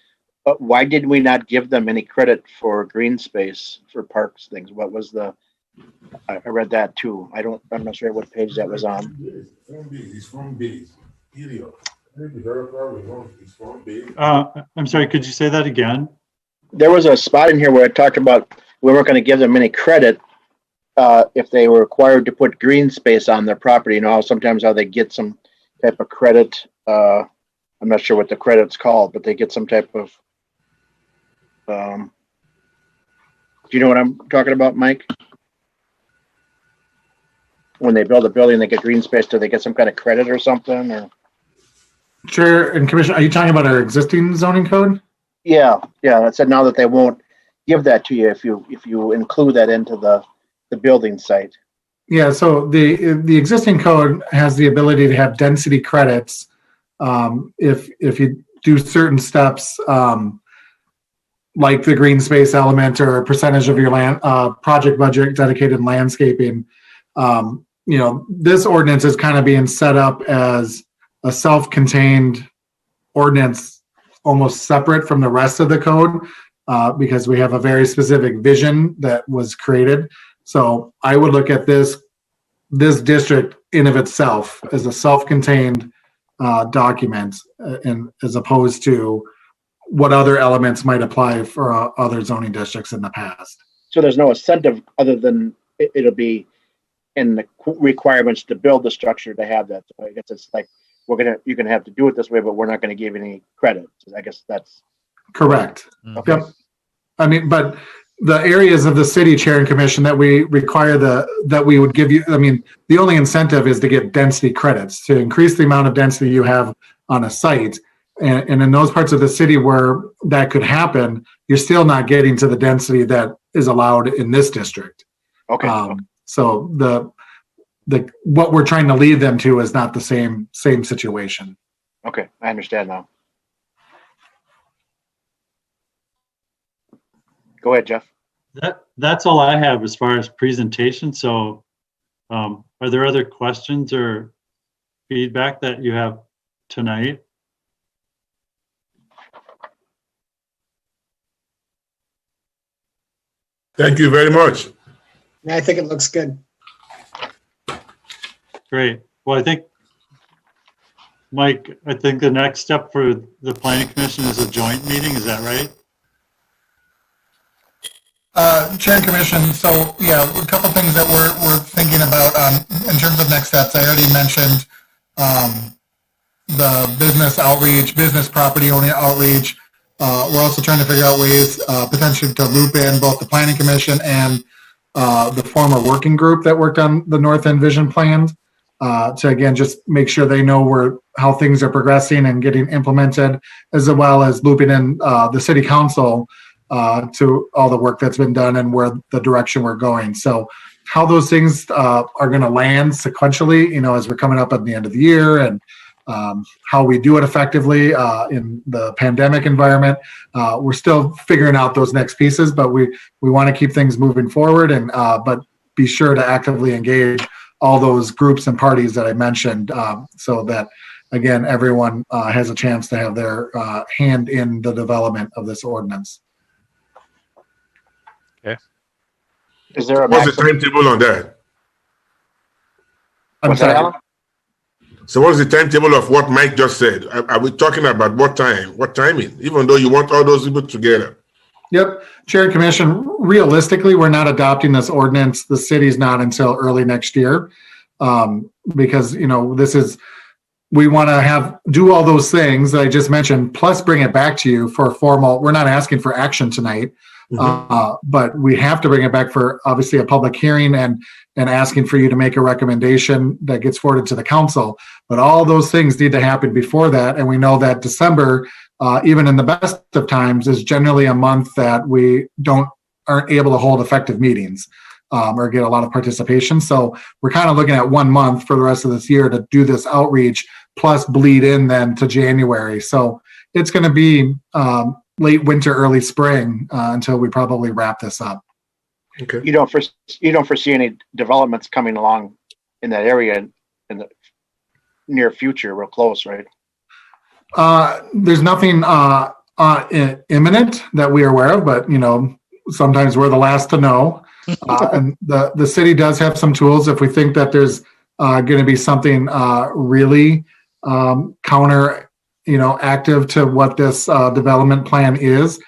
why did we not give them any credit for green space for parks things? What was I read that too. I'm not sure what page that was on. It's form based. Period. I'm sorry, could you say that again? There was a spot in here where it talked about we weren't going to give them any credit if they were required to put green space on their property. Sometimes how they get some type of credit. I'm not sure what the credit's called, but they get some type of. Do you know what I'm talking about, Mike? When they build a building, they get green space. Do they get some kind of credit or something? Or Chair and Commissioner, are you talking about our existing zoning code? Yeah. That said now that they won't give that to you if you include that into the building site. Yeah. So the existing code has the ability to have density credits if you do certain steps, like the green space element or a percentage of your land project budget dedicated in landscaping, this ordinance is kind of being set up as a self-contained ordinance, almost separate from the rest of the code, because we have a very specific vision that was created. So I would look at this district in of itself as a self-contained document, and as opposed to what other elements might apply for other zoning districts in the past. So there's no incentive other than it'll be in the requirements to build the structure to have that. So I guess it's like, you're gonna have to do it this way, but we're not gonna give any credit. So I guess that's correct. Okay. Yep. I mean, but the areas of the city chair and commission that we require that we would give you, I mean, the only incentive is to get density credits, to increase the amount of density you have on a site. And in those parts of the city where that could happen, you're still not getting to the density that is allowed in this district. Okay. So the what we're trying to lead them to is not the same situation. Okay, I understand now. Go ahead, Jeff. That's all I have as far as presentation. So are there other questions or feedback that you have tonight? Thank you very much. Yeah, I think it looks good. Great. Well, I think, Mike, I think the next step for the planning commission is a joint meeting. Is that right? Chair and commission, so yeah, a couple things that we're thinking about in terms of next steps. I already mentioned the business outreach, business property owner outreach. We're also trying to figure out ways potentially to loop in both the planning commission and the former working group that worked on the North End Vision plans, to again just make sure they know how things are progressing and getting implemented, as well as looping in the city council to all the work that's been done and where the direction we're going. So how those things are going to land sequentially, as we're coming up at the end of the year, and how we do it effectively in the pandemic environment. We're still figuring out those next pieces, but we want to keep things moving forward, and but be sure to actively engage all those groups and parties that I mentioned, so that again everyone has a chance to have their hand in the development of this ordinance. Okay. Is there What's the timetable on that? I'm sorry, Alan? So what's the timetable of what Mike just said? Are we talking about what time, what timing, even though you want all those people together? Yep. Chair and commission, realistically, we're not adopting this ordinance. The city's not until early next year, because, we want to do all those things that I just mentioned, plus bring it back to you for formal. We're not asking for action tonight, but we have to bring it back for obviously a public hearing and asking for you to make a recommendation that gets forwarded to the council. But all those things need to happen before that. And we know that December, even in the best of times, is generally a month that we aren't able to hold effective meetings or get a lot of participation. So we're kind of looking at 1 month for the rest of this year to do this outreach, plus bleed in then to January. So it's going to be late winter, early spring until we probably wrap this up. Okay. You don't foresee any developments coming along in that area in the near future, real close, right? There's nothing imminent that we are aware of, but sometimes we're the last to know. And the city does have some tools if we think that there's going to be something really counter active to what this development plan is.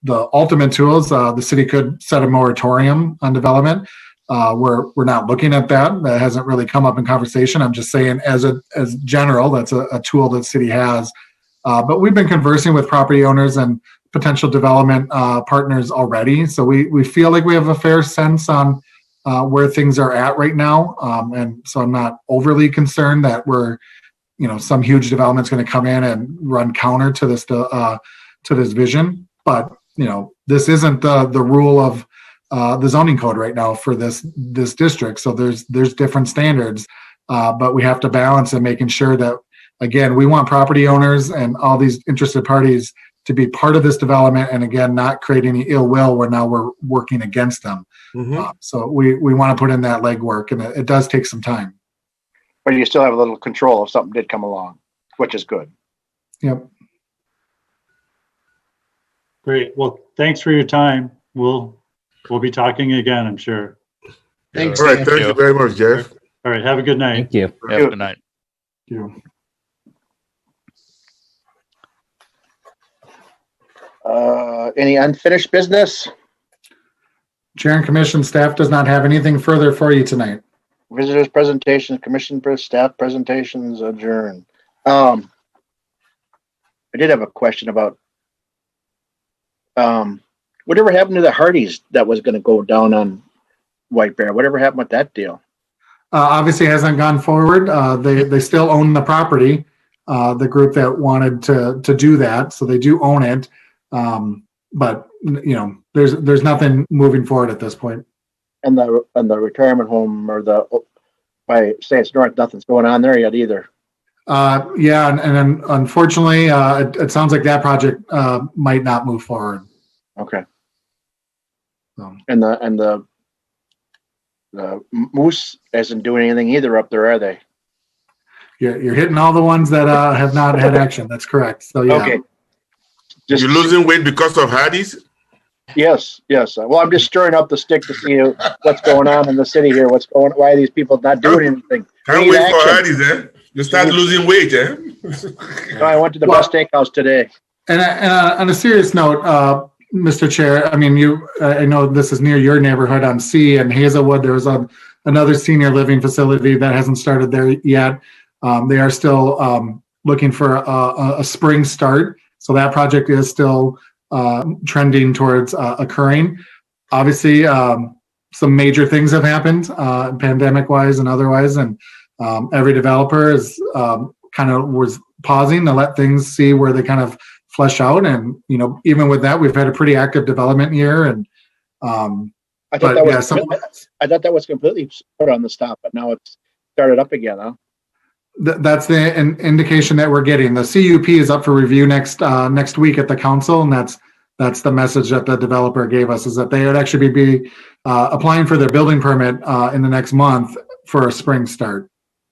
The ultimate tools, the city could set a moratorium on development. We're not looking at that. That hasn't really come up in conversation. I'm just saying as general, that's a tool that the city has. But we've been conversing with property owners and potential development partners already. So we feel like we have a fair sense on where things are at right now. And so I'm not overly concerned that some huge development's going to come in and run counter to this vision. But this isn't the rule of the zoning code right now for this district. So there's different standards, but we have to balance and making sure that again, we want property owners and all these interested parties to be part of this development, and again, not create any ill will where now we're working against them. So we want to put in that legwork, and it does take some time. But you still have a little control if something did come along, which is good. Yep. Great. Well, thanks for your time. We'll be talking again, I'm sure. Thanks. All right. Jeff. Thank you very much, Jeff. All right. Have a good night. Thank you. Have a good night. Thank you. Any unfinished business? Chair and Commission staff does not have anything further for you tonight. Visitors presentations, commission staff presentations adjourned. I did have a question about whatever happened to the Hardys that was going to go down on White Bear. Whatever happened with that deal? Obviously hasn't gone forward. They still own the property, the group that wanted to do that, so they do own it. But you know, there's nothing moving forward at this point. And the retirement home or by States North, nothing's going on there yet either. Yeah, and unfortunately, it sounds like that project might not move forward. Okay. So. And the Moose isn't doing anything either up there, are they? You're hitting all the ones that have not had action. That's correct. So yeah. Okay. You're losing weight because of Hardee's? Yes. Well, I'm just stirring up the stick to see what's going on in the city here. Why are these people not doing anything? Can't wait for Hardee's, eh? You start losing weight, eh? No, I went to the best steakhouse today. And on a serious note, Mr. Chair, I mean, I know this is near your neighborhood on C and Hazelwood. There was another senior living facility that hasn't started there yet. They are still looking for a spring start. So that project is still trending towards occurring. Obviously, some major things have happened, pandemic-wise and otherwise, and every developer is kind of was pausing to let things see where they kind of flesh out. And you know, even with that, we've had a pretty active development year. And I thought that was completely put on the stop, but now it's started up again, huh? That's the indication that we're getting. The CUP is up for review next week at the council, and that's the message that the developer gave us, is that they would actually be applying for their building permit in the next month for a spring start.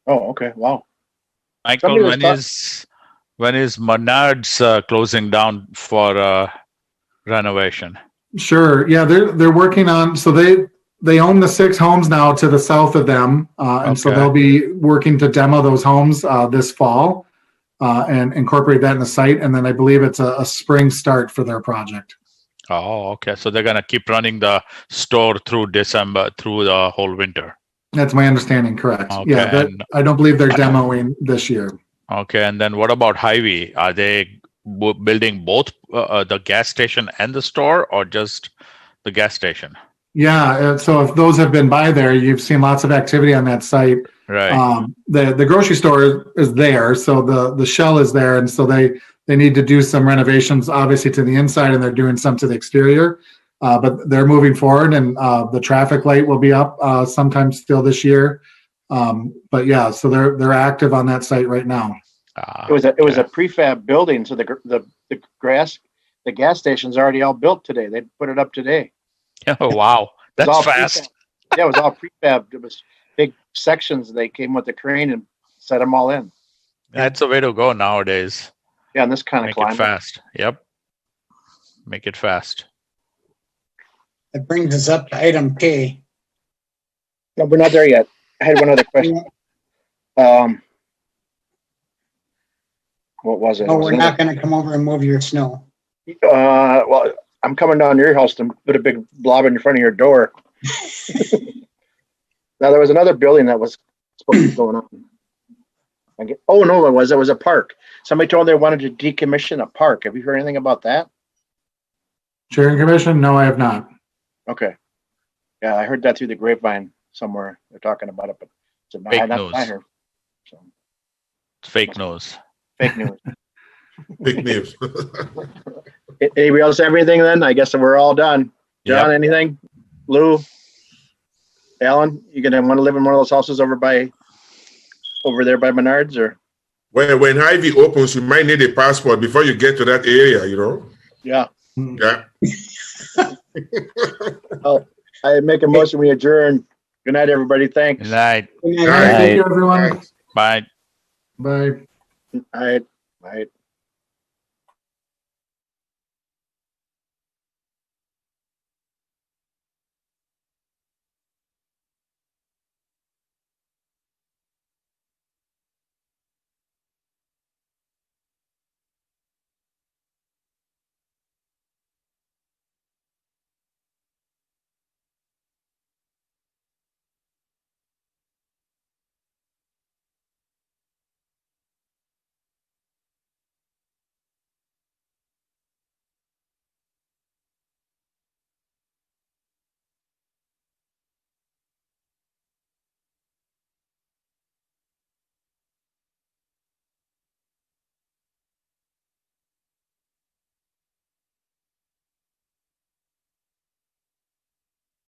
Oh, okay. Wow. Michael, when is Menard's closing down for renovation? Sure. Yeah, they're working on. So they own the 6 homes now to the south of them, and so they'll be working to demo those homes this fall and incorporate that in the site. And then I believe it's a spring start for their project. Oh, okay. So they're gonna keep running the store through December, through the whole winter. That's my understanding. Correct. Okay, Yeah, I don't believe they're demoing this year. Okay, and then what about Hy-Vee? Are they building both the gas station and the store, or just the gas station? Yeah, so if those have been by there, you've seen lots of activity on that site. Right. The grocery store is there, so the shell is there, and so they need to do some renovations, obviously, to the inside, and they're doing some to the exterior. But they're moving forward, and the traffic light will be up sometime still this year. But yeah, so they're active on that site right now. It was a prefab building, so the gas station's already all built today. They put it up today. Oh wow, that's fast. Yeah, it was all prefab. It was big sections. They came with the crane and set them all in. That's the way to go nowadays. Yeah, in this kind of climate. Make it fast. Yep. Make it fast. That brings us up to item K. No, we're not there yet. I had one other question. What was it? Oh, we're not going to come over and move your snow. Well, I'm coming down to your house to put a big blob in front of your door. Now, there was another building that was supposed to be going on. Oh, no, it was a park. Somebody told me they wanted to decommission a park. Have you heard anything about that? Chair and Commission? No, I have not. Okay. Yeah, I heard that through the grapevine somewhere. They're talking about it, but it's fake news. I heard. So. It's fake news. Fake news. Fake news. Anybody else have anything then? I guess we're all done. John, anything? Lou? Alan, you gonna want to live in one of those houses over there by Menards, or? when Ivy opens, you might need a passport before you get to that area, you know? Yeah. Yeah. Oh, I make a motion, we adjourn. Good night, everybody. Thanks. Good night. Good night. Thank you, everyone. Bye. Bye. All right.